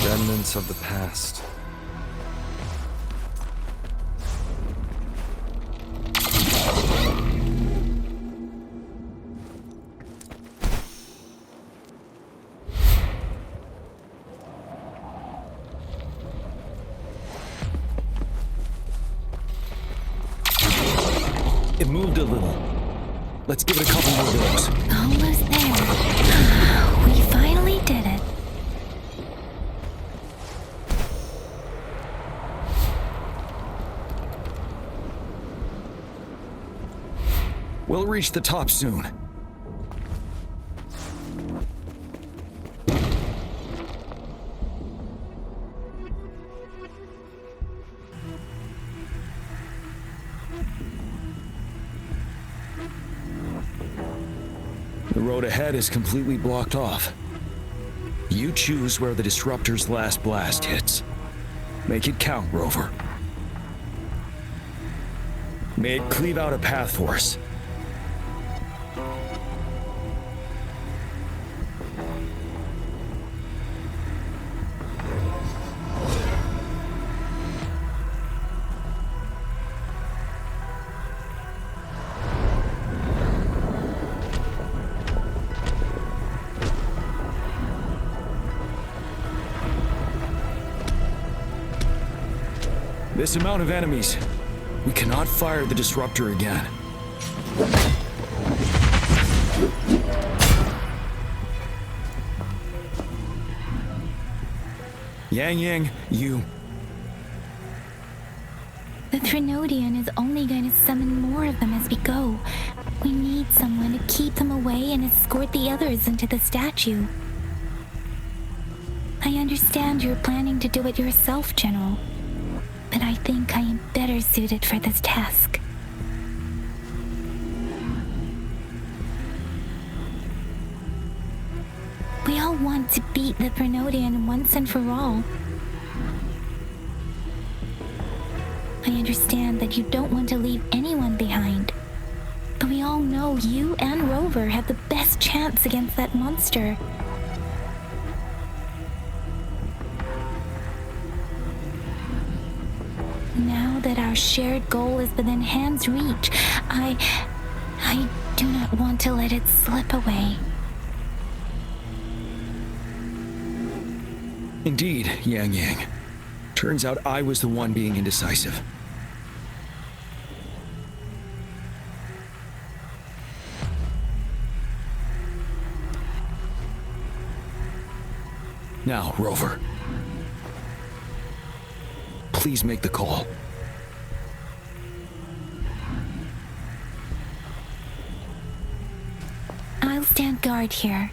Remnants of the past. It moved a little. Let's give it a couple more goes. Almost there. We finally did it. We'll reach the top soon. The road ahead is completely blocked off. You choose where the disruptor's last blast hits. Make it count, Rover. May it cleave out a path for us. This amount of enemies. We cannot fire the disruptor again. Yang, you... The Threnodian is only going to summon more of them as we go. We need someone to keep them away and escort the others into the statue. I understand you're planning to do it yourself, General, but I think I am better suited for this task. We all want to beat the Threnodian once and for all. I understand that you don't want to leave anyone behind, but we all know you and Rover have the best chance against that monster. Now that our shared goal is within hand's reach, I do not want to let it slip away. Indeed, Yang. Turns out I was the one being indecisive. Now, Rover. Please make the call. I'll stand guard here.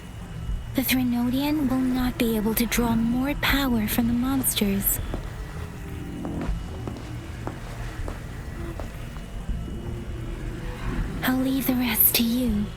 The Threnodian will not be able to draw more power from the monsters. I'll leave the rest to you.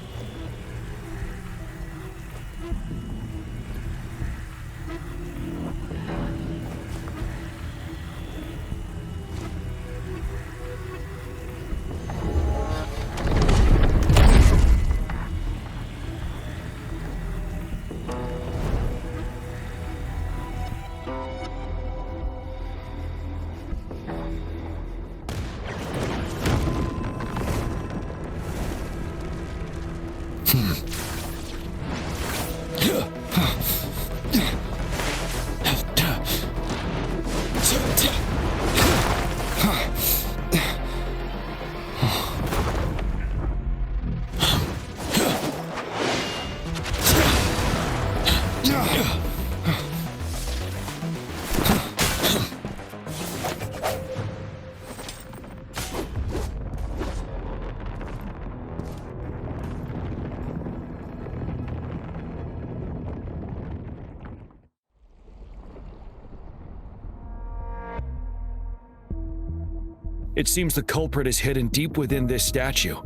It seems the culprit is hidden deep within this statue.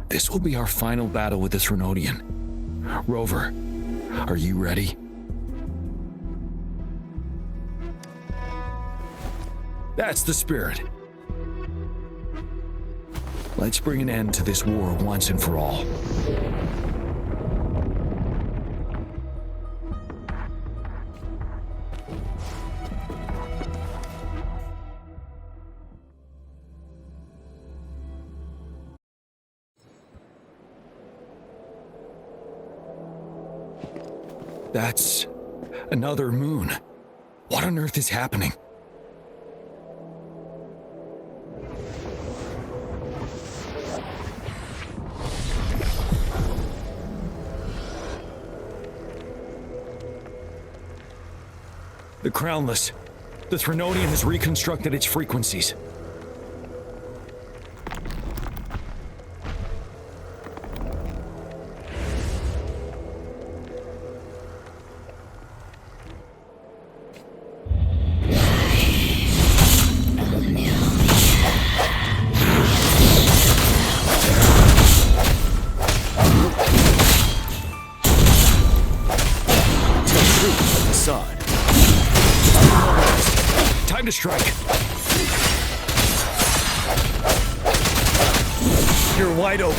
This will be our final battle with the Threnodian. Rover, are you ready? That's the spirit. Let's bring an end to this war once and for all. That's another moon. What on earth is happening? The Crownless. The Threnodian has reconstructed its frequencies. Time to strike. You're wide open.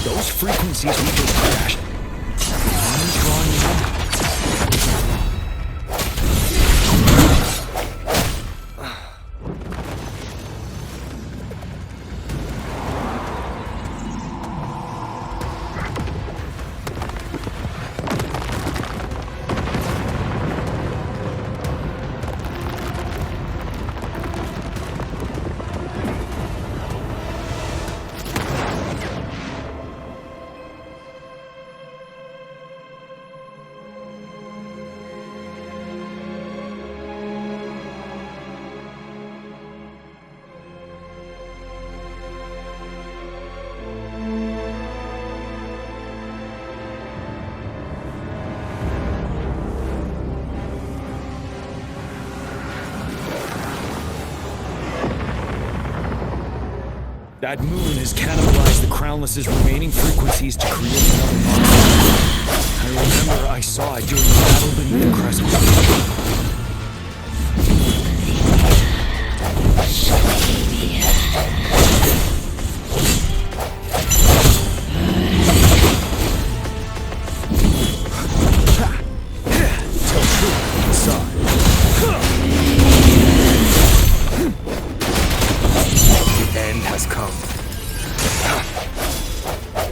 Those frequencies we just crashed. I'm drawing you. That moon has cannibalized the Crownless's remaining frequencies to create another monster. I remember I saw it during the battle beneath the crescent.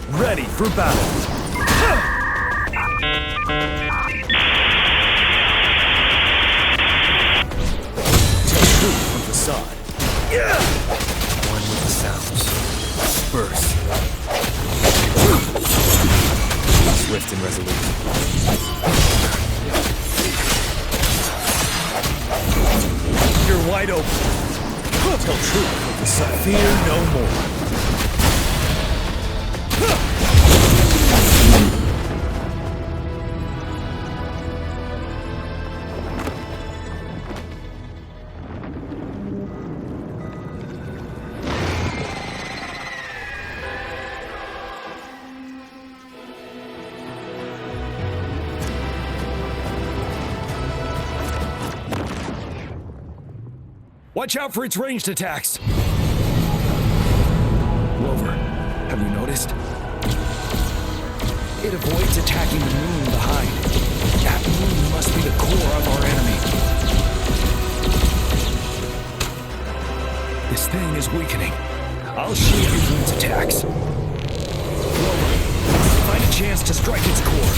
Ready for battle. Take truth from the side. One with the sounds. Burst. Swift and resolute. You're wide open. Tell truth from the side. Fear no more. Watch out for its ranged attacks! Rover, have you noticed? It avoids attacking the moon behind. That moon must be the core of our enemy. This thing is weakening. I'll shield you from its attacks. Rover, find a chance to strike its core.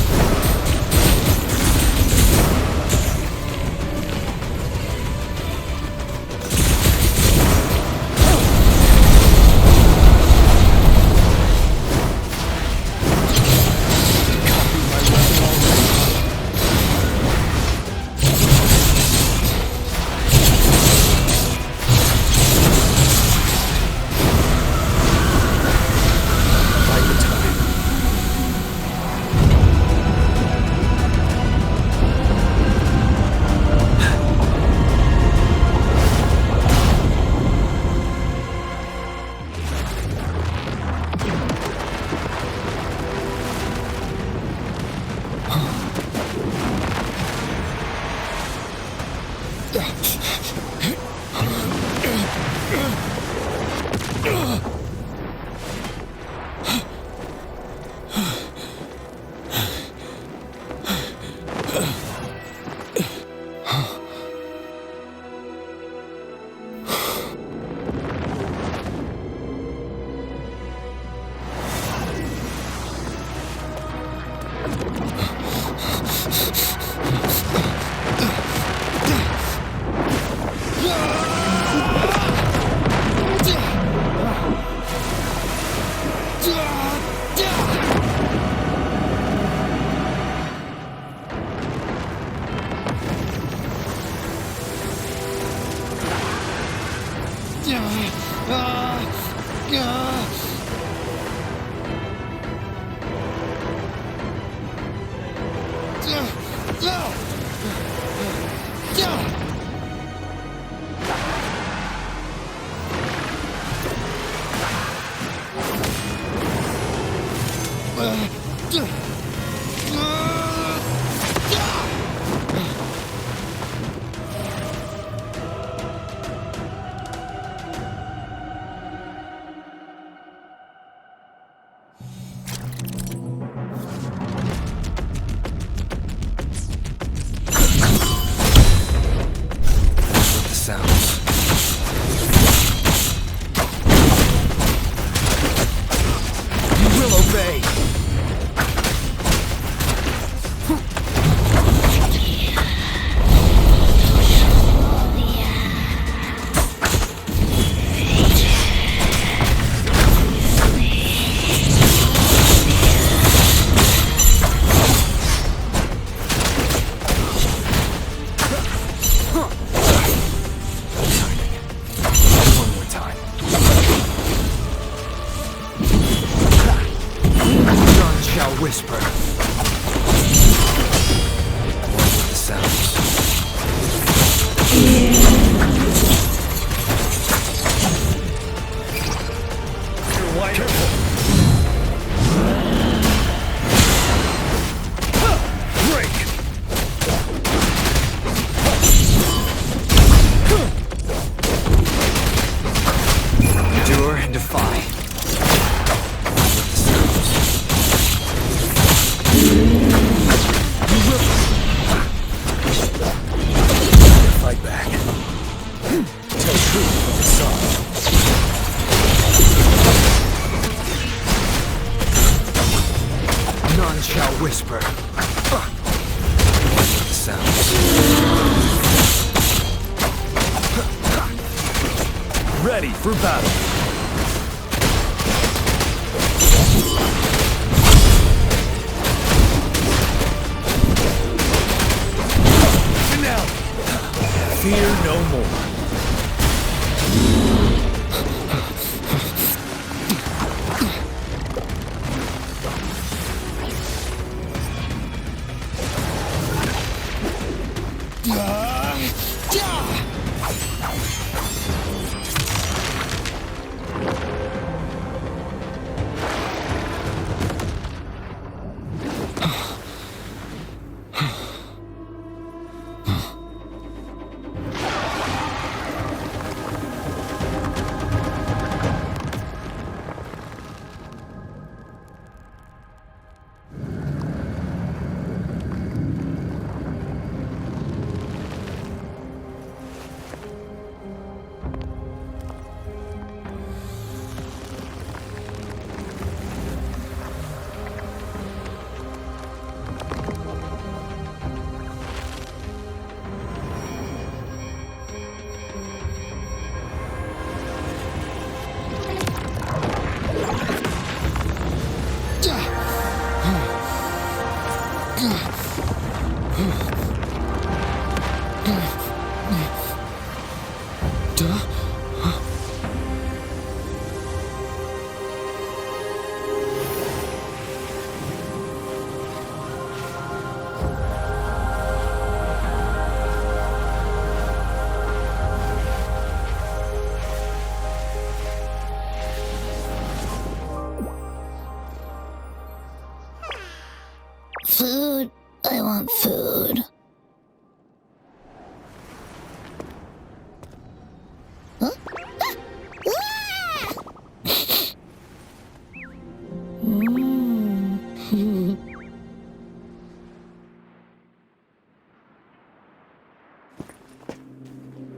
wide open. Break! Endure and defy. Fight back. Tell truth from the sun. None shall whisper. The sounds. Ready for battle. Finale. Fear no more. Food. I want food. Huh?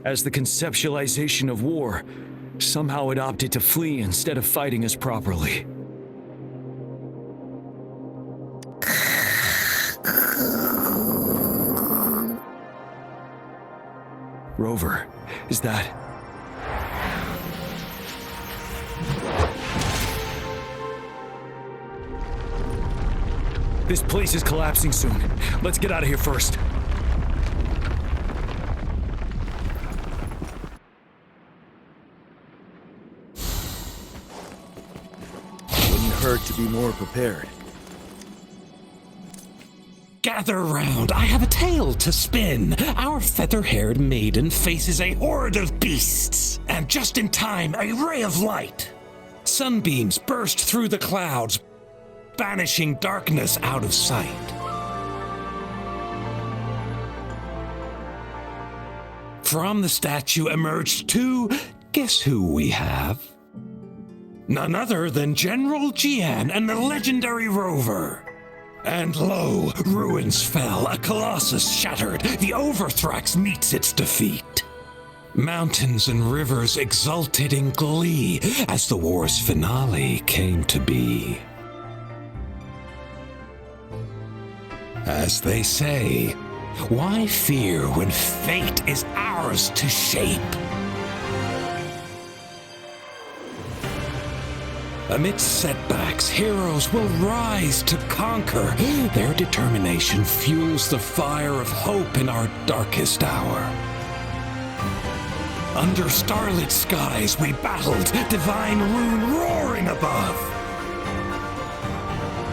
As the conceptualization of war, somehow it opted to flee instead of fighting us properly. Rover, is that... This place is collapsing soon. Let's get out of here first. Wouldn't hurt to be more prepared. Gather round, I have a tale to spin. Our feather-haired maiden faces a horde of beasts. And just in time, a ray of light. Sunbeams burst through the clouds, banishing darkness out of sight. From the statue emerged two, guess who we have? None other than General Jiyan and the legendary Rover. And lo, ruins fell, a colossus shattered, the Overthrax meets its defeat. Mountains and rivers exulted in glee as the war's finale came to be. As they say, why fear when fate is ours to shape? Amidst setbacks, heroes will rise to conquer. Their determination fuels the fire of hope in our darkest hour. Under starlit skies we battled, divine rune roaring above.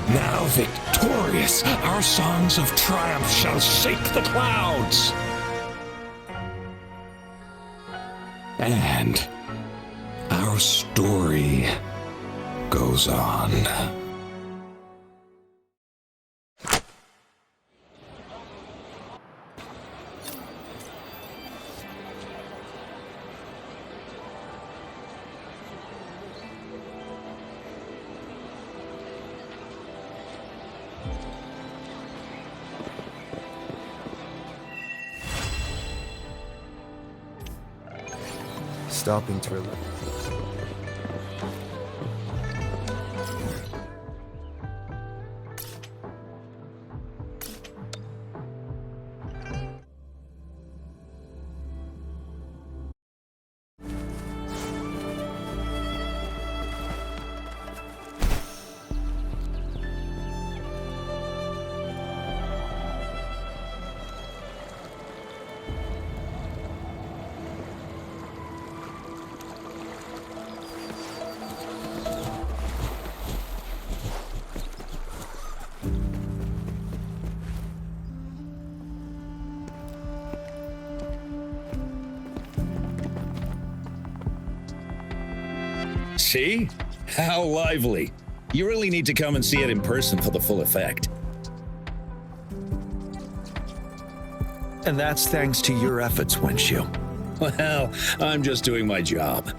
Now victorious, our songs of triumph shall shake the clouds. And our story goes on. Stopping to relax. See? How lively. You really need to come and see it in person for the full effect. And that's thanks to your efforts, Wenshu. Well, I'm just doing my job.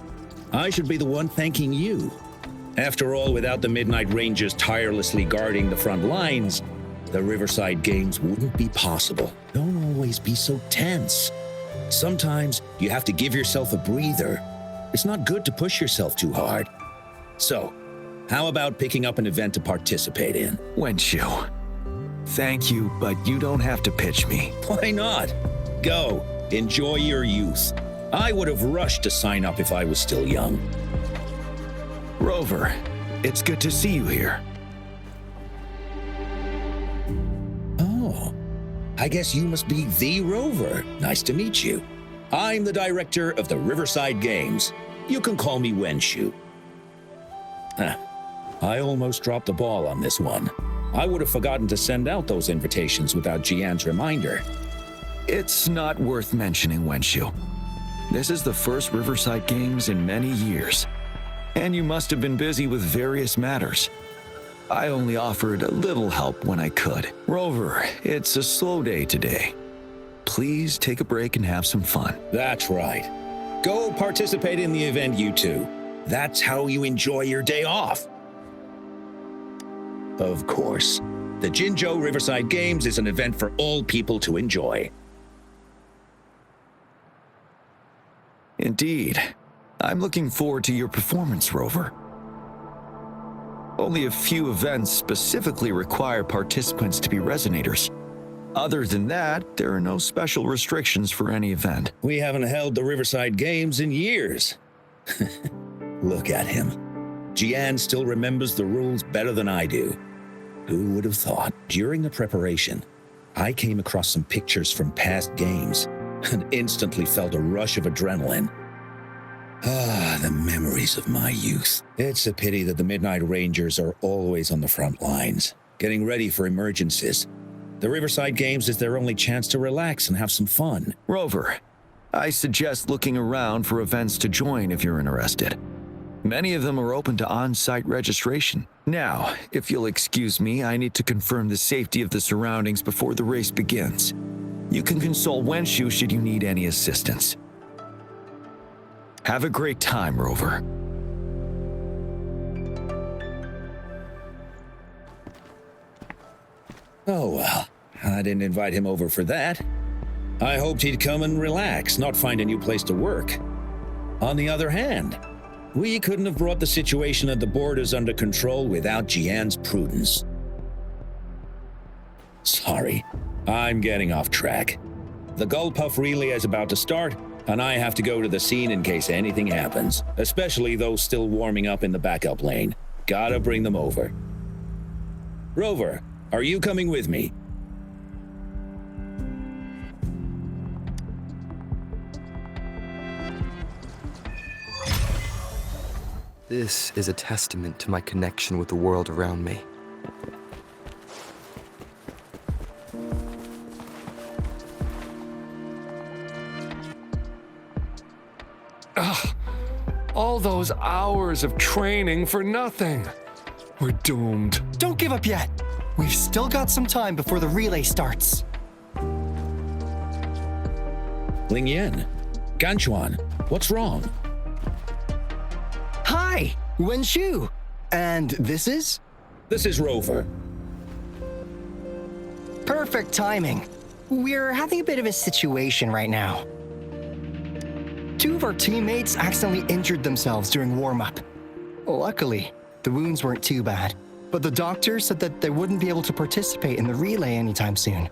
I should be the one thanking you. After all, without the Midnight Rangers tirelessly guarding the front lines, the Riverside Games wouldn't be possible. Don't always be so tense. Sometimes you have to give yourself a breather. It's not good to push yourself too hard. So, how about picking up an event to participate in? Wenshu, thank you, but you don't have to pitch me. Why not? Go, enjoy your youth. I would have rushed to sign up if I was still young. Rover, it's good to see you here. Oh, I guess you must be the Rover. Nice to meet you. I'm the director of the Riverside Games. You can call me Wenshu. I almost dropped the ball on this one. I would have forgotten to send out those invitations without Jiyan's reminder. It's not worth mentioning, Wenshu. This is the first Riverside Games in many years, and you must have been busy with various matters. I only offered a little help when I could. Rover, it's a slow day today. Please take a break and have some fun. That's right. Go participate in the event, you two. That's how you enjoy your day off. Of course, the Jinzhou Riverside Games is an event for all people to enjoy. Indeed. I'm looking forward to your performance, Rover. Only a few events specifically require participants to be Resonators. Other than that, there are no special restrictions for any event. We haven't held the Riverside Games in years. Look at him. Jiyan still remembers the rules better than I do. Who would have thought? During the preparation, I came across some pictures from past games and instantly felt a rush of adrenaline. Ah, the memories of my youth. It's a pity that the Midnight Rangers are always on the front lines, getting ready for emergencies. The Riverside Games is their only chance to relax and have some fun. Rover, I suggest looking around for events to join if you're interested. Many of them are open to on-site registration. Now, if you'll excuse me, I need to confirm the safety of the surroundings before the race begins. You can consult Wenshu should you need any assistance. Have a great time, Rover. Oh well, I didn't invite him over for that. I hoped he'd come and relax, not find a new place to work. On the other hand, we couldn't have brought the situation at the borders under control without Jiyan's prudence. Sorry, I'm getting off track. The Gullpuff relay is about to start, and I have to go to the scene in case anything happens, especially those still warming up in the backup lane. Gotta bring them over. Rover, are you coming with me? This is a testament to my connection with the world around me. Ugh, all those hours of training for nothing. We're doomed. Don't give up yet. We've still got some time before the relay starts. Ling Yen, Ganchuan, what's wrong? Hi, Wen Shu. And this is? This is Rover. Perfect timing. We're having a bit of a situation right now. 2 of our teammates accidentally injured themselves during warm-up. Luckily, the wounds weren't too bad, but the doctor said that they wouldn't be able to participate in the relay anytime soon.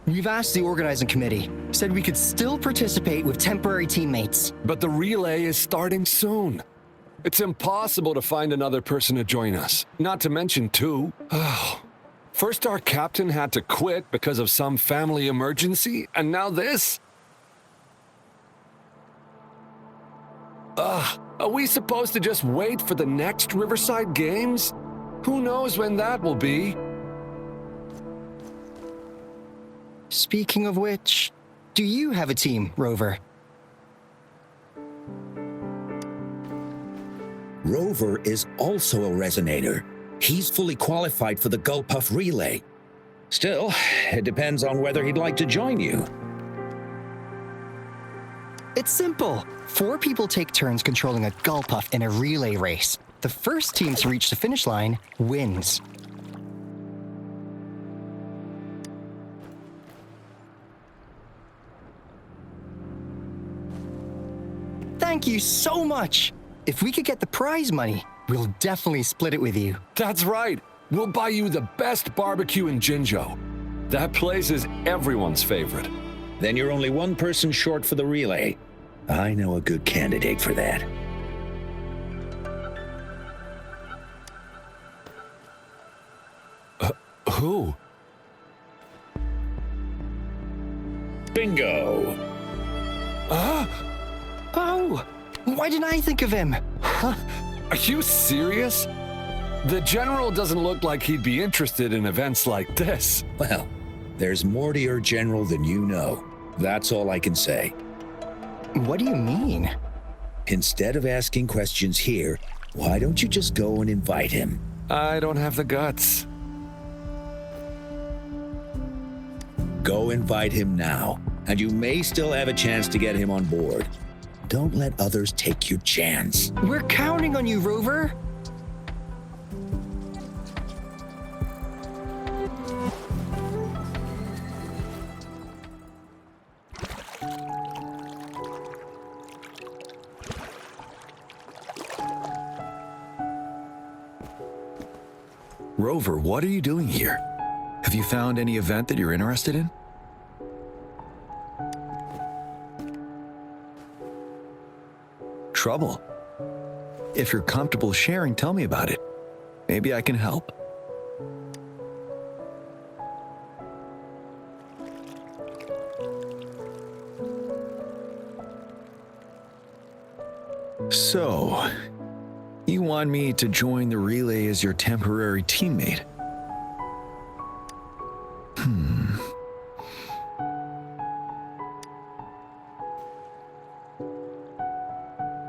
We've asked the organizing committee, said we could still participate with temporary teammates. But the relay is starting soon. It's impossible to find another person to join us, not to mention 2. First our captain had to quit because of some family emergency, and now this? Are we supposed to just wait for the next Riverside Games? Who knows when that will be? Speaking of which, do you have a team, Rover? Rover is also a resonator. He's fully qualified for the Gulpuff Relay. Still, it depends on whether he'd like to join you. It's simple. 4 people take turns controlling a Gulpuff in a relay race. The first team to reach the finish line wins. Thank you so much! If we could get the prize money, we'll definitely split it with you. That's right. We'll buy you the best barbecue in Jinzhou. That place is everyone's favorite. Then you're only 1 person short for the relay. I know a good candidate for that. Who? Bingo! Oh! Why didn't I think of him? Are you serious? The General doesn't look like he'd be interested in events like this. Well, there's more to your General than you know. That's all I can say. What do you mean? Instead of asking questions here, why don't you just go and invite him? I don't have the guts. Go invite him now, and you may still have a chance to get him on board. Don't let others take your chance. We're counting on you, Rover. Rover, what are you doing here? Have you found any event that you're interested in? Trouble? If you're comfortable sharing, tell me about it. Maybe I can help. So, you want me to join the relay as your temporary teammate?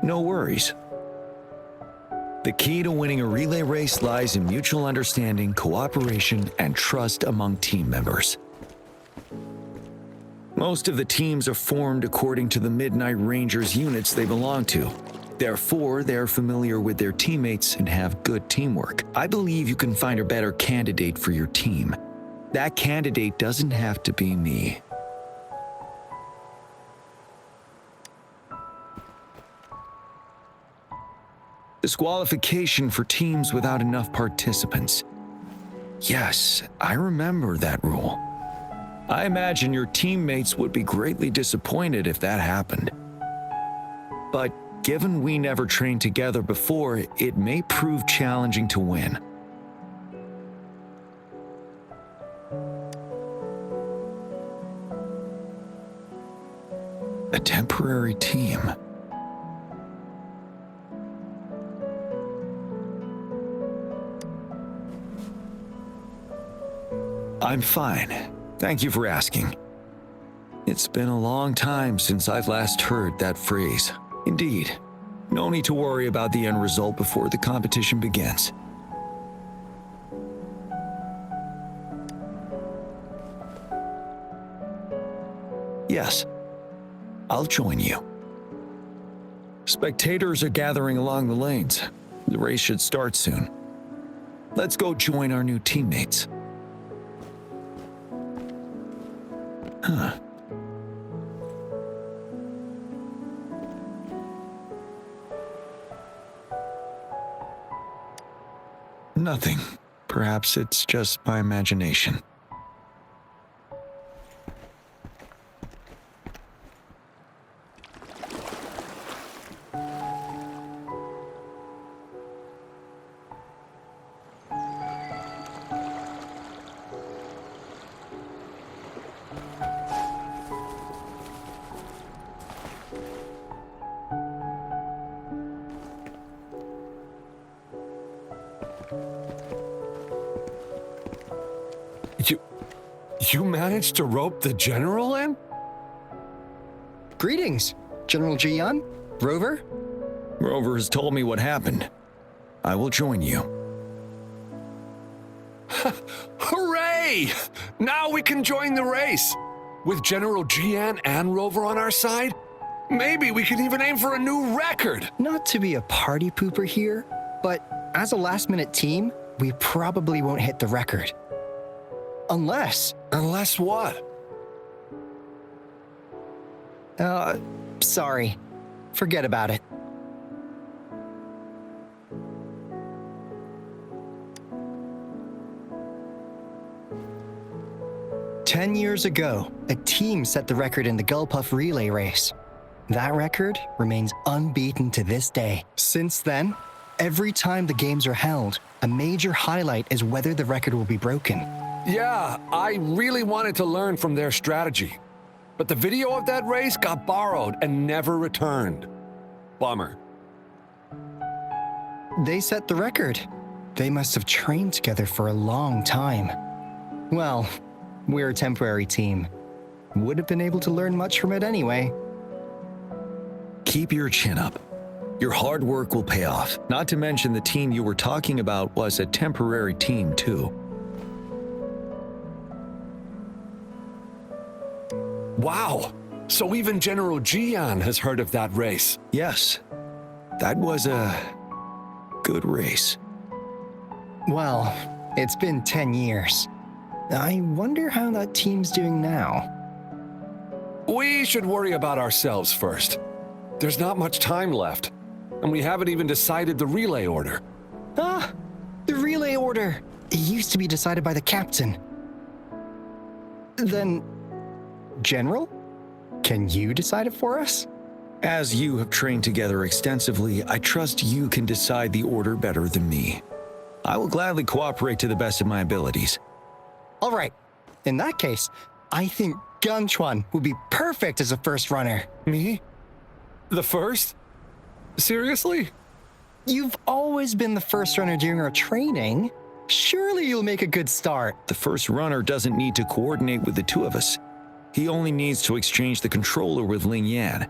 No worries. The key to winning a relay race lies in mutual understanding, cooperation, and trust among team members. Most of the teams are formed according to the Midnight Rangers units they belong to. Therefore, they're familiar with their teammates and have good teamwork. I believe you can find a better candidate for your team. That candidate doesn't have to be me. Disqualification for teams without enough participants. Yes, I remember that rule. I imagine your teammates would be greatly disappointed if that happened. But given we never trained together before, it may prove challenging to win. A temporary team. I'm fine. Thank you for asking. It's been a long time since I've last heard that phrase. Indeed, no need to worry about the end result before the competition begins. Yes, I'll join you. Spectators are gathering along the lanes. The race should start soon. Let's go join our new teammates. Huh. Nothing. Perhaps it's just my imagination. You managed to rope the general in? Greetings, General Jiyan, Rover. Rover has told me what happened. I will join you. Hooray! Now we can join the race. With General Jiyan and Rover on our side, maybe we can even aim for a new record. Not to be a party pooper here, but as a last-minute team, we probably won't hit the record. Unless what? Sorry. Forget about it. "10 years ago, a team set the record in the Gulpuff relay race. That record remains unbeaten to this day. Since then, every time the games are held, a major highlight is whether the record will be broken. Yeah, I really wanted to learn from their strategy. But the video of that race got borrowed and never returned. Bummer. They set the record. They must have trained together for a long time. Well, we're a temporary team. Would have been able to learn much from it anyway. Keep your chin up. Your hard work will pay off. Not to mention the team you were talking about was a temporary team too. Wow! So even General Jiyan has heard of that race. Yes. That was a good race. Well, it's been 10 years. I wonder how that team's doing now. We should worry about ourselves first. There's not much time left, and we haven't even decided the relay order. The relay order. It used to be decided by the captain. Then, General, can you decide it for us? As you have trained together extensively, I trust you can decide the order better than me. I will gladly cooperate to the best of my abilities. All right. In that case, I think Gunchuan would be perfect as a first runner. Me? The first? Seriously? You've always been the first runner during our training. Surely you'll make a good start. The first runner doesn't need to coordinate with the two of us. He only needs to exchange the controller with Ling Yan.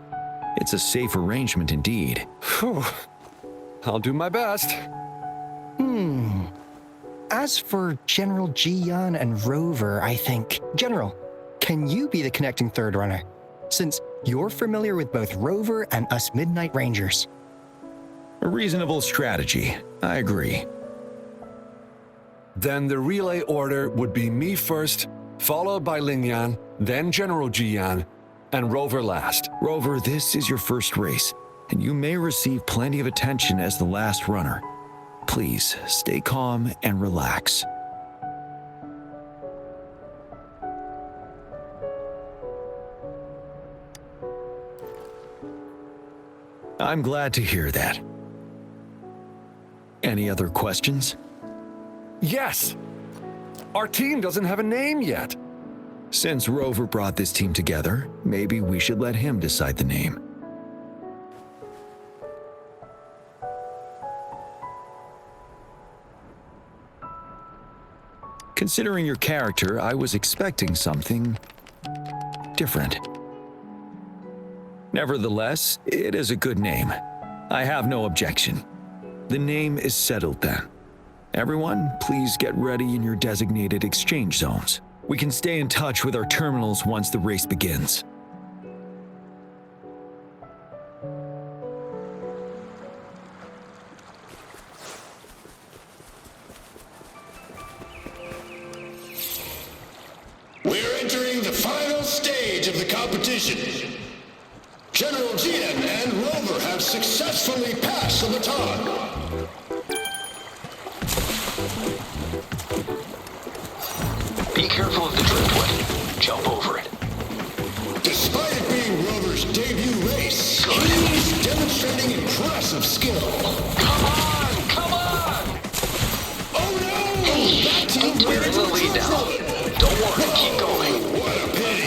It's a safe arrangement indeed. Whew. I'll do my best. As for General Jiyan and Rover, I think... General, can you be the connecting third runner? Since you're familiar with both Rover and us Midnight Rangers. A reasonable strategy. I agree. Then the relay order would be me first, followed by Ling Yan, then General Jiyan, and Rover last. Rover, this is your first race, and you may receive plenty of attention as the last runner. Please, stay calm and relax. I'm glad to hear that. Any other questions? Yes! Our team doesn't have a name yet. Since Rover brought this team together, maybe we should let him decide the name. Considering your character, I was expecting something different. Nevertheless, it is a good name. I have no objection. The name is settled then. Everyone, please get ready in your designated exchange zones. We can stay in touch with our terminals once the race begins. mission. General Jiyan and Rover have successfully passed the baton. Be careful of the driftwood. Jump over it. Despite it being Rover's debut race, he's demonstrating impressive skill. Come on! Come on! Oh no! Hey, we're in the lead now. Don't worry, keep going. What a pity.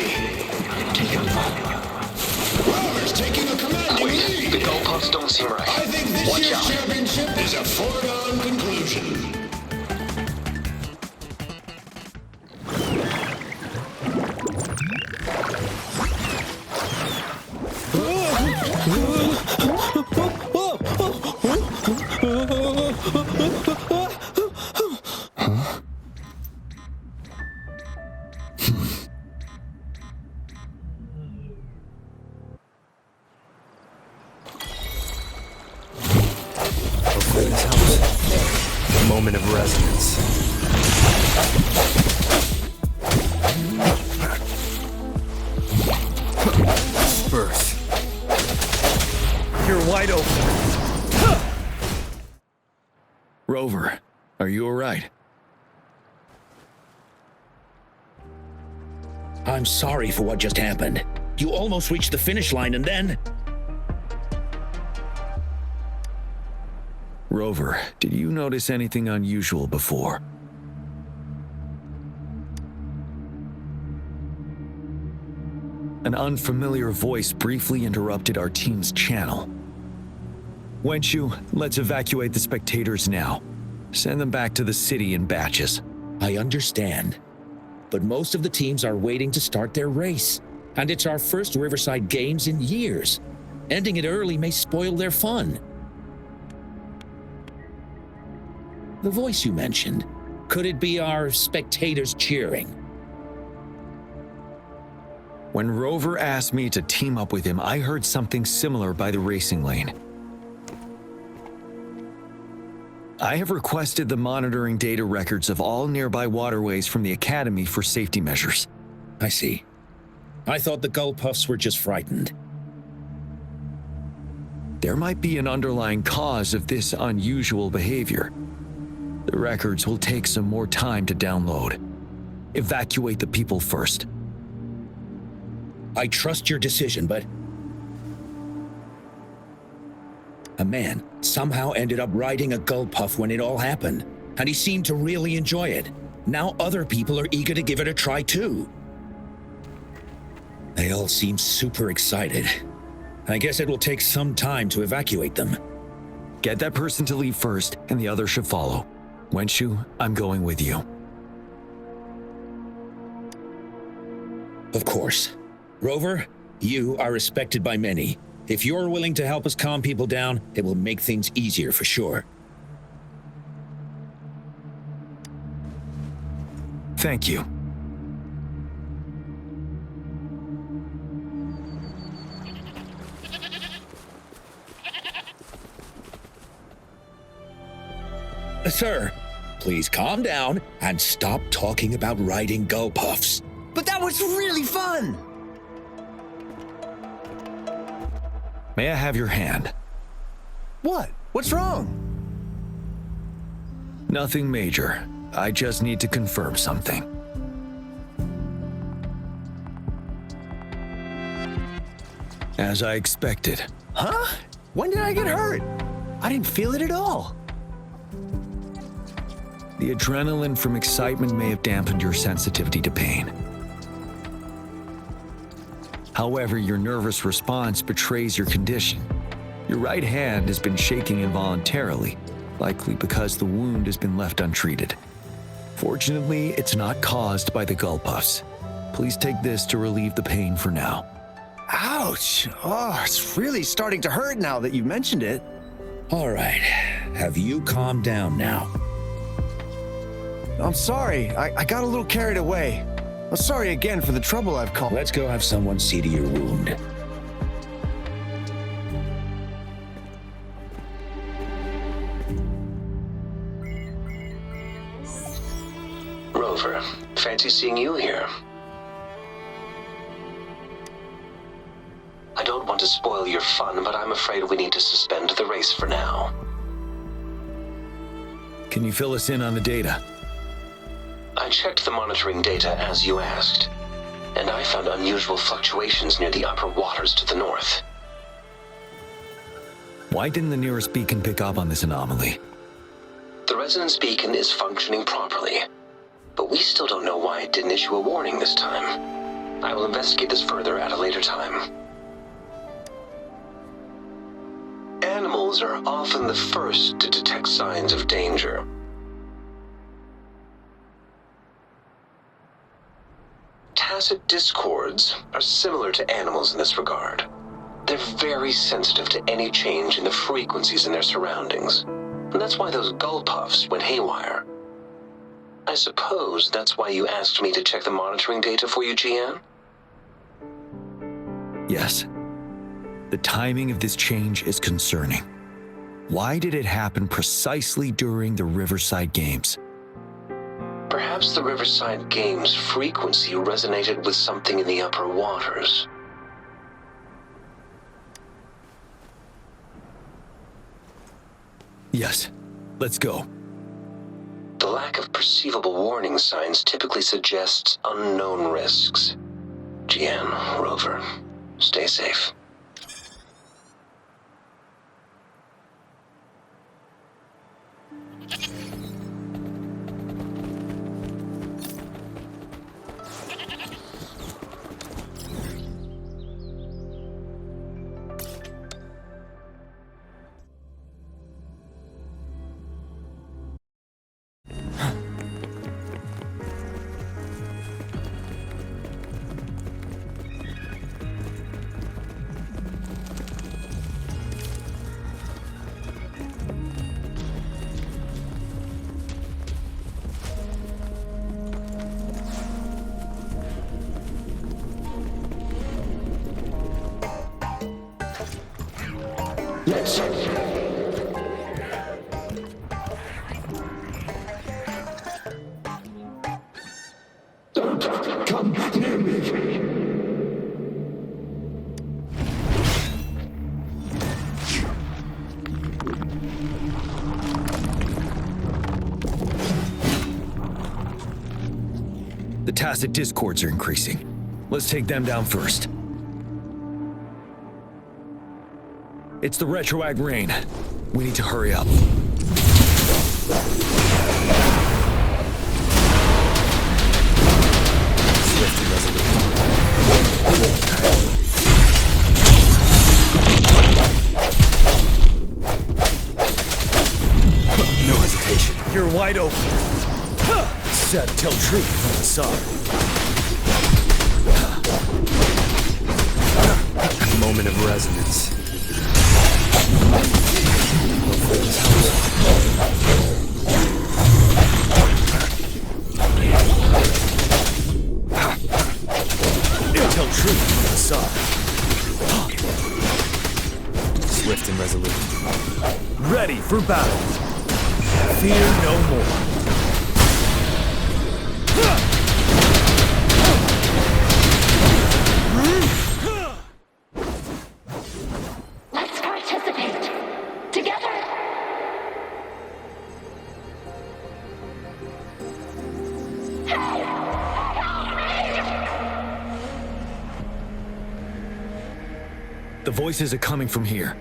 Rover's taking a commanding lead. The goal puffs don't seem right. I think this Watch year's out. championship is a foregone conclusion. Moment of resonance. Birth. You're wide open. Rover, are you alright? I'm sorry for what just happened. You almost reached the finish line and then... Rover, did you notice anything unusual before? An unfamiliar voice briefly interrupted our team's channel. Wenchu, let's evacuate the spectators now. Send them back to the city in batches. I understand. But most of the teams are waiting to start their race. And it's our first Riverside Games in years. Ending it early may spoil their fun. The voice you mentioned, could it be our spectators cheering? When Rover asked me to team up with him, I heard something similar by the racing lane. I have requested the monitoring data records of all nearby waterways from the Academy for safety measures. I see. I thought the Gull Puffs were just frightened. There might be an underlying cause of this unusual behavior. The records will take some more time to download. Evacuate the people first. I trust your decision, but... A man somehow ended up riding a Gull Puff when it all happened, and he seemed to really enjoy it. Now other people are eager to give it a try too. They all seem super excited. I guess it will take some time to evacuate them. Get that person to leave first, and the others should follow. Wenchu, I'm going with you. Of course. Rover, you are respected by many. If you're willing to help us calm people down, it will make things easier for sure. Thank you. Sir, please calm down and stop talking about riding Gull Puffs. But that was really fun! May I have your hand? What? What's wrong? Nothing major. I just need to confirm something. As I expected. Huh? When did I get hurt? I didn't feel it at all. The adrenaline from excitement may have dampened your sensitivity to pain. However, your nervous response betrays your condition. Your right hand has been shaking involuntarily, likely because the wound has been left untreated. Fortunately, it's not caused by the Gull Puffs. Please take this to relieve the pain for now. Ouch! Oh, it's really starting to hurt now that you mentioned it. All right. Have you calmed down now? I'm sorry. I got a little carried away. I'm sorry again for the trouble I've caused. Let's go have someone see to your wound. Rover, fancy seeing you here. don't want to spoil your fun, but I'm afraid we need to suspend the race for now. Can you fill us in on the data? I checked the monitoring data as you asked, and I found unusual fluctuations near the upper waters to the north. Why didn't the nearest beacon pick up on this anomaly? The resonance beacon is functioning properly, but we still don't know why it didn't issue a warning this time. I will investigate this further at a later time. Animals are often the first to detect signs of danger. Tacit discords are similar to animals in this regard. They're very sensitive to any change in the frequencies in their surroundings. And that's why those gull puffs went haywire. I suppose that's why you asked me to check the monitoring data for you, Jiyan? Yes. The timing of this change is concerning. Why did it happen precisely during the Riverside Games? Perhaps the Riverside Games' frequency resonated with something in the upper waters. Yes. Let's go. The lack of perceivable warning signs typically suggests unknown risks. Jiyan, Rover, stay safe. Let's don't come near me. The tacit discords are increasing. Let's take them down first. It's the retroact rain. We need to hurry up. Swift and resolute. No hesitation. You're wide open. Said tell truth from the side. Moment of resonance. Tell truth from the side. Swift and resolute. Ready for battle. Fear no more. Let's participate. Together. The voices are coming from here.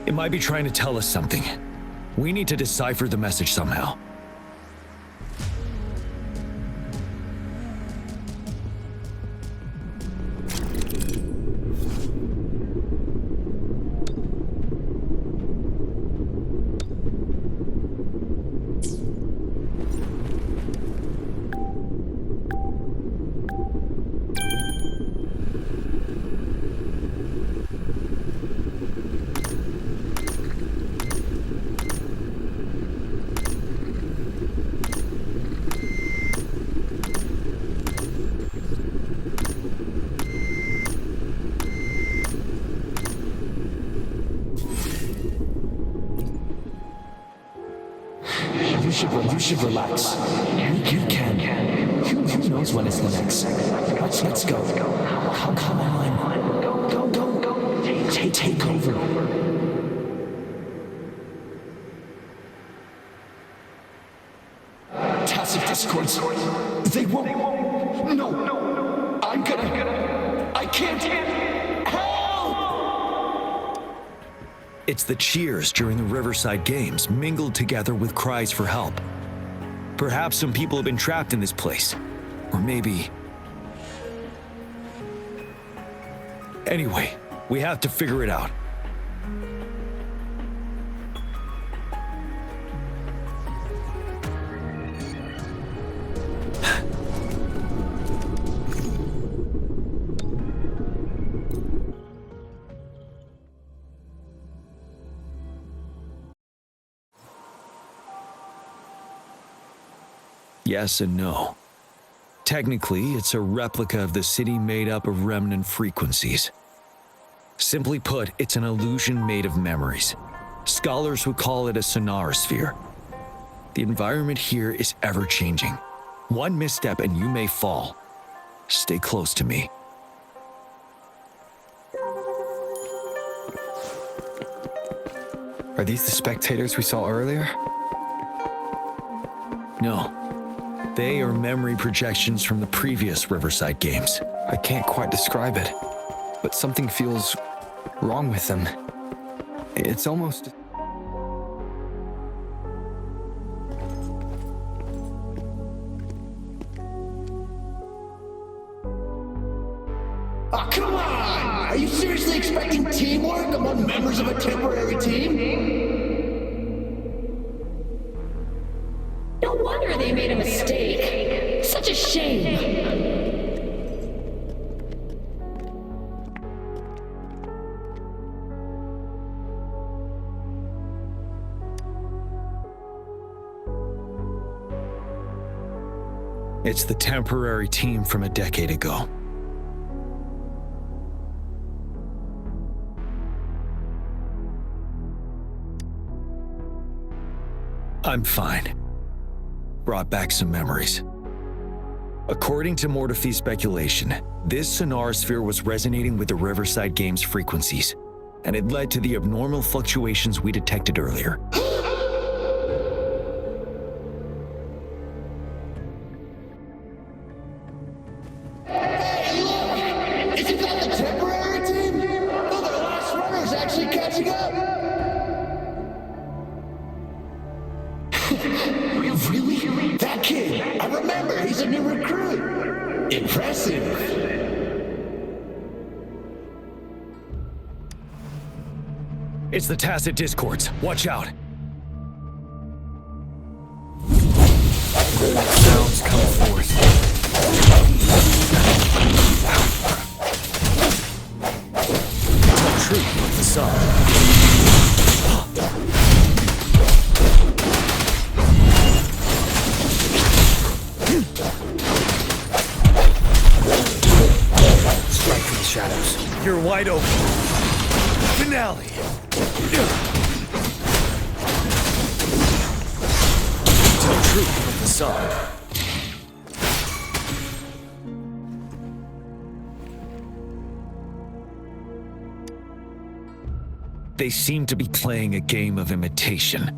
It might be trying to tell us something. We need to decipher the message somehow. should relax. We can. Who knows when it's the next? Let's go. Come on. Go. Take over. Tacit discords. They won't. No. I can't. Help! It's the cheers during the Riverside Games mingled together with cries for help. Perhaps some people have been trapped in this place. Or maybe... Anyway, we have to figure it out. Yes and no. Technically, it's a replica of the city made up of remnant frequencies. Simply put, it's an illusion made of memories. Scholars would call it a sonorosphere. The environment here is ever-changing. One misstep and you may fall. Stay close to me. Are these the spectators we saw earlier? No. They are memory projections from the previous Riverside Games. I can't quite describe it, but something feels wrong with them. It's almost... Oh, come on! Are you seriously expecting teamwork among members of a temporary team? No wonder they made a mistake. Such a shame. It's the temporary team from a decade ago. I'm fine. Brought back some memories. According to Mortefy's speculation, this sonorosphere was resonating with the Riverside Games frequencies, and it led to the abnormal fluctuations we detected earlier. Hey, look! Isn't that the temporary team? Oh, the last runner's actually catching up! Really? That kid! I remember, he's a new recruit! Impressive! It's the tacit discords. Watch out. Sounds come forth. Tell truth with the sun. Strike from the shadows. You're wide open. Finale. Tell truth with the sun. They seem to be playing a game of imitation.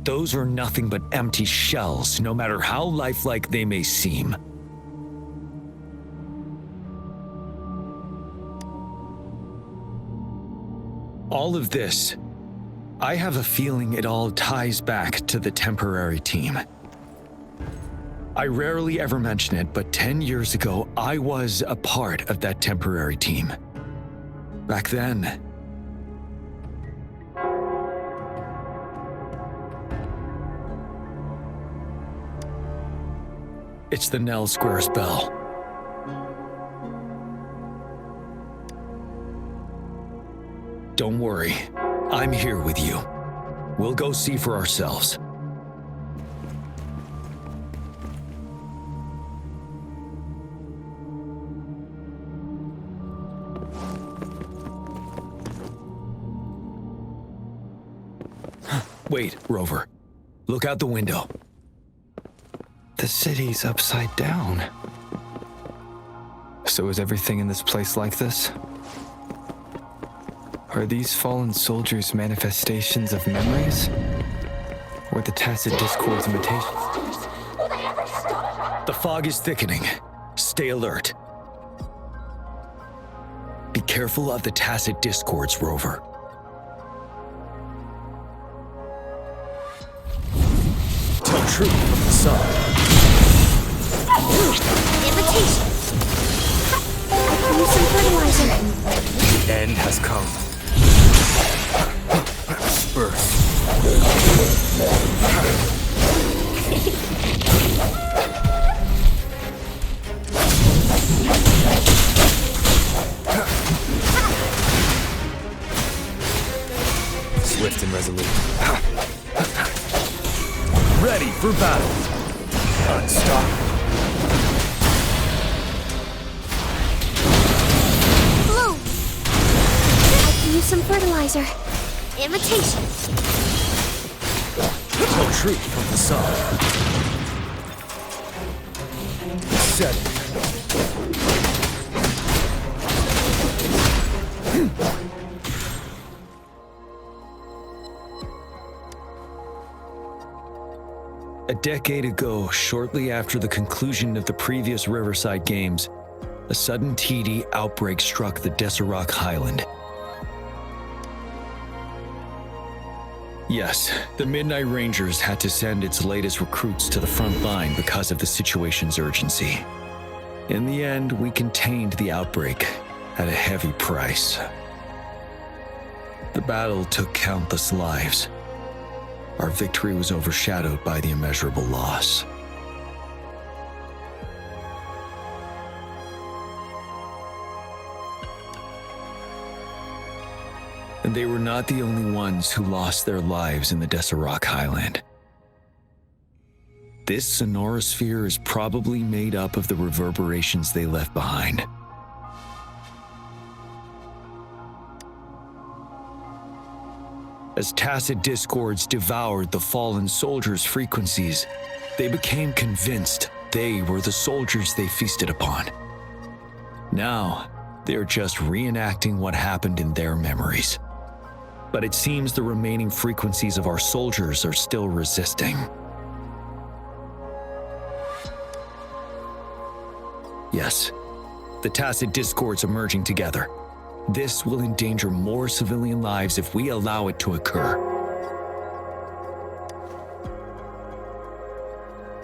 Those are nothing but empty shells, no matter how lifelike they may seem. All of this, I have a feeling it all ties back to the temporary team. I rarely ever mention it, but 10 years ago, I was a part of that temporary team. Back then, it's the Nell Squares bell. Don't worry, I'm here with you. We'll go see for ourselves. Wait, Rover. Look out the window. The city's upside down. So is everything in this place like this? Are these fallen soldiers manifestations of memories? Or the tacit discord's imitations? The fog is thickening. Stay alert. Be careful of the tacit discords, Rover. Tell truth from the sun. Invitation. Use some fertilizer. The end has come. Birth. Swift and resolute. Ready for battle. Unstoppable. Bloom. I can use some fertilizer. Invitation. Tell truth from the sun. Set it. A decade ago, shortly after the conclusion of the previous Riverside Games, a sudden TD outbreak struck the Deserac Highland. Yes, the Midnight Rangers had to send its latest recruits to the front line because of the situation's urgency. In the end, we contained the outbreak at a heavy price. The battle took countless lives. Our victory was overshadowed by the immeasurable loss. And they were not the only ones who lost their lives in the Deserac Highland. This sonorosphere is probably made up of the reverberations they left behind. As tacit discords devoured the fallen soldiers' frequencies, they became convinced they were the soldiers they feasted upon. Now, they're just reenacting what happened in their memories. But it seems the remaining frequencies of our soldiers are still resisting. Yes, the tacit discords emerging together. This will endanger more civilian lives if we allow it to occur.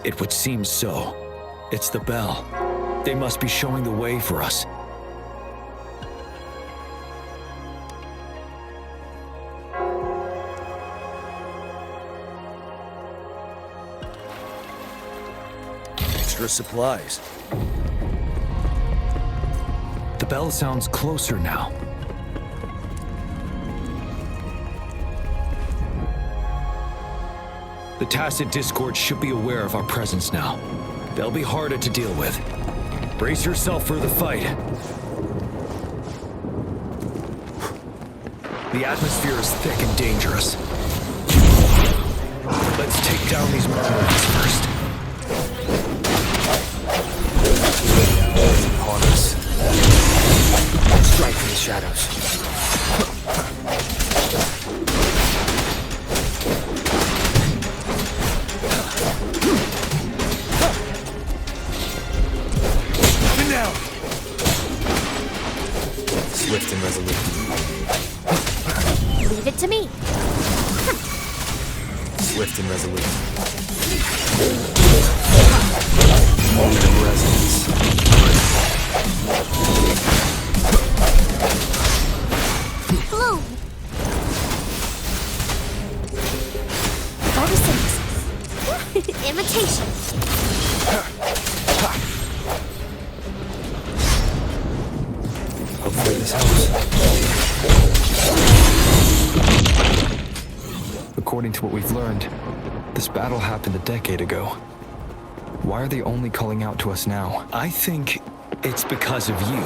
It would seem so. It's the bell. They must be showing the way for us. Extra supplies. The bell sounds closer now. The tacit discord should be aware of our presence now. They'll be harder to deal with. Brace yourself for the fight. The atmosphere is thick and dangerous. Let's take down these murderers first. Upon us. Strike from the shadows. Now. Swift and resolute. Leave it to me. Swift and resolute. Moment of resonance. Bloom. Photosynthesis. Imitation. Hopefully this helps. According to what we've learned, this battle happened a decade ago. Why are they only calling out to us now? I think it's because of you.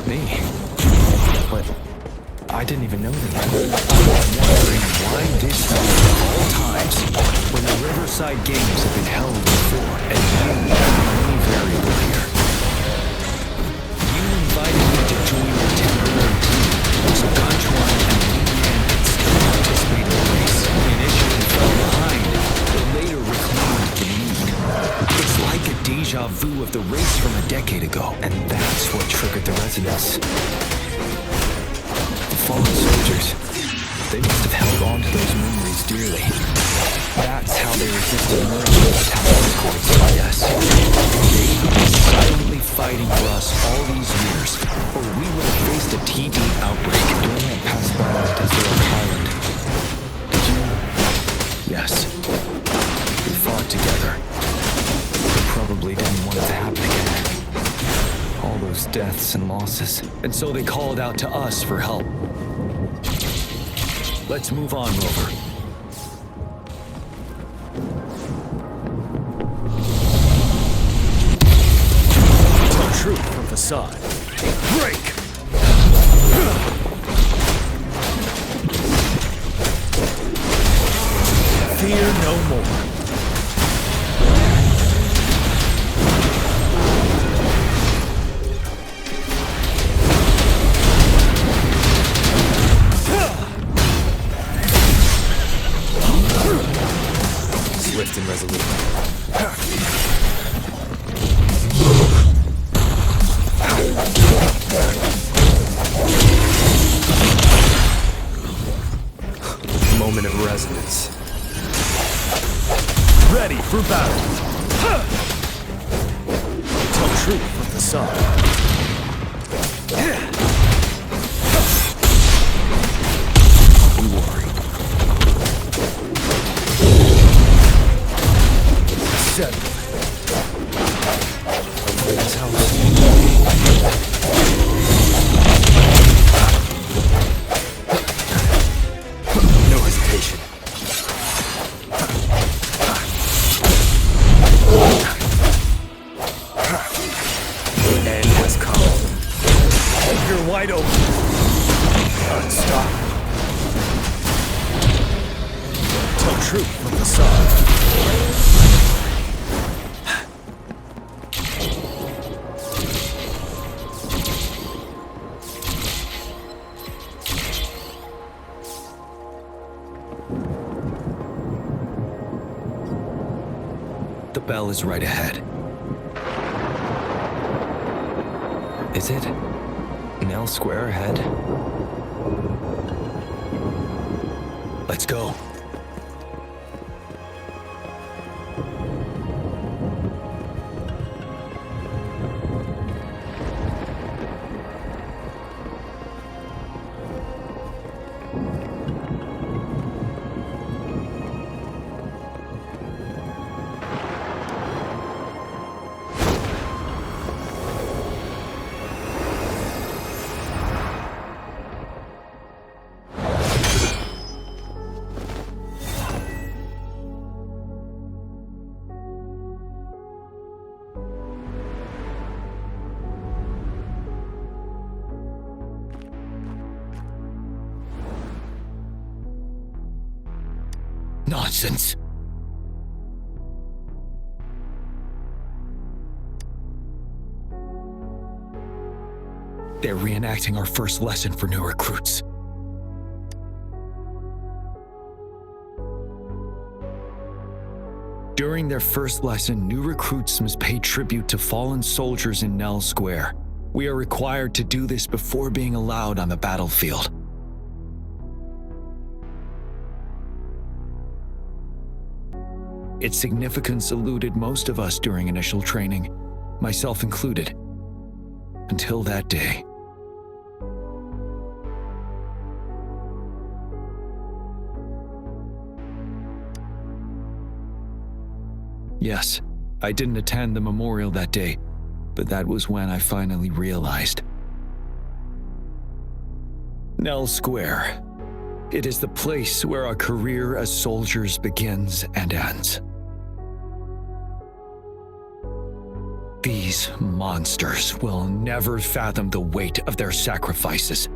Me? But I didn't even know that. I'm wondering why this night of all times, when the Riverside Games have been held before, and you are the only variable here. You invited me to join your temporary team, so Ganchuan and Yuyan could still participate in the race. We initially fell behind, but later reclaimed the lead. It's like a deja vu of the race from a decade ago. And that's what triggered the resonance. Fallen soldiers. They must have held on to those memories dearly. That's how they resisted merging with Talon's courts, I guess. They've been silently fighting for us all these years, or we would have faced a TD outbreak. During that passed by on Desert Island. Did you? Yes. We fought together. You probably didn't want it to happen again. All those deaths and losses. And so they called out to us for help. Let's move on, Rover. Tell truth from the side. Break! Fear no more. Swift and resolute. Moment of resonance. Ready for battle. Tell truth from the side. No hesitation. The end has come. You're wide open. Unstoppable. Tell truth from the side. The bell is right ahead. Is it? Nell Square ahead? Let's go. Nonsense. They're reenacting our first lesson for new recruits. During their first lesson, new recruits must pay tribute to fallen soldiers in Nell Square. We are required to do this before being allowed on the battlefield. Its significance eluded most of us during initial training, myself included, until that day. Yes, I didn't attend the memorial that day, but that was when I finally realized. Nell Square. It is the place where our career as soldiers begins and ends. These monsters will never fathom the weight of their sacrifices.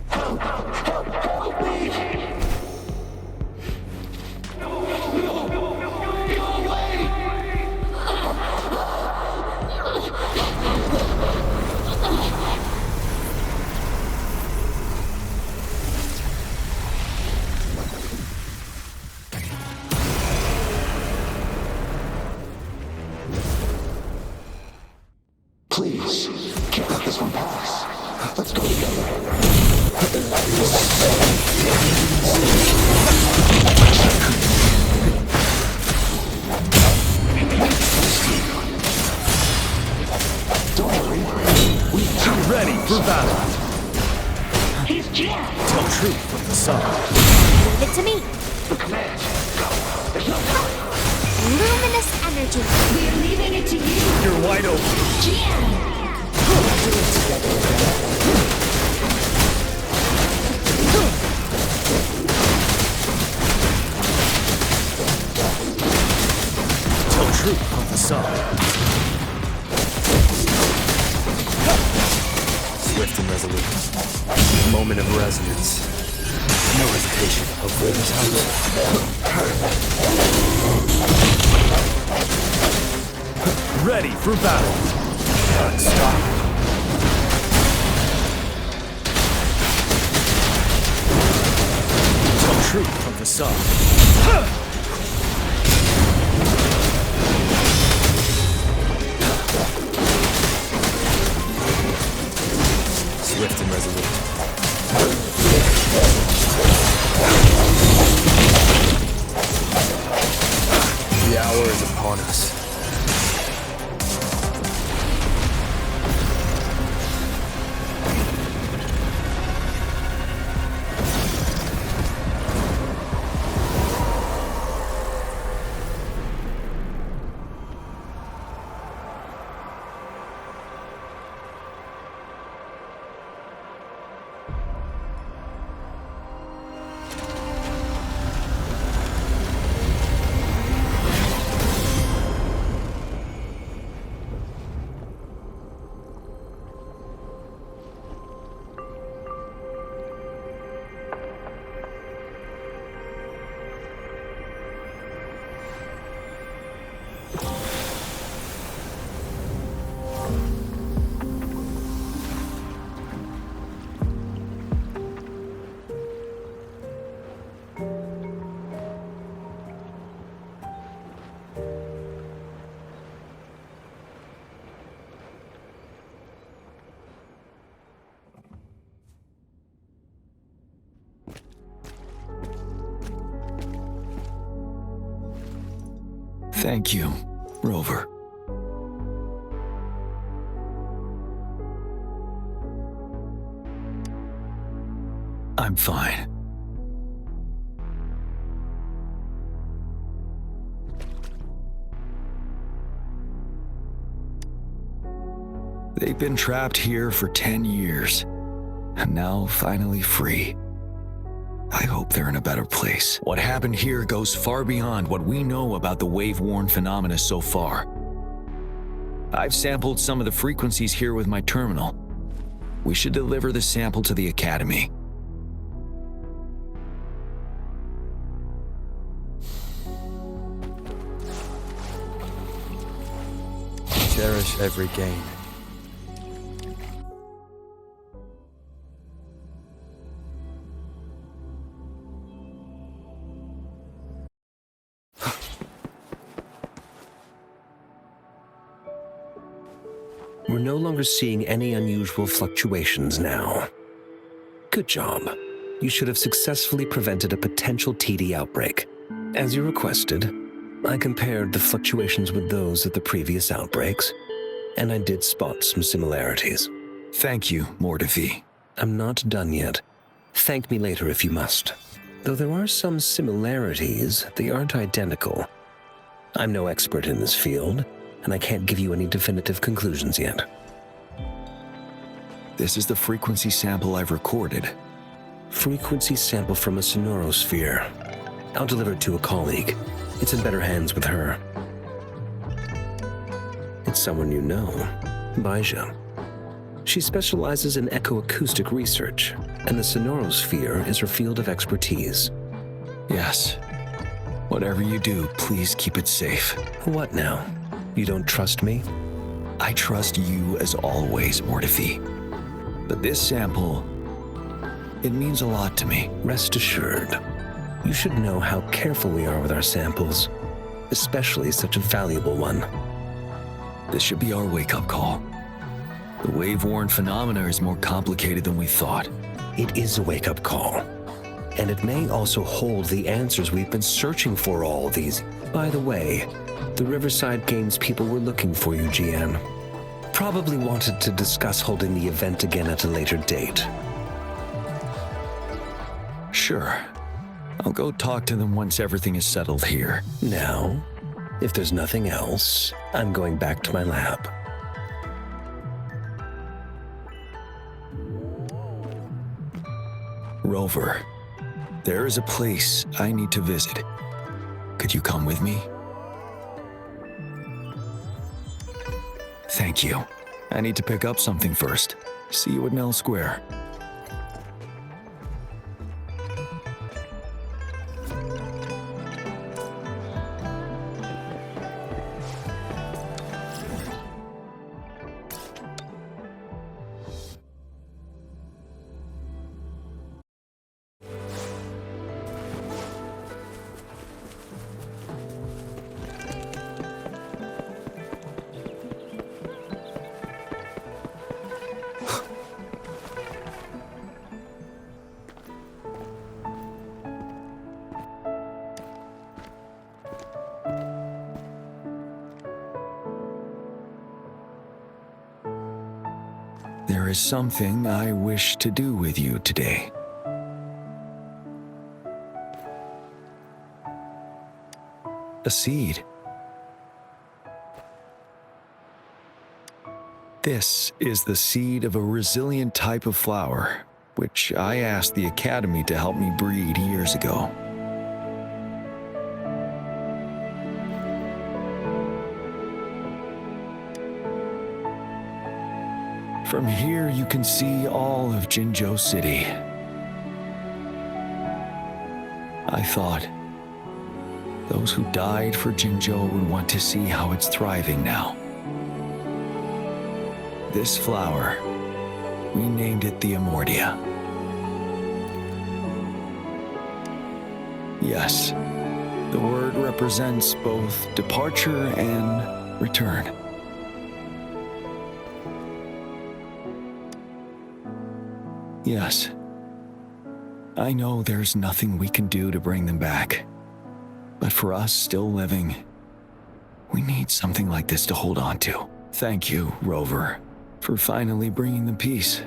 Help me! Please, can't let this one pass. Let's go together. Don't worry, we're ready for battle. He's Jiyan! Tell truth from the side. Leave it to me. The command. Go. There's no time. Luminous energy. We're leaving it to you. You're wide open. Jiyan! Tell truth from the side. Swift and resolute. Moment of resonance. No hesitation. Hopefully this helps. Ready for battle. Stop. Tell truth from the side. Swift and resolute. The hour is upon us. Thank you, Rover. I'm fine. They've been trapped here for 10 years, and now finally free. I hope they're in a better place. What happened here goes far beyond what we know about the wave-worn phenomena so far. I've sampled some of the frequencies here with my terminal. We should deliver the sample to the Academy. Cherish every gain. We're no longer seeing any unusual fluctuations now. Good job. You should have successfully prevented a potential TD outbreak. As you requested, I compared the fluctuations with those of the previous outbreaks, and I did spot some similarities. Thank you, Mortifi. I'm not done yet. Thank me later if you must. Though there are some similarities, they aren't identical. I'm no expert in this field, and I can't give you any definitive conclusions yet. This is the frequency sample I've recorded. Frequency sample from a sonorosphere. I'll deliver it to a colleague. It's in better hands with her. It's someone you know, Baija. She specializes in echoacoustic research, and the sonorosphere is her field of expertise. Yes. Whatever you do, please keep it safe. What now? You don't trust me? I trust you as always, Mortifi. But this sample, it means a lot to me. Rest assured, you should know how careful we are with our samples, especially such a valuable one. This should be our wake-up call. The wave-worn phenomena is more complicated than we thought. It is a wake-up call, and it may also hold the answers we've been searching for all these. By the way, the Riverside Games people were looking for you, Jiyan. Probably wanted to discuss holding the event again at a later date. Sure. I'll go talk to them once everything is settled here. Now, if there's nothing else, I'm going back to my lab. Rover, there is a place I need to visit. Could you come with me? Thank you. I need to pick up something first. See you at Nell Square. There is something I wish to do with you today. A seed. This is the seed of a resilient type of flower, which I asked the Academy to help me breed years ago. From here, you can see all of Jinzhou City. I thought those who died for Jinzhou would want to see how it's thriving now. This flower, we named it the Amortia. Yes, the word represents both departure and return. Yes, I know there's nothing we can do to bring them back. But for us still living, we need something like this to hold on to. Thank you, Rover, for finally bringing them peace.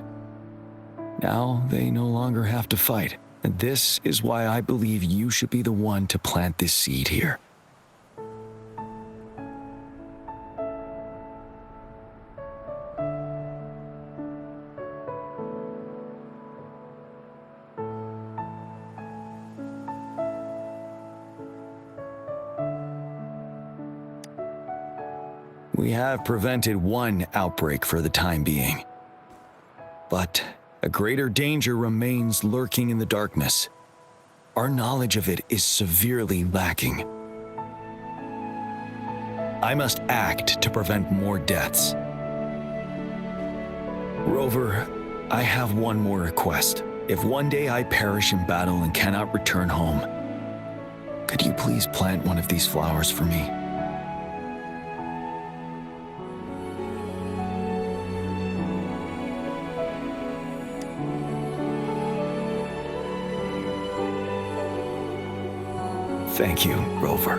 Now they no longer have to fight, and this is why I believe you should be the one to plant this seed here. We have prevented one outbreak for the time being. But a greater danger remains lurking in the darkness. Our knowledge of it is severely lacking. I must act to prevent more deaths. Rover, I have one more request. If one day I perish in battle and cannot return home, could you please plant one of these flowers for me? Thank you, Rover.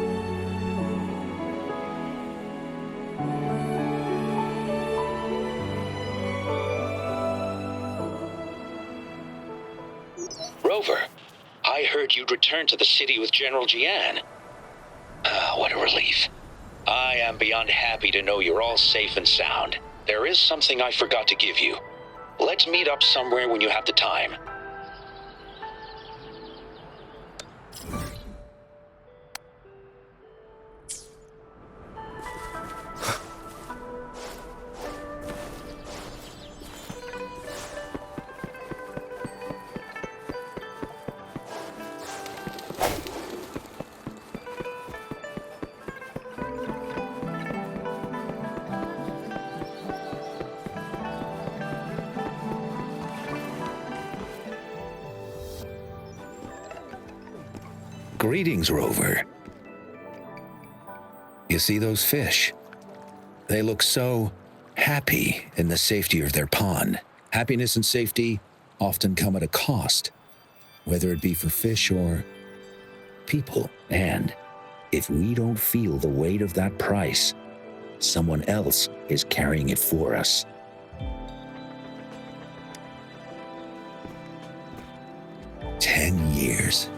Rover, I heard you'd returned to the city with General Jiyan. What a relief. I am beyond happy to know you're all safe and sound. There is something I forgot to give you. Let's meet up somewhere when you have the time. Greetings, Rover. You see those fish? They look so happy in the safety of their pond. Happiness and safety often come at a cost, whether it be for fish or people. And if we don't feel the weight of that price, someone else is carrying it for us. "10 years.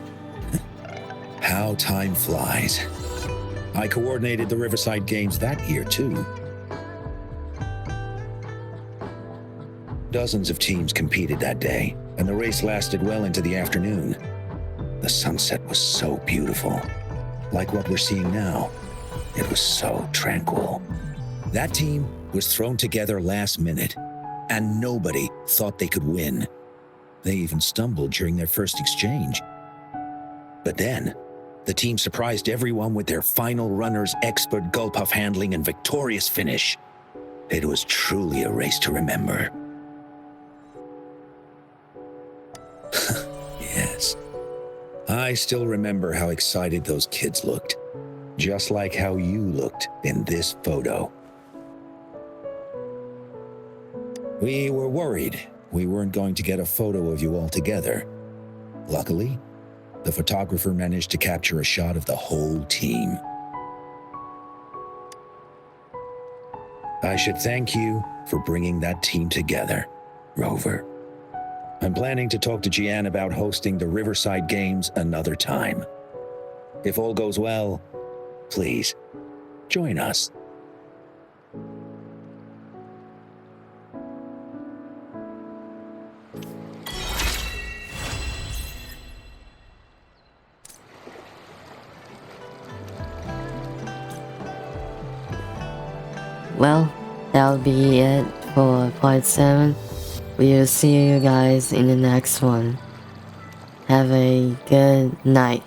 How time flies. I coordinated the Riverside Games that year, too. Dozens of teams competed that day, and the race lasted well into the afternoon. The sunset was so beautiful. Like what we're seeing now, it was so tranquil. That team was thrown together last minute, and nobody thought they could win. They even stumbled during their first exchange. But then, the team surprised everyone with their final runner's expert gulp-puff handling and victorious finish. It was truly a race to remember. Yes. I still remember how excited those kids looked, just like how you looked in this photo. We were worried we weren't going to get a photo of you all together. Luckily, the photographer managed to capture a shot of the whole team. I should thank you for bringing that team together, Rover. I'm planning to talk to Jiyan about hosting the Riverside Games another time. If all goes well, please, join us. Well, that'll be it for part 7. We'll see you guys in the next one. Have a good night.